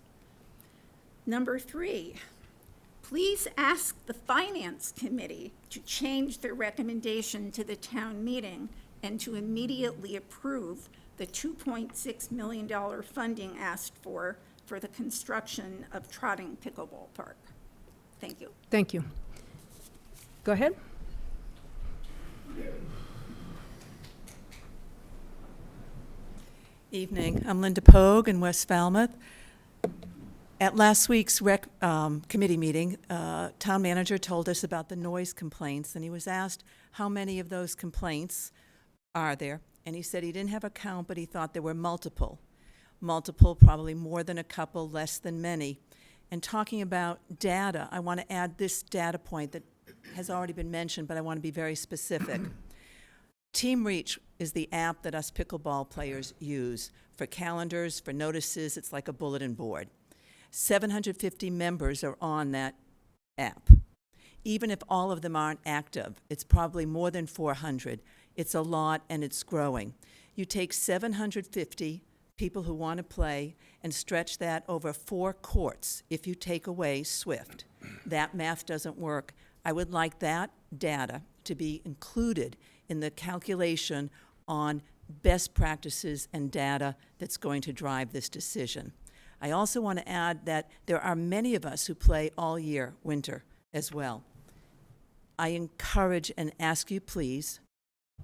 Number 3, please ask the Finance Committee to change their recommendation to the town meeting and to immediately approve the $2.6 million funding asked for the construction of Trotting Pickleball Park. Thank you. Thank you. Go ahead. Evening. I'm Linda Pogue in West Falmouth. At last week's committee meeting, town manager told us about the noise complaints, and he was asked how many of those complaints are there. And he said he didn't have a count, but he thought there were multiple. Multiple, probably more than a couple, less than many. And talking about data, I want to add this data point that has already been mentioned, but I want to be very specific. Team Reach is the app that us pickleball players use for calendars, for notices. It's like a bulletin board. 750 members are on that app. Even if all of them aren't active, it's probably more than 400. It's a lot, and it's growing. You take 750 people who want to play and stretch that over 4 courts if you take away Swift. That math doesn't work. I would like that data to be included in the calculation on best practices and data that's going to drive this decision. I also want to add that there are many of us who play all year, winter as well. I encourage and ask you, please,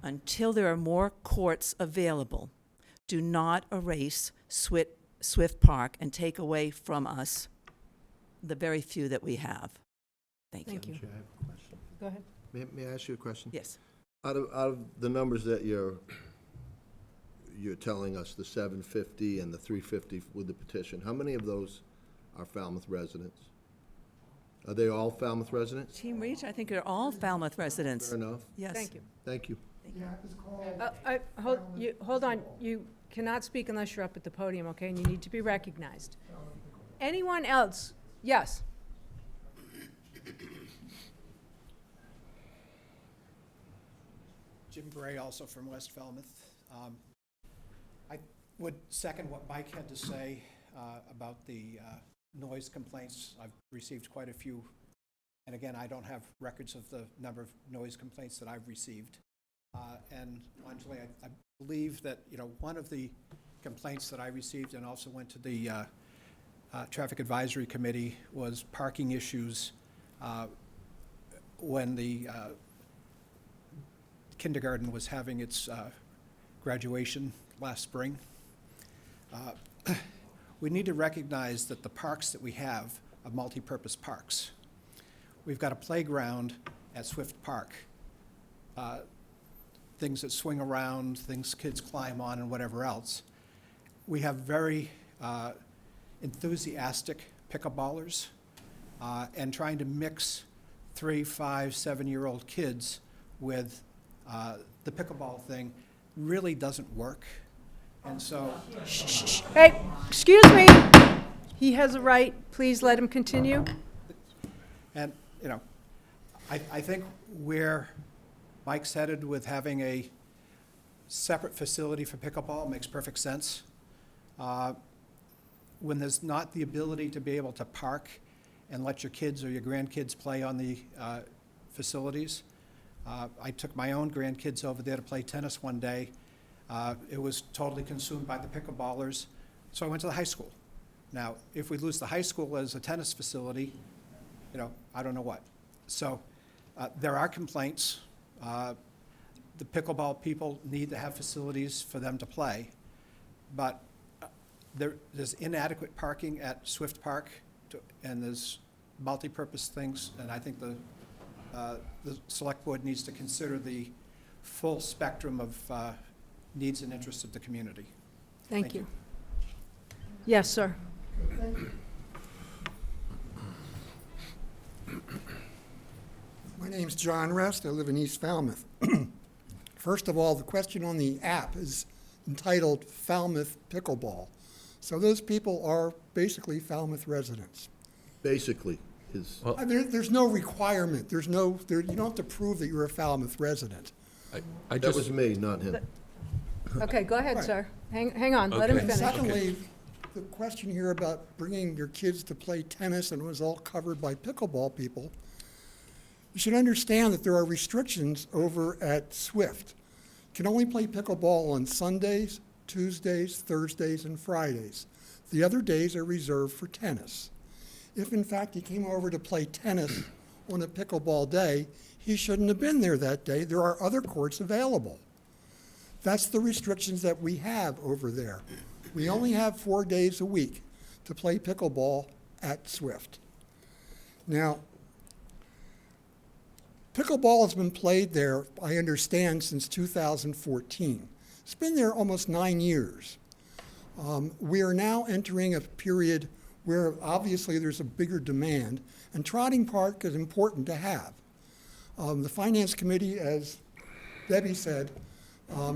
until there are more courts available, do not erase Swift Park and take away from us the very few that we have. Thank you. I have a question. Go ahead. May I ask you a question? Yes. Out of the numbers that you're telling us, the 750 and the 350 with the petition, how many of those are Falmouth residents? Are they all Falmouth residents? Team Reach, I think they're all Falmouth residents. Fair enough. Yes. Thank you. Thank you. Hold on. You cannot speak unless you're up at the podium, okay? And you need to be recognized. Anyone else? Yes. Jim Gray, also from West Falmouth. I would second what Mike had to say about the noise complaints. I've received quite a few. And again, I don't have records of the number of noise complaints that I've received. And Angela, I believe that, one of the complaints that I received and also went to the Traffic Advisory Committee was parking issues when the kindergarten was having its graduation last spring. We need to recognize that the parks that we have are multi-purpose parks. We've got a playground at Swift Park, things that swing around, things kids climb on, and whatever else. We have very enthusiastic pickleballers, and trying to mix 3, 5, 7-year-old kids with the pickleball thing really doesn't work. And so... Hey, excuse me. He has a right. Please let him continue. And, I think where Mike's headed with having a separate facility for pickleball makes perfect sense. When there's not the ability to be able to park and let your kids or your grandkids play on the facilities, I took my own grandkids over there to play tennis one day. It was totally consumed by the pickleballers, so I went to the high school. Now, if we lose the high school as a tennis facility, I don't know what. So there are complaints. The pickleball people need to have facilities for them to play, but there's inadequate parking at Swift Park, and there's multi-purpose things, and I think the select board needs to consider the full spectrum of needs and interests of the community. Thank you. Yes, sir. My name's John Rest. I live in East Falmouth. First of all, the question on the app is entitled Falmouth Pickleball. So those people are basically Falmouth residents. Basically, There's no requirement. You don't have to prove that you're a Falmouth resident. that was me, not him. Okay, go ahead, Right. sir. Hang on, let him And finish. secondly, the question here about bringing your kids to play tennis and it was all covered by pickleball people, you should understand that there are restrictions over at Swift. You can only play pickleball on Sundays, Tuesdays, Thursdays, and Fridays. The other days are reserved for tennis. If in fact he came over to play tennis on a pickleball day, he shouldn't have been there that day. There are other courts available. That's the restrictions that we have over there. We only have 4 days a week to play pickleball at Swift. Now, pickleball has been played there, I understand, since 2014. It's been there almost 9 years. We are now entering a period where obviously there's a bigger demand, and Trotting Park is important to have. The Finance Committee, as Debbie said,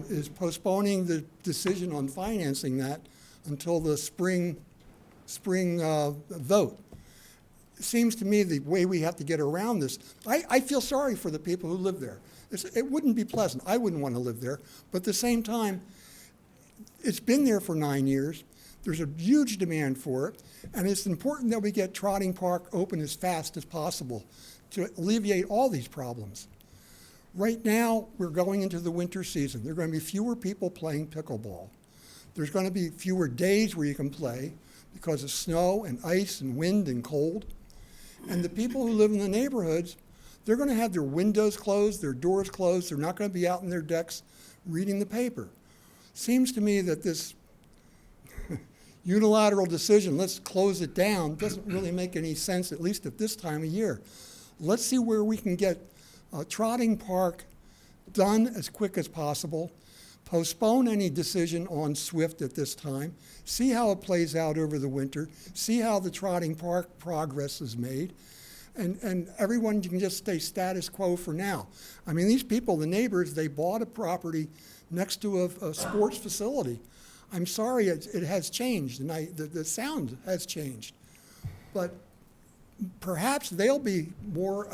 is postponing the decision on financing that until the spring vote. It seems to me the way we have to get around this, I feel sorry for the people who live there. It wouldn't be pleasant. I wouldn't want to live there. But at the same time, it's been there for 9 years. There's a huge demand for it. And it's important that we get Trotting Park open as fast as possible to alleviate all these problems. Right now, we're going into the winter season. There are going to be fewer people playing pickleball. There's going to be fewer days where you can play because of snow and ice and wind and cold. And the people who live in the neighborhoods, they're going to have their windows closed, their doors closed. They're not going to be out in their decks reading the paper. Seems to me that this unilateral decision, let's close it down, doesn't really make any sense, at least at this time of year. Let's see where we can get Trotting Park done as quick as possible, postpone any decision on Swift at this time, see how it plays out over the winter, see how the Trotting Park progress is made, and everyone can just stay status quo for now. I mean, these people, the neighbors, they bought a property next to a sports facility. I'm sorry, it has changed, and the sound has changed. But perhaps they'll be more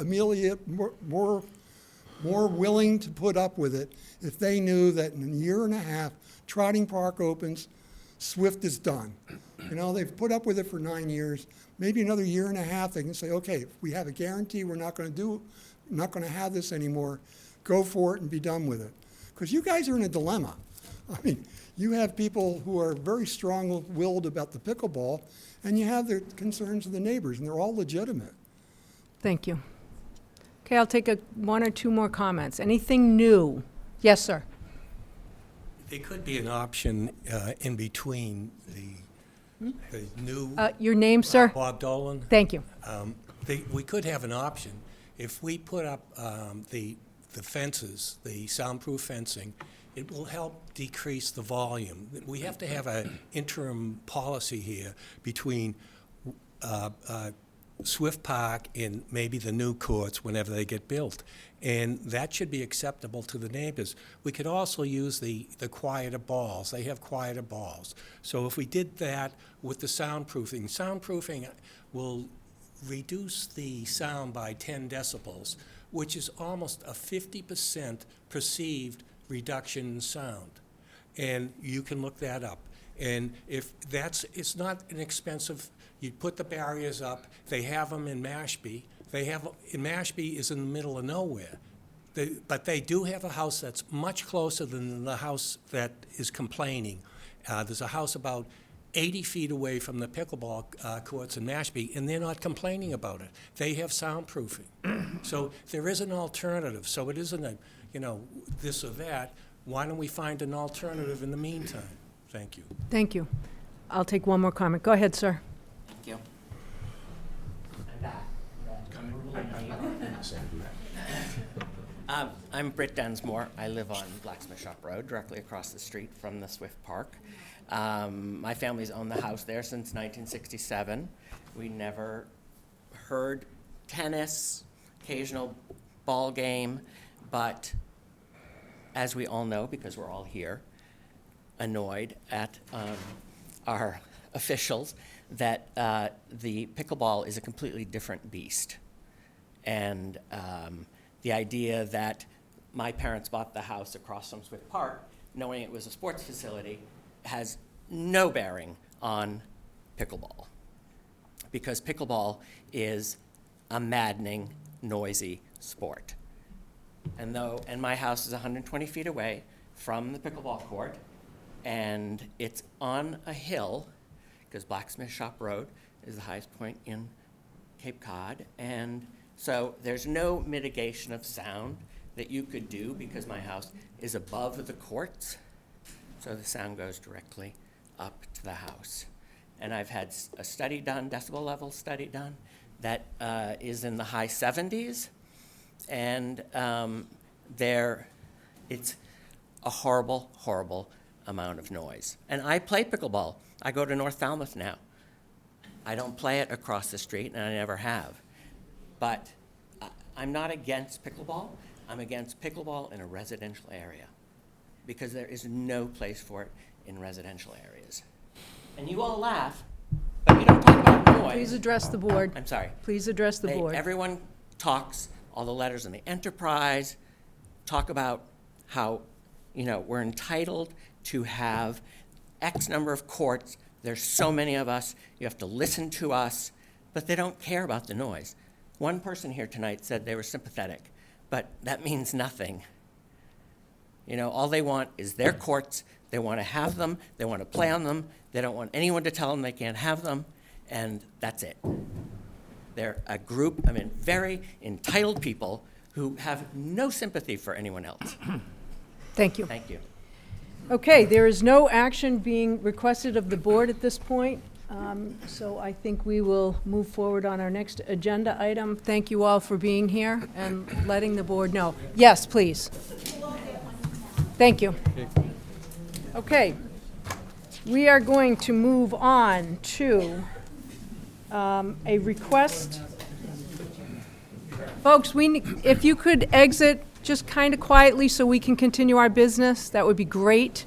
willing to put up with it if they knew that in a year and a half, Trotting Park opens, Swift is done. You know, they've put up with it for 9 years. Maybe another year and a half, they can say, okay, if we have a guarantee we're not going to have this anymore, go for it and be done with it. Because you guys are in a dilemma. I mean, you have people who are very strong-willed about the pickleball, and you have the concerns of the neighbors, and they're all legitimate. Thank you. Okay, I'll take one or two more comments. Anything new? Yes, sir. There could be an option in between the new... Your name, sir? Bob Dolan. Thank you. We could have an option. If we put up the fences, the soundproof fencing, it will help decrease the volume. We have to have an interim policy here between Swift Park and maybe the new courts whenever they get built. And that should be acceptable to the neighbors. We could also use the quieter balls. They have quieter balls. So if we did that with the soundproofing will reduce the sound by 10 decibels, which is almost a 50% perceived reduction in sound. And you can look that up. And if that's, it's not an expensive, you put the barriers up, they have them in Mashpee. Mashpee is in the middle of nowhere. But they do have a house that's much closer than the house that is complaining. There's a house about 80 feet away from the pickleball courts in Mashpee, and they're not complaining about it. They have soundproofing. So there is an alternative. So it isn't a, this or that. Why don't we find an alternative in the meantime? Thank you. Thank you. I'll take one more comment. Go ahead, sir. Thank you. I'm Britt Densmore. I live on Blacksmith Shop Road, directly across the street from the Swift Park. My family's owned the house there since 1967. We never heard tennis, occasional ball game, but as we all know, because we're all here, annoyed at our officials, that the pickleball is a completely different beast. And the idea that my parents bought the house across from Swift Park, knowing it was a sports facility, has no bearing on pickleball. Because pickleball is a maddening, noisy sport. And my house is 120 feet away from the pickleball court, and it's on a hill, because Blacksmith Shop Road is the highest point in Cape Cod, and so there's no mitigation of sound that you could do because my house is above the courts, so the sound goes directly up to the house. And I've had a study done, decibel level study done, that is in the high 70s, and it's a horrible, horrible amount of noise. And I play pickleball. I go to North Falmouth now. I don't play it across the street, and I never have. But I'm not against pickleball. I'm against pickleball in a residential area because there is no place for it in residential areas. And you all laugh, but you don't talk about noise. Please address the board. I'm sorry. Please address the board. Everyone talks, all the letters in the Enterprise talk about how, we're entitled to have X number of courts. There's so many of us. You have to listen to us, but they don't care about the noise. One person here tonight said they were sympathetic, but that means nothing. All they want is their courts. They want to have them. They want to play on them. They don't want anyone to tell them they can't have them, and that's it. They're a group, very entitled people who have no sympathy for anyone else. Thank you. Thank you. Okay, there is no action being requested of the board at this point, so I think we will move forward on our next agenda item. Thank you all for being here and letting the board know. Yes, please. Thank you. Okay, we are going to move on to a request. Folks, if you could exit just kind of quietly so we can continue our business, that would be great.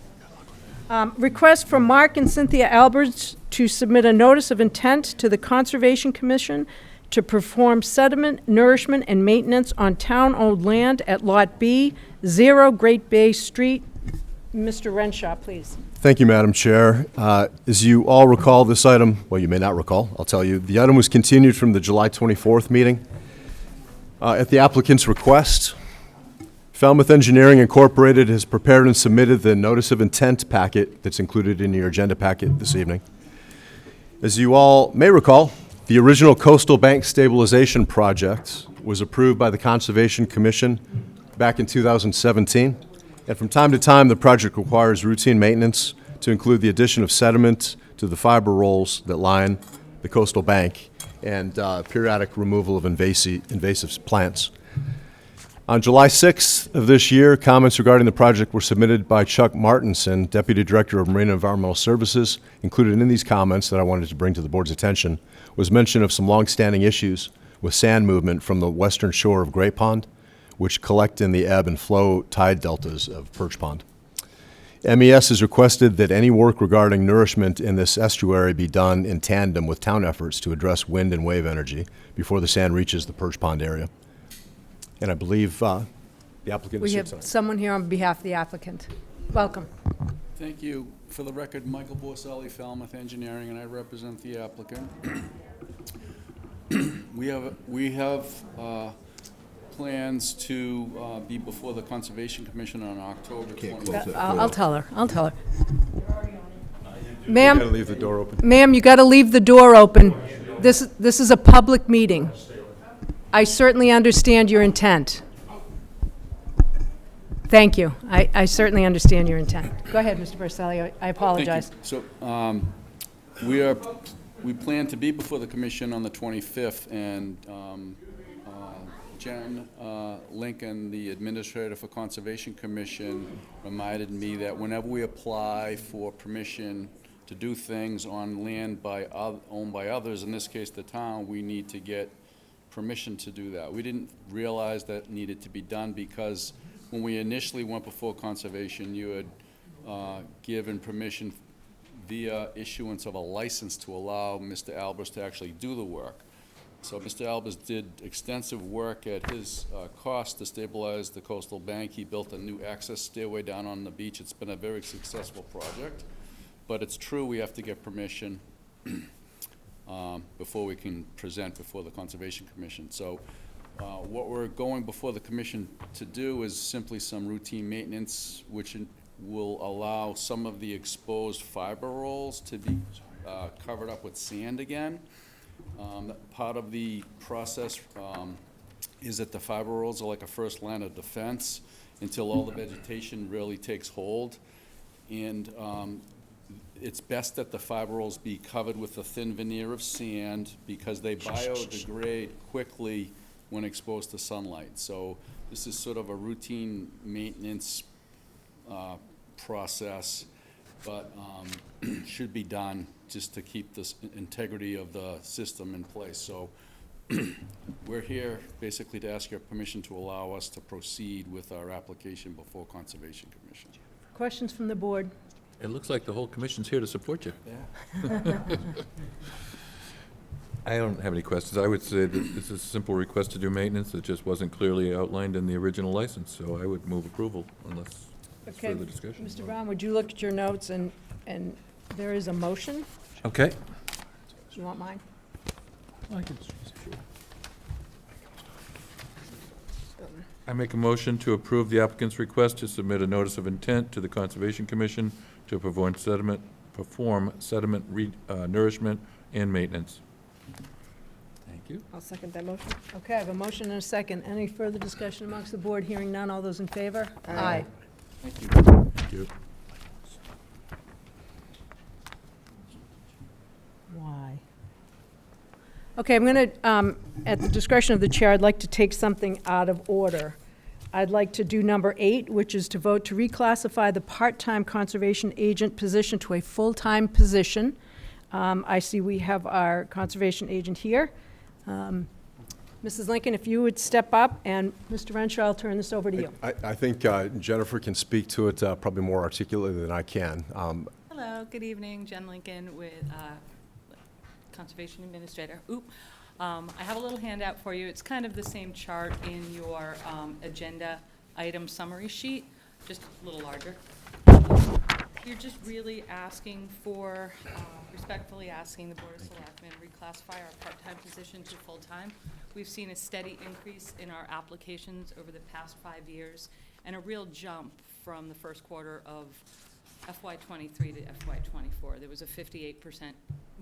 Request from Mark and Cynthia Alberts to submit a notice of intent to the Conservation Commission to perform sediment, nourishment, and maintenance on town-owned land at Lot B, 0 Great Bay Street. Mr. Renshaw, please. Thank you, Madam Chair. As you all recall, this item, well, you may not recall, I'll tell you, the item was continued from the July 24th meeting. At the applicant's request, Falmouth Engineering Incorporated has prepared and submitted the notice of intent packet that's included in your agenda packet this evening. As you all may recall, the original Coastal Bank Stabilization Project was approved by the Conservation Commission back in 2017. And from time to time, the project requires routine maintenance to include the addition of sediment to the fiber rolls that line the coastal bank and periodic removal of invasive plants. On July 6th of this year, comments regarding the project were submitted by Chuck Martinson, Deputy Director of Marine and Environmental Services. Included in these comments that I wanted to bring to the board's attention was mention of some longstanding issues with sand movement from the western shore of Great Pond, which collect in the ebb and flow tide deltas of Perch Pond. MES has requested that any work regarding nourishment in this estuary be done in tandem with town efforts to address wind and wave energy before the sand reaches the Perch Pond area. And I believe the applicant We is here have tonight. someone here on behalf of the applicant. Welcome. Thank you. For the record, Michael Borselli, Falmouth Engineering, and I represent the applicant. We have plans to be before the Conservation Commission on October 25th. I'll tell her. You Ma'am, gotta leave the door open. ma'am, you got to leave the door open. This is a public meeting. I certainly understand your intent. Thank you. I certainly understand your intent. Go ahead, Mr. Borselli. I apologize. Thank you. So, we plan to be before the commission on the 25th, and Jen Lincoln, the administrator for Conservation Commission, reminded me that whenever we apply for permission to do things on land owned by others, in this case the town, we need to get permission to do that. We didn't realize that needed to be done because when we initially went before Conservation, you had given permission via issuance of a license to allow Mr. Albers to actually do the work. So Mr. Albers did extensive work at his cost to stabilize the coastal bank. He built a new access stairway down on the beach. It's been a very successful project. But it's true, we have to get permission before we can present before the Conservation Commission. So what we're going before the commission to do is simply some routine maintenance, which will allow some of the exposed fiber rolls to be covered up with sand again. Part of the process is that the fiber rolls are like a first line of defense until all the vegetation really takes hold. And it's best that the fiber rolls be covered with a thin veneer of sand because they biodegrade quickly when exposed to sunlight. So this is sort of a routine maintenance process, but should be done just to keep the integrity of the system in place. So we're here basically to ask your permission to allow us to proceed with our application before Conservation Commission. Questions from the board? It looks like the whole commission's here to support you. Yeah. I don't have any questions. I would say that this is a simple request to do maintenance. It just wasn't clearly outlined in the original license, so I would move approval unless there's Okay, further discussion. Mr. Brown, would you look at your notes and there is a motion? Okay. Do you want mine? I make a motion to approve the applicant's request to submit a notice of intent to the Conservation Commission to perform sediment nourishment and maintenance. Thank you. I'll second that motion. Okay, I have a motion and a second. Any further discussion amongst the board? Hearing none. All those in favor? Aye. Thank you. Thank you. Why? Okay, I'm going to, at the discretion of the chair, I'd like to take something out of order. I'd like to do number 8, which is to vote to reclassify the part-time conservation agent position to a full-time position. I see we have our conservation agent here. Mrs. Lincoln, if you would step up, and Mr. Renshaw, I'll turn this over to you. I think Jennifer can speak to it probably more articulately than I can. Hello, good evening, Jen Lincoln with Conservation Administrator. I have a little handout for you. It's kind of the same chart in your agenda item summary sheet, just a little larger. You're just really asking for, respectfully asking the Board of Selectmen to reclassify our part-time position to full-time. We've seen a steady increase in our applications over the past 5 years and a real jump from the first quarter of FY23 to FY24. There was a 58%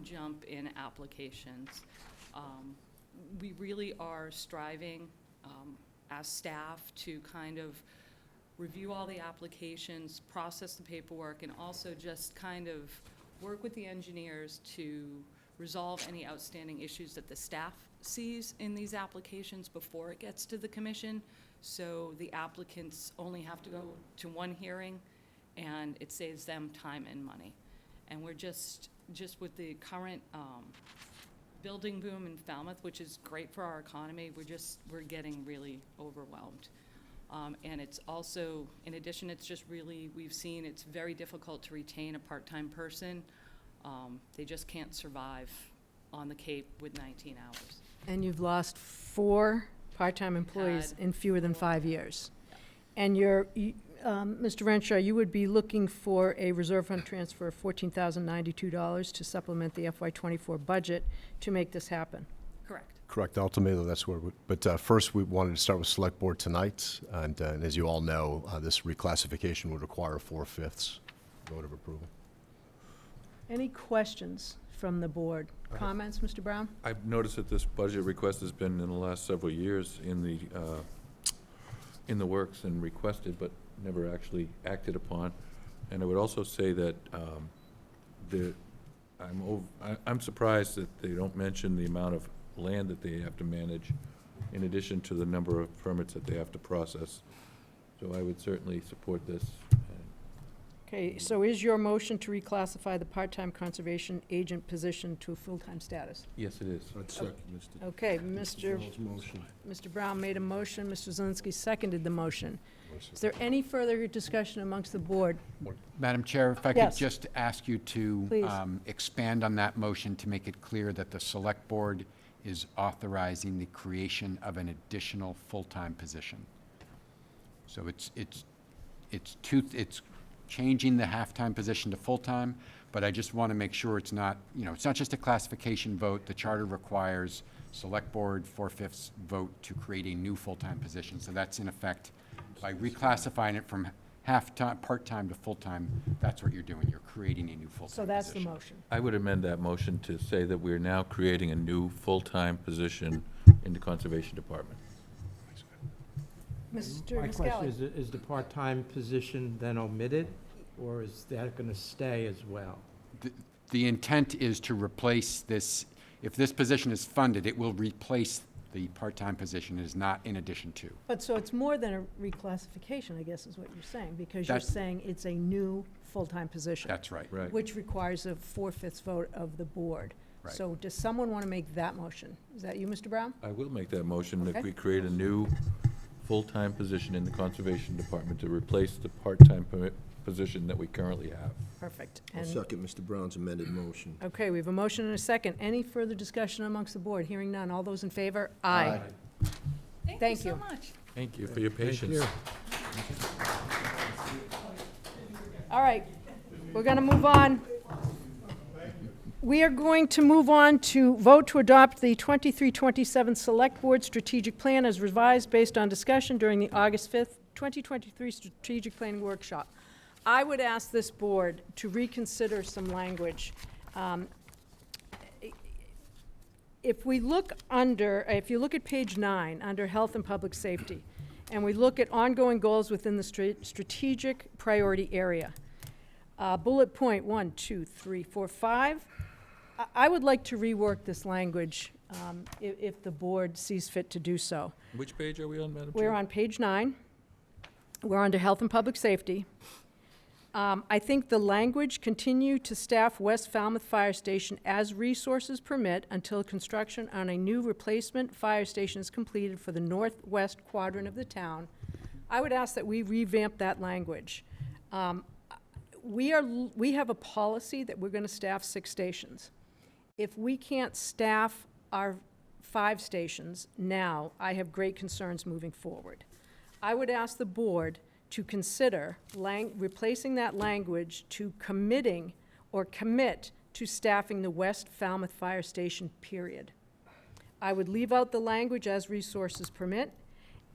jump in applications. We really are striving as staff to kind of review all the applications, process the paperwork, and also just kind of work with the engineers to resolve any outstanding issues that the staff sees in these applications before it gets to the commission. So the applicants only have to go to one hearing, and it saves them time and money. And we're just with the current building boom in Falmouth, which is great for our economy. We're getting really overwhelmed. And it's also, in addition, it's just really, we've seen it's very difficult to retain a part-time person. They just can't survive on the Cape with 19 hours. And you've lost 4 part-time employees in fewer than 5 years. And Mr. Renshaw, you would be looking for a reserve fund transfer of $14,092 to supplement the FY24 budget to make this happen. Correct. Correct. Ultimately, that's where. But first, we wanted to start with Select Board tonight, and as you all know, this reclassification would require a 4/5 vote of approval. Any questions from the board? Comments, Mr. Brown? I've noticed that this budget request has been in the last several years in the works and requested, but never actually acted upon. And I would also say that I'm surprised that they don't mention the amount of land that they have to manage in addition to the number of permits that they have to process. So I would certainly support this. Okay, so is your motion to reclassify the part-time conservation agent position to a full-time status? Yes, it is. I'd second Mr. Okay, Mr. Brown's motion. Mr. Brown made a motion, Mr. Zelinski seconded the motion. Is there any further discussion amongst the board? Madam Chair, if I could Yes. just ask you to Please. expand on that motion to make it clear that the Select Board is authorizing the creation of an additional full-time position. So it's changing the half-time position to full-time, but I just want to make sure it's not, it's not just a classification vote. The charter requires Select Board 4/5 vote to create a new full-time position. So that's in effect, by reclassifying it from half-time, part-time to full-time, that's what you're doing. You're creating a new full-time position. So that's the motion. I would amend that motion to say that we're now creating a new full-time position in the Conservation Department. Mr. My question Muscally. is the part-time position then omitted, or is that going to stay as well? The intent is to replace this, if this position is funded, it will replace the part-time position. It is not in addition to. But so it's more than a reclassification, I guess is what you're saying, because you're That's- saying it's a new full-time position. That's right. Right. Which requires a 4/5 vote of the board. Right. So does someone want to make that motion? Is that you, Mr. Brown? I will make that motion that Okay. we create a new full-time position in the Conservation Department to replace the part-time position that we currently have. Perfect. I'll And second Mr. Brown's amended motion. okay, we have a motion and a second. Any further discussion amongst the board? Hearing none. All those in favor? Aye. Thank you you. so much. Thank you for your Thank patience. you. All right, we're going to move on. We are going to move on to vote to adopt the 23-27 Select Board Strategic Plan as revised based on discussion during the August 5th, 2023 Strategic Planning Workshop. I would ask this board to reconsider some language. If you look at page 9, under Health and Public Safety, and we look at ongoing goals within the strategic priority area, bullet point 1, 2, 3, 4, 5, I would like to rework this language if the board sees fit to do so. Which page are we on, Madam Chair? We're on page 9. We're under Health and Public Safety. I think the language, continue to staff West Falmouth Fire Station as resources permit until construction on a new replacement fire station is completed for the northwest quadrant of the town. I would ask that we revamp that language. We have a policy that we're going to staff 6 stations. If we can't staff our 5 stations now, I have great concerns moving forward. I would ask the board to consider replacing that language to committing or commit to staffing the West Falmouth Fire Station, period. I would leave out the language as resources permit,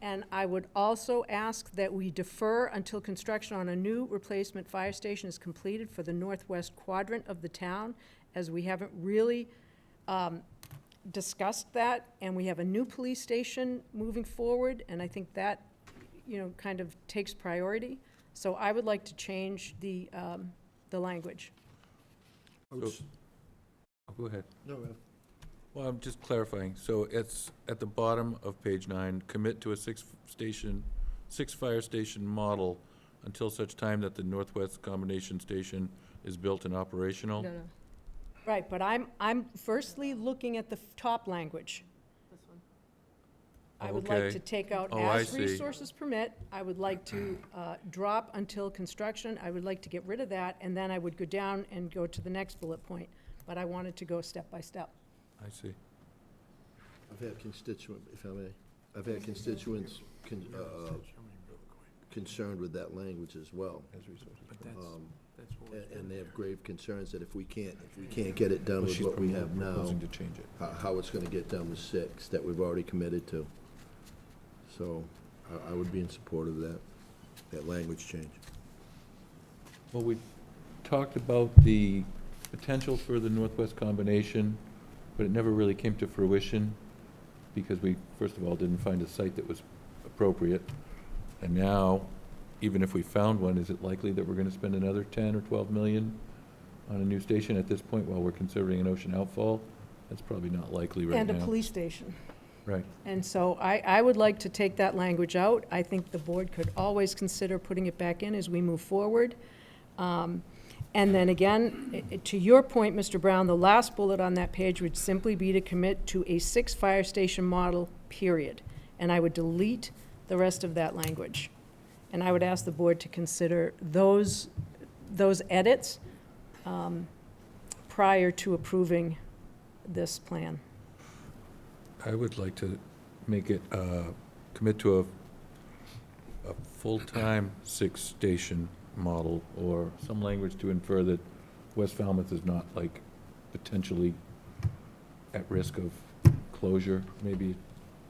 and I would also ask that we defer until construction on a new replacement fire station is completed for the northwest quadrant of the town, as we haven't really discussed that, and we have a new police station moving forward, and I think that kind of takes priority. So I would like to change the language. Go ahead. No, Well, I'm just clarifying. So it's at the bottom of page 9, commit to a 6 fire station model until such time that the Northwest Combination Station is built and operational. No. Right, but I'm firstly looking at the top language. I would like Okay. to take out Oh, I as see. resources permit. I would like to drop until construction. I would like to get rid of that, and then I would go down and go to the next bullet point. But I wanted to go step by step. I see. I've had if I may, I've had constituents concerned with that language as well. And they have grave concerns that if we can't get it done with what we have now, Proposing to change it. how it's gonna get done with 6 that we've already committed to. So I would be in support of that language change. Well, we talked about the potential for the Northwest combination, but it never really came to fruition because we, first of all, didn't find a site that was appropriate. And now, even if we found one, is it likely that we're gonna spend another 10 or 12 million on a new station at this point while we're considering an ocean outfall? That's probably not likely right now. And a police station. Right. And so I would like to take that language out. I think the board could always consider putting it back in as we move forward. And then again, to your point, Mr. Brown, the last bullet on that page would simply be to commit to a 6 fire station model, period. And I would delete the rest of that language. And I would ask the board to consider those edits prior to approving this plan. I would like to make it, commit to a full-time 6-station model, or some language to infer that West Falmouth is not like potentially at risk of closure. Maybe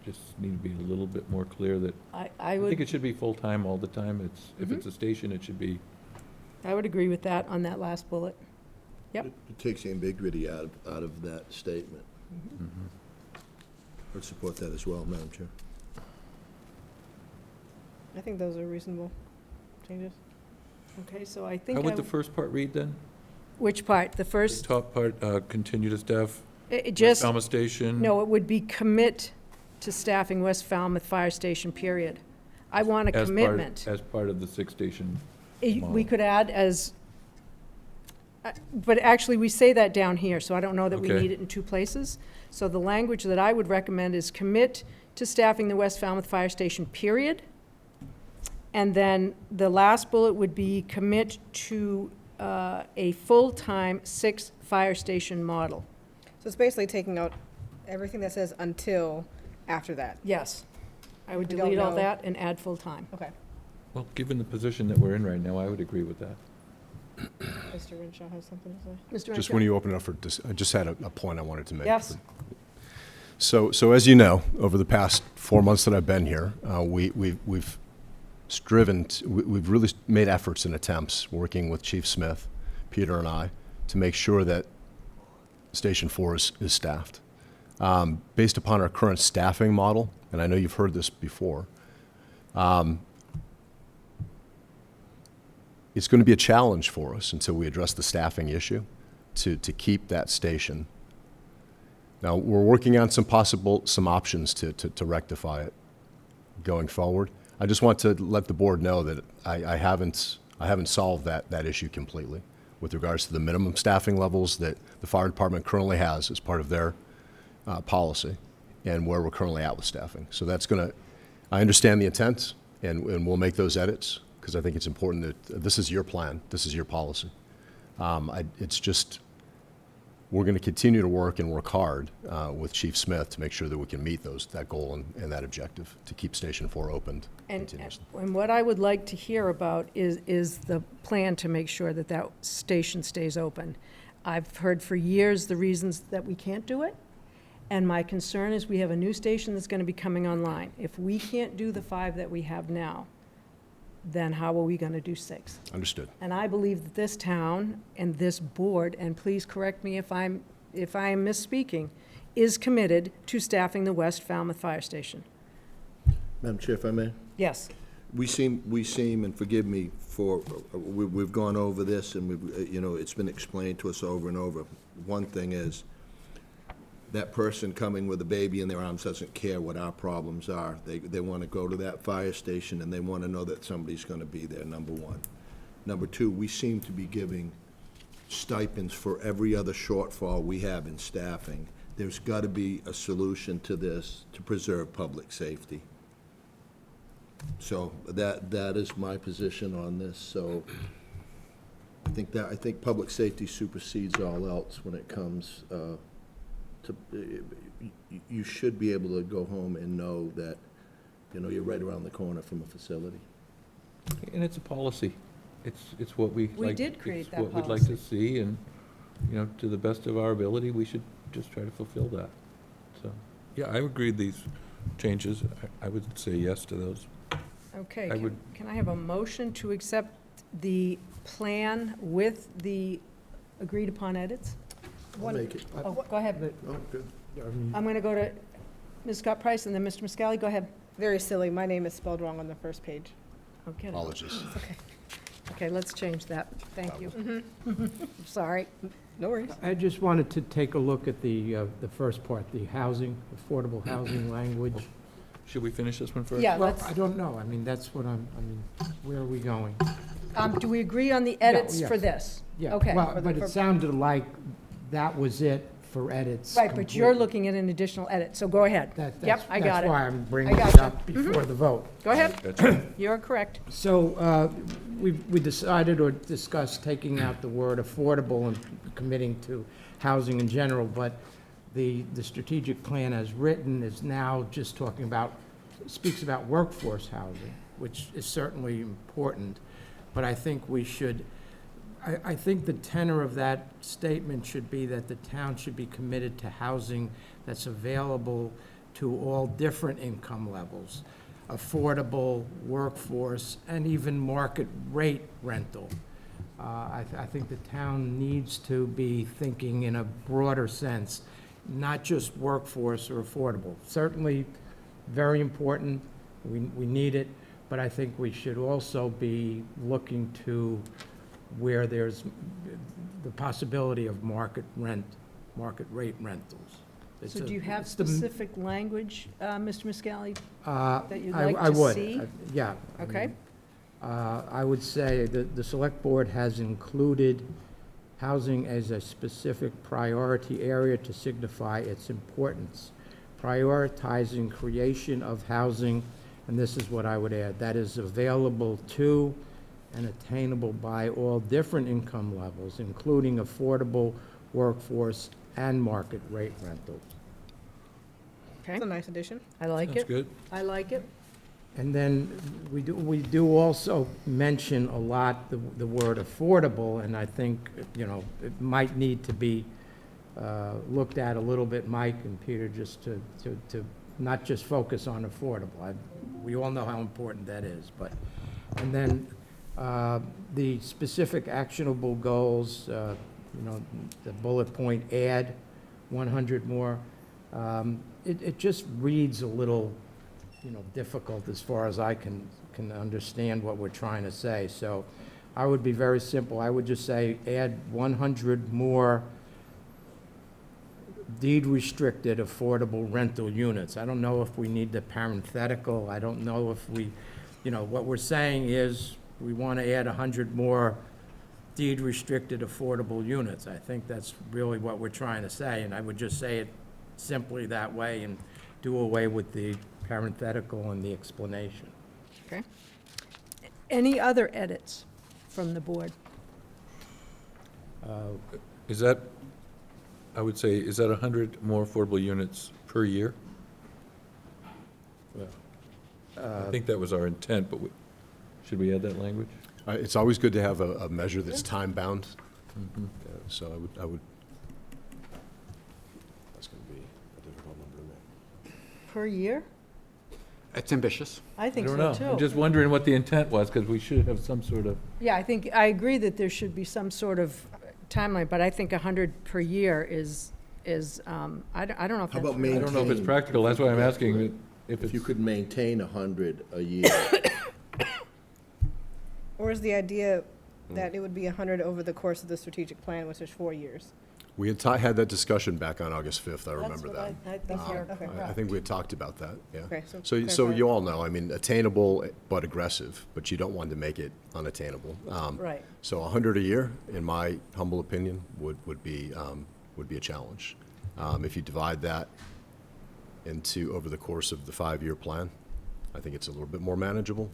just need to be a little bit more clear that, I I think would, it should be full-time all the time. If it's a station, it should be, I would agree with that on that last bullet. Yep. It takes the ambiguity out of that statement. I'd support that as well, Madam Chair. I think those are reasonable changes. Okay, so I think how would I- the first part read then? Which part? The The first, top part, continue to staff it West just, Falmouth Station? no, it would be commit to staffing West Falmouth Fire Station, period. I want a as part- commitment. As part of the 6-station We model. could add as, but actually, we say that down here, so I don't know that we Okay. need it in 2 places. So the language that I would recommend is commit to staffing the West Falmouth Fire Station, period. And then the last bullet would be commit to a full-time 6 fire station model. So it's basically taking out everything that says until after that. Yes. I would We don't delete all know. that and add full-time. Okay. Well, given the position that we're in right now, I would agree with that. Mr. Renshaw has something to say. Mr. Just Renshaw? when you open it up for, I just had a point I wanted to make. Yes. So as you know, over the past 4 months that I've been here, we've striven, we've really made efforts and attempts, working with Chief Smith, Peter and I, to make sure that Station 4 is staffed. Based upon our current staffing model, and I know you've heard this before, it's going to be a challenge for us until we address the staffing issue to keep that station. Now, we're working on some options to rectify it going forward. I just want to let the board know that I haven't solved that issue completely with regards to the minimum staffing levels that the fire department currently has as part of their policy and where we're currently at with staffing. So that's going to, I understand the intent, and we'll make those edits because I think it's important that this is your plan, this is your policy. It's just, we're going to continue to work and work hard with Chief Smith to make sure that we can meet that goal and that objective to keep Station 4 opened continuously. And what I would like to hear about is the plan to make sure that that station stays open. I've heard for years the reasons that we can't do it, and my concern is we have a new station that's going to be coming online. If we can't do the 5 that we have now, then how are we going to do 6? Understood. And I believe that this town and this board, and please correct me if I am misspeaking, is committed to staffing the West Falmouth Fire Station. Madam Chair, if I may? Yes. We seem, and forgive me for, we've gone over this and it's been explained to us over and over. One thing is, that person coming with a baby in their arms doesn't care what our problems are. They want to go to that fire station and they want to know that somebody's going to be there, number one. Number two, we seem to be giving stipends for every other shortfall we have in staffing. There's got to be a solution to this to preserve public safety. So that is my position on this. So I think public safety supersedes all else when it comes to, you should be able to go home and know that, you know, you're right around the corner from a facility. And it's a policy. It's what we like. We did create it's that what we'd like to policy. see, and, you know, to the best of our ability, we should just try to fulfill that. So, yeah, I agree these changes. I would say yes to those. Okay, I would- can I have a motion to accept the plan with the agreed-upon edits? I'll make it. Oh, go ahead. Oh, good. I'm going to go to Ms. Scott Price and then Mr. Muscally. Go ahead. Very silly. My name is spelled wrong on the first page. Okay. Apologies. Okay. Okay, let's change that. Thank you. Sorry. No worries. I just wanted to take a look at the first part, the housing, affordable housing language. Should we finish this one first? Yeah, Well, let's, I don't know, I mean, that's what where are we going? do we agree on the edits yes. for this? Yeah, Okay. well, for the- but for- it sounded like that was it for edits. Right, but you're completely. looking at an additional edit, so go ahead. Yep, I got it. That's why I'm bringing I got it you. up before the vote. Go ahead. You're correct. So we decided or discussed taking out the word affordable and committing to housing in general, but the strategic plan as written is now just talking about, speaks about workforce housing, which is certainly important, but I think we should, I think the tenor of that statement should be that the town should be committed to housing that's available to all different income levels, affordable, workforce, and even market rate rental. I think the town needs to be thinking in a broader sense, not just workforce or affordable. Certainly very important, we need it, but I think we should also be looking to where there's the possibility of market rate rentals. So do you have it's the- specific language, Mr. Muscally, that you'd I like to would, see? yeah. I Okay. mean, I would say that the Select Board has included housing as a specific priority area to signify its importance, prioritizing creation of housing, and this is what I would add, that is available to and attainable by all different income levels, including affordable, workforce, and market rate rentals. Okay, That's a nice addition. I like Sounds it. good. I like it. And then we do also mention a lot the word affordable, and I think, you know, it might need to be looked at a little bit, Mike and Peter, just to not just focus on affordable. We all know how important that is, but, and then the specific actionable goals, you know, the bullet point, add 100 more, it just reads a little, you know, difficult as far as I can understand what we're trying to say. So I would be very simple. I would just say add 100 more deed-restricted affordable rental units. I don't know if we need the parenthetical. I don't know if we, you know, what we're saying is we want to add 100 more deed-restricted affordable units. I think that's really what we're trying to say, and I would just say it simply that way and do away with the parenthetical and the explanation. Okay. Any other edits from the board? Is that, I would say, is that 100 more affordable units per year? I think that was our intent, but should we add that language? It's always good to have a measure that's time-bound. So I would, that's going to be a difficult number to make. Per year? It's ambitious. I think I so, don't too. know. I'm just wondering what the intent was, because we should have some sort of, Yeah, I agree that there should be some sort of timeline, but I think 100 per year is, I don't know if How that's. about I don't know if it's maintain? practical, that's why I'm asking if If it's. you could maintain 100 a year, Or is the idea that it would be 100 over the course of the strategic plan, which is 4 years? We had had that discussion back on August 5th, I remember that. I think we had talked about that, yeah. Okay, so So clarify. you all know, I mean, attainable but aggressive, but you don't want to make it unattainable. Right. So 100 a year, in my humble opinion, would be a challenge. If you divide that over the course of the 5-year plan, I think it's a little bit more manageable.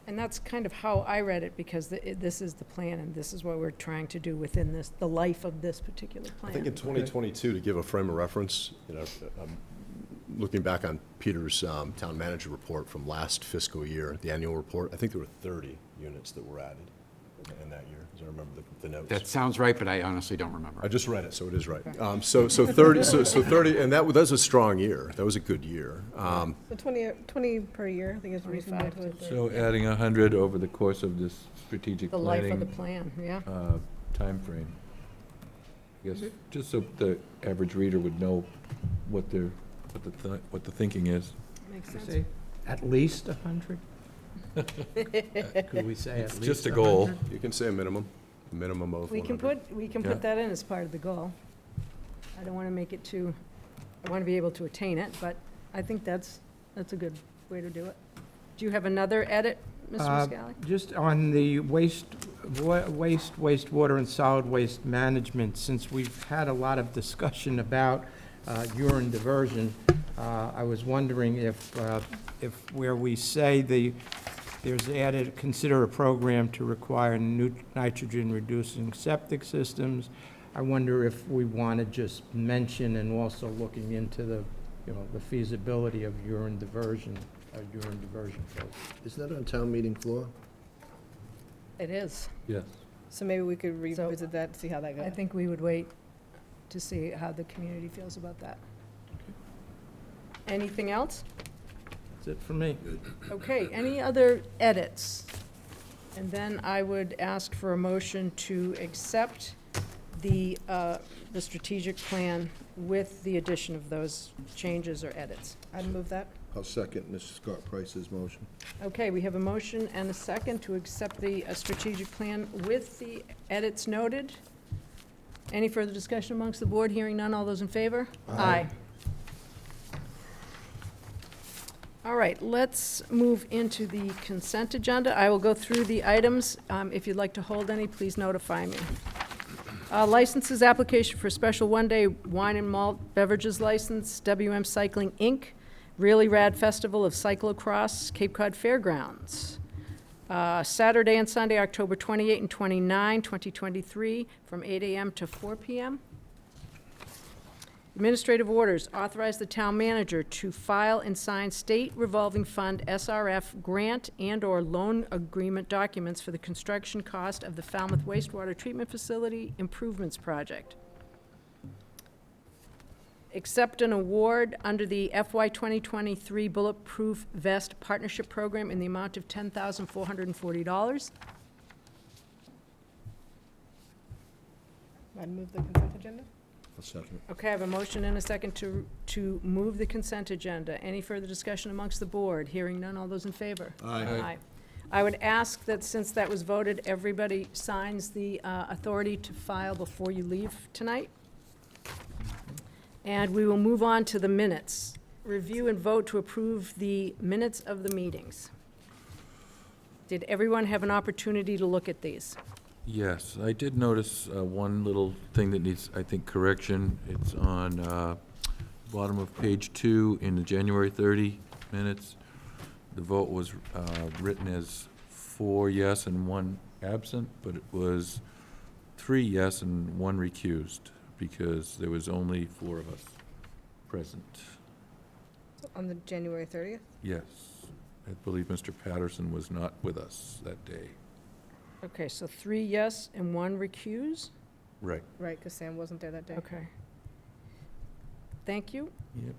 And that's kind of how I read it, because this is the plan, and this is what we're trying to do within the life of this particular plan. I think in 2022, to give a frame of reference, looking back on Peter's town manager report from last fiscal year, the annual report, I think there were 30 units that were added in that year, as I remember the notes. That sounds right, but I honestly don't remember. I just read it, so it is right. So 30, and that was a strong year. That was a good year. So 20 per year, I think is reasonable. 25 to So adding 100 over the course of this strategic the planning. life of the plan, yeah. Timeframe. I guess, just so the average reader would know what the thinking is. Makes You sense. say at least 100? Could we say at It's least just a goal. 100? You can say a minimum of We 100. can Yeah. put that in as part of the goal. I don't want to make it too, I want to be able to attain it, but I think that's a good way to do it. Do you have another edit, Mr. Muscally? Just on the wastewater and solid waste management, since we've had a lot of discussion about urine diversion, I was wondering if where we say there's added, consider a program to require nitrogen-reducing septic systems, I wonder if we want to just mention and also looking into the feasibility of urine diversion flows. Isn't that on town meeting floor? It is. Yes. So maybe we could revisit that, see how that goes. I think we would wait to see how the community feels about that. Anything else? That's it for me. Okay, any other edits? And then I would ask for a motion to accept the strategic plan with the addition of those changes or edits. I'd move that. I'll second Mrs. Scott Price's motion. Okay, we have a motion and a second to accept the strategic plan with the edits noted. Any further discussion amongst the board? Hearing none, all those in favor? Aye. All right, let's move into the consent agenda. I will go through the items. If you'd like to hold any, please notify me. Licenses, application for special one-day wine and malt beverages license, WM Cycling, Inc., Really Rad Festival of Cyclocross, Cape Cod Fairgrounds. Saturday and Sunday, October 28 and 29, 2023, from 8 a.m. to 4 p.m. Administrative orders, authorize the town manager to file and sign state revolving fund SRF grant and/or loan agreement documents for the construction cost of the Falmouth wastewater treatment facility improvements project. Accept an award under the FY 2023 Bulletproof Vest Partnership Program in the amount of $10,440. I'd move the consent agenda. I'll second. Okay, I have a motion and a second to move the consent agenda. Any further discussion amongst the board? Hearing none, all those in favor? Aye. I would ask that since that was voted, everybody signs the authority to file before you leave tonight. And we will move on to the minutes. Review and vote to approve the minutes of the meetings. Did everyone have an opportunity to look at these? Yes, I did notice one little thing that needs, I think, correction. It's on bottom of page 2 in the January 30 minutes. The vote was written as 4 yes and 1 absent, but it was 3 yes and 1 recused, because there was only 4 of us present. On the January 30th? Yes, I believe Mr. Patterson was not with us that day. Okay, so 3 yes and 1 recuse? Right. Right, because Sam wasn't there that day. Okay. Thank you. Yep.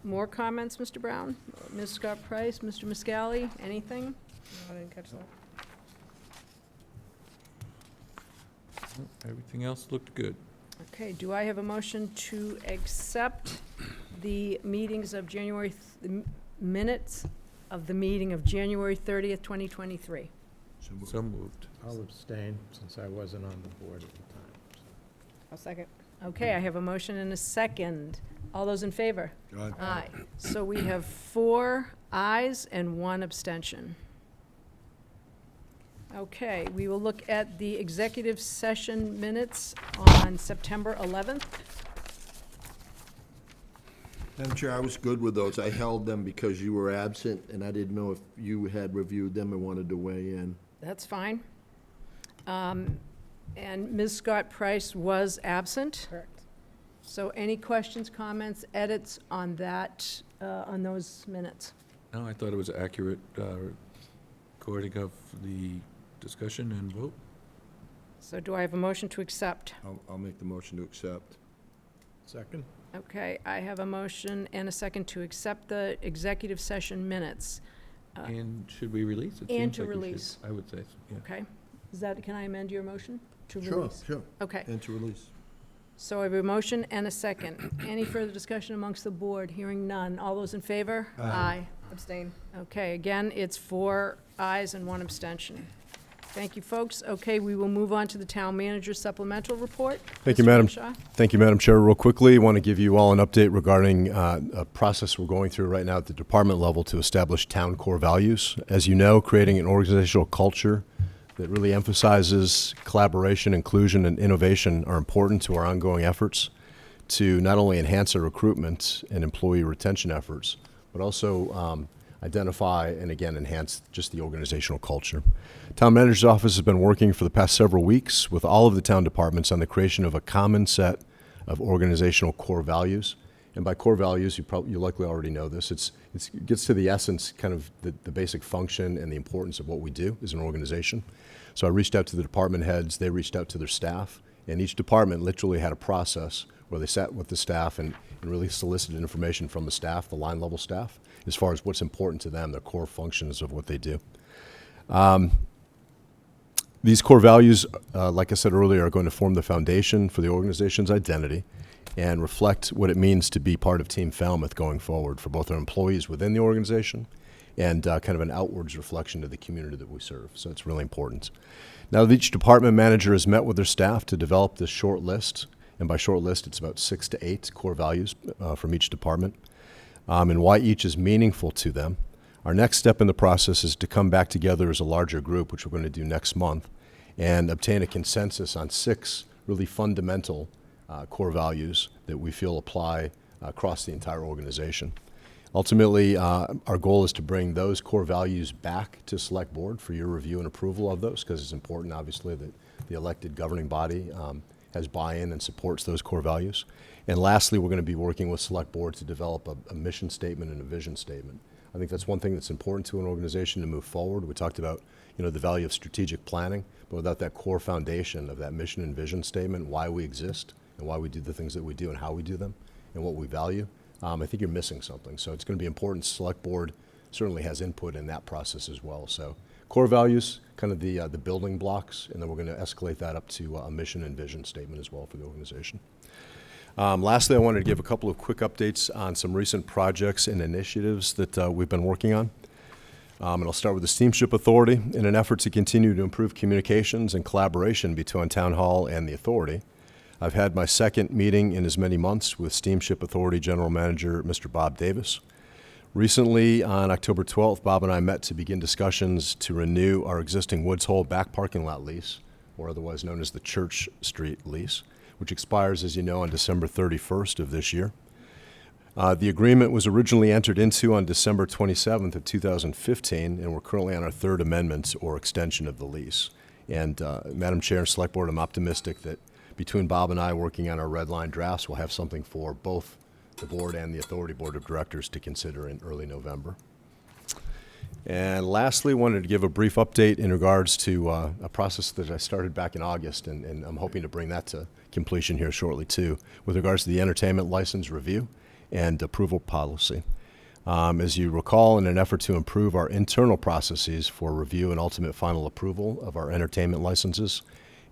More comments, Mr. Brown? Ms. Scott Price, Mr. Muscally, anything? No, I didn't catch that. Everything else looked good. Okay, do I have a motion to accept the meetings of minutes of the meeting of January 30th, 2023? So moved. I'll abstain, since I wasn't on the board at the time. I'll second. Okay, I have a motion and a second. All those in favor? Aye. Aye. So we have 4 ayes and 1 abstention. Okay, we will look at the executive session minutes on September 11th. Madam Chair, I was good with those. I held them because you were absent, and I didn't know if you had reviewed them and wanted to weigh in. That's fine. And Ms. Scott Price was absent. Correct. So any questions, comments, edits on that, on those minutes? No, I thought it was accurate recording of the discussion and vote. So do I have a motion to accept? I'll make the motion to accept. Second? Okay, I have a motion and a second to accept the executive session minutes. And should we release? It And seems to like we should. release. I would say, so, yeah. Okay. Is that, can I amend your motion? To Sure, release? sure. Okay. And to release. So I have a motion and a second. Any further discussion amongst the board? Hearing none. All those in favor? Aye. Abstain. Okay, again, it's 4 ayes and 1 abstention. Thank you, folks. Okay, we will move on to the town manager supplemental report. Thank you, Mr. Madam. Crenshaw? Thank you, Madam Chair. Real quickly, I want to give you all an update regarding a process we're going through right now at the department level to establish town core values. As you know, creating an organizational culture that really emphasizes collaboration, inclusion, and innovation are important to our ongoing efforts to not only enhance our recruitment and employee retention efforts, but also identify and, again, enhance just the organizational culture. Town Manager's Office has been working for the past several weeks with all of the town departments on the creation of a common set of organizational core values. And by core values, you likely already know this. It gets to the essence, kind of the basic function and the importance of what we do as an organization. So I reached out to the department heads, they reached out to their staff, and each department literally had a process where they sat with the staff and really solicited information from the staff, the line level staff, as far as what's important to them, their core functions of what they do. These core values, like I said earlier, are going to form the foundation for the organization's identity and reflect what it means to be part of Team Falmouth going forward for both our employees within the organization and kind of an outwards reflection of the community that we serve. So it's really important. Now, each department manager has met with their staff to develop this short list, and by short list, it's about 6 to 8 core values from each department, and why each is meaningful to them. Our next step in the process is to come back together as a larger group, which we're going to do next month, and obtain a consensus on 6 really fundamental core values that we feel apply across the entire organization. Ultimately, our goal is to bring those core values back to Select Board for your review and approval of those, because it's important, obviously, that the elected governing body has buy-in and supports those core values. And lastly, we're going to be working with Select Board to develop a mission statement and a vision statement. I think that's one thing that's important to an organization to move forward. We talked about, the value of strategic planning, but without that core foundation of that mission and vision statement, why we exist and why we do the things that we do and how we do them and what we value, I think you're missing something. So it's going to be important. Select Board certainly has input in that process as well. So core values, kind of the building blocks, and then we're going to escalate that up to a mission and vision statement as well for the organization. Lastly, I wanted to give a couple of quick updates on some recent projects and initiatives that we've been working on. And I'll start with the Steamship Authority. In an effort to continue to improve communications and collaboration between Town Hall and the Authority, I've had my second meeting in as many months with Steamship Authority General Manager Mr. Bob Davis. Recently, on October 12th, Bob and I met to begin discussions to renew our existing Woods Hole back parking lot lease, or otherwise known as the Church Street lease, which expires, as you know, on December 31st of this year. The agreement was originally entered into on December 27th of 2015, and we're currently on our 3rd amendment or extension of the lease. And Madam Chair and Select Board, I'm optimistic that between Bob and I working on our red line drafts, we'll have something for both the board and the Authority Board of Directors to consider in early November. And lastly, wanted to give a brief update in regards to a process that I started back in August, and I'm hoping to bring that to completion here shortly too, with regards to the entertainment license review and approval policy. As you recall, in an effort to improve our internal processes for review and ultimate final approval of our entertainment licenses,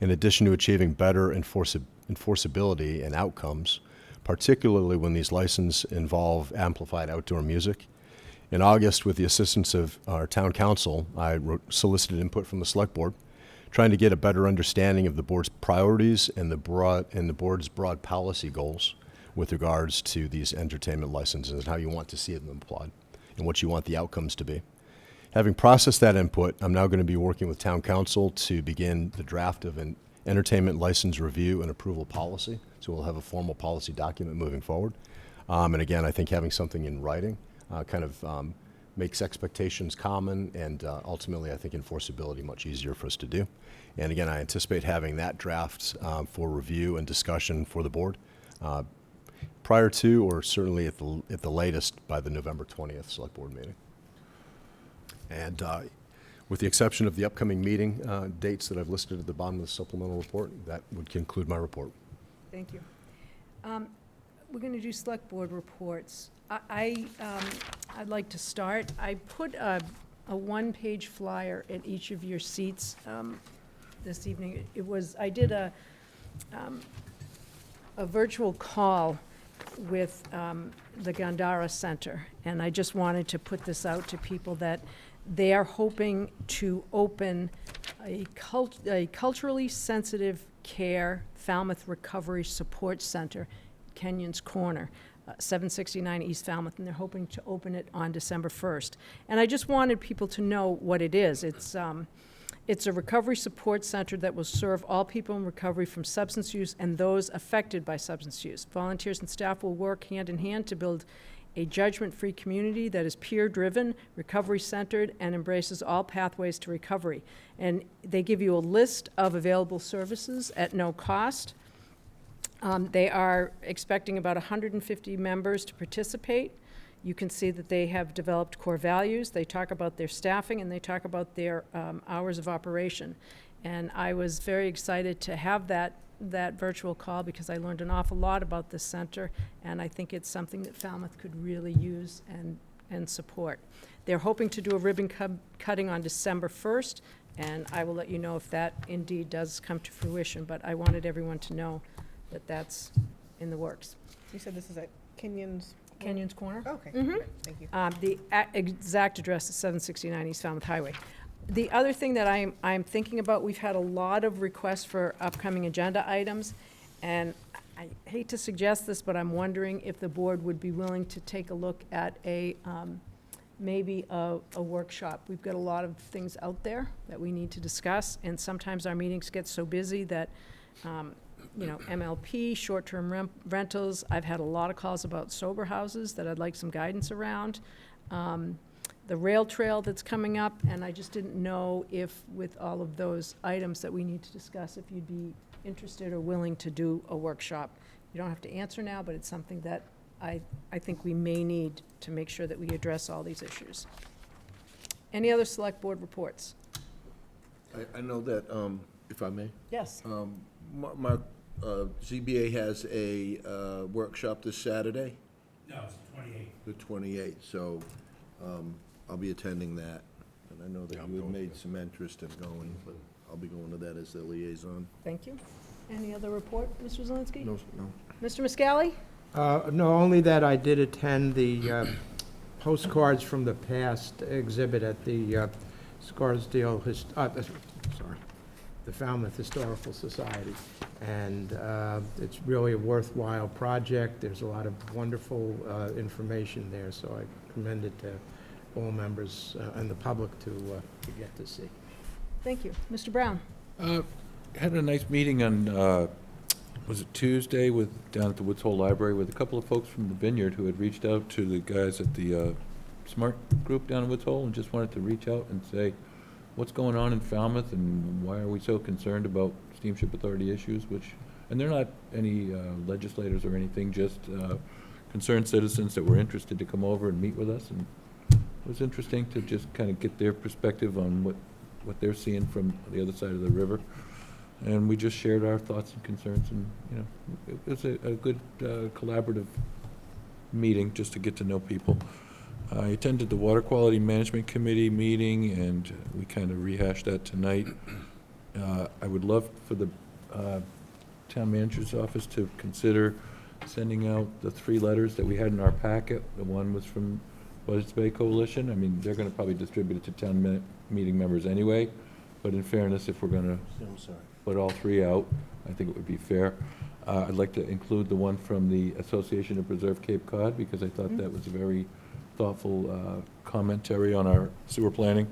in addition to achieving better enforceability and outcomes, particularly when these licenses involve amplified outdoor music, in August, with the assistance of our town council, I solicited input from the Select Board trying to get a better understanding of the board's priorities and the board's broad policy goals with regards to these entertainment licenses and how you want to see them applied and what you want the outcomes to be. Having processed that input, I'm now going to be working with Town Council to begin the draft of an entertainment license review and approval policy. So we'll have a formal policy document moving forward. And again, I think having something in writing makes expectations common and ultimately, I think, enforceability much easier for us to do. And again, I anticipate having that draft for review and discussion for the board prior to, or certainly at the latest, by the November 20th Select Board meeting. And with the exception of the upcoming meeting dates that I've listed at the bottom of the supplemental report, that would conclude my report. Thank you. We're going to do Select Board reports. I'd like to start. I put a one-page flyer at each of your seats this evening. I did a virtual call with the Gandara Center, and I just wanted to put this out to people that they are hoping to open a culturally sensitive care Falmouth Recovery Support Center, Kenyon's Corner, 769 East Falmouth, and they're hoping to open it on December 1st. And I just wanted people to know what it is. It's a recovery support center that will serve all people in recovery from substance use and those affected by substance use. Volunteers and staff will work hand in hand to build a judgment-free community that is peer-driven, recovery-centered, and embraces all pathways to recovery. And they give you a list of available services at no cost. They are expecting about 150 members to participate. You can see that they have developed core values. They talk about their staffing, and they talk about their hours of operation. And I was very excited to have that virtual call because I learned an awful lot about this center, and I think it's something that Falmouth could really use and support. They're hoping to do a ribbon cutting on December 1st, and I will let you know if that indeed does come to fruition, but I wanted everyone to know that that's in the works. You said this is at Kenyon's Corner? Oh, okay, Mhm. great, thank you. The exact address is 769 East Falmouth Highway. The other thing that I'm thinking about, we've had a lot of requests for upcoming agenda items, and I hate to suggest this, but I'm wondering if the board would be willing to take a look at maybe a workshop. We've got a lot of things out there that we need to discuss, and sometimes our meetings get so busy that MLP, short-term rentals. I've had a lot of calls about sober houses that I'd like some guidance around. The rail trail that's coming up, and I just didn't know if, with all of those items that we need to discuss, if you'd be interested or willing to do a workshop. You don't have to answer now, but it's something that I think we may need to make sure that we address all these issues. Any other select board reports? I know that, if I may? Yes. Mark, ZBA has a workshop this Saturday? No, it's the 28th. The 28th, so I'll be attending that. And I know that you had made some interest in going, but I'll be going to that as the liaison. Thank you. Any other report, Mr. Zelinski? No. Mr. Muscally? No, only that I did attend the postcards from the past exhibit at the Scarsdale, the Falmouth Historical Society. And it's really a worthwhile project. There's a lot of wonderful information there, so I commend it to all members and the public to get to see. Thank you. Mr. Brown? Had a nice meeting on, was it Tuesday, down at the Woods Hole Library with a couple of folks from the Vineyard who had reached out to the guys at the SMART group down in Woods Hole and just wanted to reach out and say, what's going on in Falmouth and why are we so concerned about Steamship Authority issues, and they're not any legislators or anything, just concerned citizens that were interested to come over and meet with us, and it was interesting to just kind of get their perspective on what they're seeing from the other side of the river, and we just shared our thoughts and concerns, and it was a good collaborative meeting just to get to know people. I attended the Water Quality Management Committee meeting, and we kind of rehashed that tonight. I would love for the town manager's office to consider sending out the 3 letters that we had in our packet. The one was from Buzzards Bay Coalition. I mean, they're going to probably distribute it to town meeting members anyway, But in fairness, if we're gonna put all three out, I think it would be fair. I'd like to include the one from the Association to Preserve Cape Cod, because I thought that was a very thoughtful commentary on our sewer planning.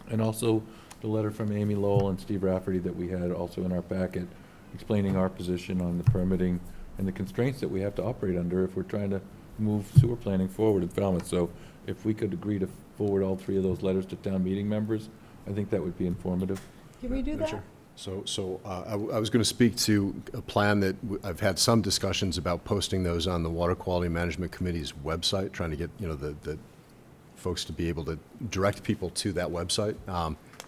And also the letter from Amy Lowell and Steve Rafferty that we had also in our packet, explaining our position on the permitting and the constraints that we have to operate under if we're trying to move sewer planning forward in Falmouth. So if we could agree to forward all three of those letters to town meeting members, I think that would be informative. Can we do that? Sure. I was going to speak to a plan that I've had some discussions about posting those on the Water Quality Management Committee's website, trying to get, the folks to be able to direct people to that website.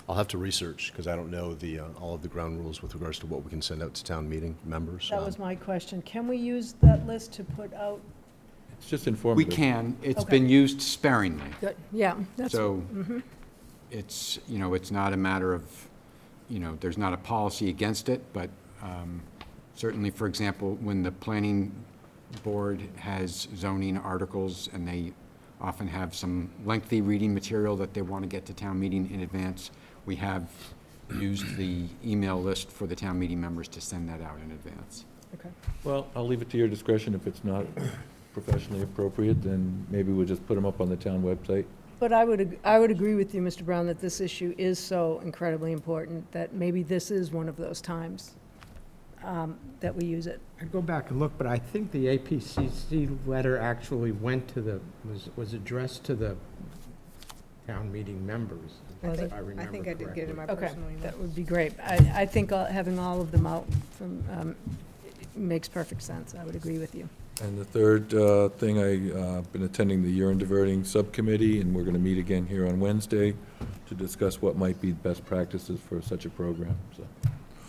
I'll have to research, because I don't know all of the ground rules with regards to what we can send out to town meeting members. That was my question. Can we use that list to put out? It's just We informative. can. It's Okay. been used sparingly. Good. Yeah, that's. So Mhm. it's, it's not a matter of, there's not a policy against it, but certainly, for example, when the planning board has zoning articles and they often have some lengthy reading material that they want to get to town meeting in advance, we have used the email list for the town meeting members to send that out in advance. Okay. Well, I'll leave it to your discretion. If it's not professionally appropriate, then maybe we'll just put them up on the town website. But I would agree with you, Mr. Brown, that this issue is so incredibly important that maybe this is one of those times that we use it. I'd go back and look, but I think the APCC letter actually went to was addressed to the town meeting members. Was it? if I remember I think I did get it in my Okay, personal email. that would be great. I think having all of them out from, makes perfect sense. I would agree with you. And the third thing, I've been attending the urine diverting subcommittee, and we're going to meet again here on Wednesday to discuss what might be best practices for such a program, so.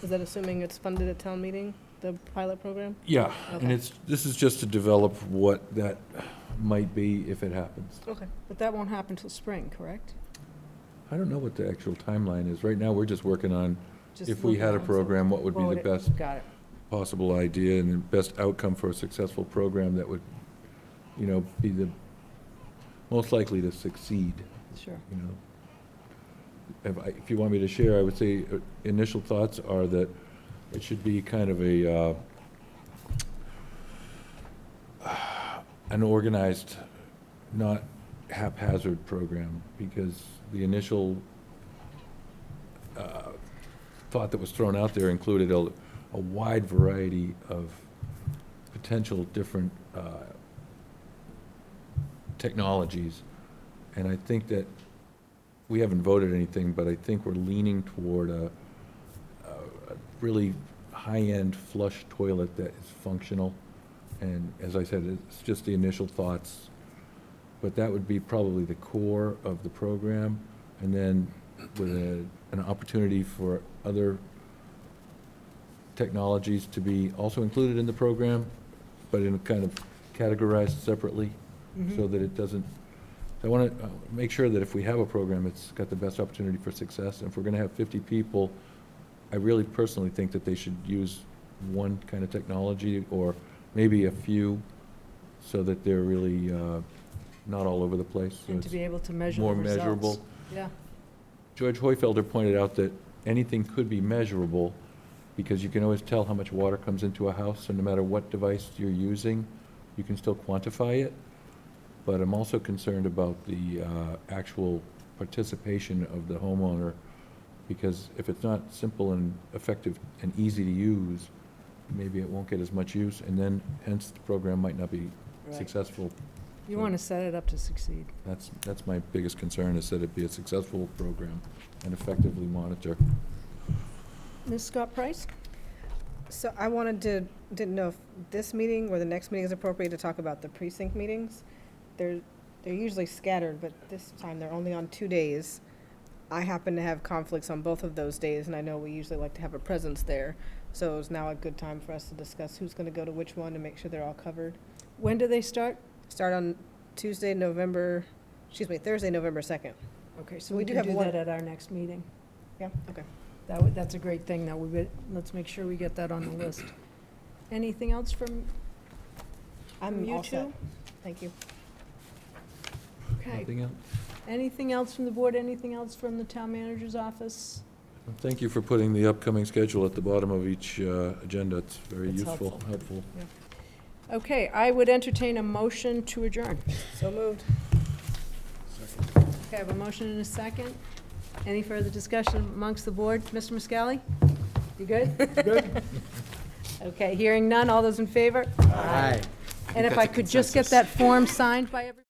Is that assuming it's funded at town meeting, the pilot program? Yeah, and Okay. this is just to develop what that might be if it happens. Okay. But that won't happen till spring, correct? I don't know what the actual timeline is. Right now, we're just working on, Just if we had a looking on program, what would be the best Got it. possible idea and the best outcome for a successful program that would, be the most likely to succeed, Sure. If you want me to share, I would say initial thoughts are that it should be kind of an organized, not haphazard program, because the initial thought that was thrown out there included a wide variety of potential different technologies. And I think that we haven't voted anything, but I think we're leaning toward a really high-end flush toilet that is functional. And as I said, it's just the initial thoughts. But that would be probably the core of the program. And then with an opportunity for other technologies to be also included in the program, but in kind of categorized separately, so that it doesn't. I want to make sure that if we have a program, it's got the best opportunity for success. And if we're going to have 50 people, I really personally think that they should use one kind of technology or maybe a few, so that they're really not all over the place. So And to it's be able to measure the more results. measurable. Yeah. George Hoyfelder pointed out that anything could be measurable because you can always tell how much water comes into a house, and no matter what device you're using, you can still quantify it. But I'm also concerned about the actual participation of the homeowner, because if it's not simple and effective and easy to use, maybe it won't get as much use, and then hence the program might not be Right. successful. You want to set it up to succeed. That's my biggest concern, is that it be a successful program and effectively monitor. Ms. Scott Price? So I didn't know if this meeting or the next meeting is appropriate to talk about the precinct meetings. They're usually scattered, but this time they're only on 2 days. I happen to have conflicts on both of those days, and I know we usually like to have a presence there. So is now a good time for us to discuss who's going to go to which one and make sure they're all covered. When do they start? Start on Thursday, November 2nd. Okay, so We we do can have do one- that at our next meeting. Yeah, okay. That's a great thing, though. Let's make sure we get that on the list. Anything else from I'm you all set. two? Thank you. Okay. Anything else? Anything else from the board? Anything else from the town manager's office? Thank you for putting the upcoming schedule at the bottom of each agenda. It's very It's useful, helpful. helpful. Okay, I would entertain a motion to adjourn. So moved. Okay, I have a motion and a second. Any further discussion amongst the board? Mr. Muscally? You good? Good. Okay, hearing none. All those in favor? Aye. And if I could just get that form signed by everybody?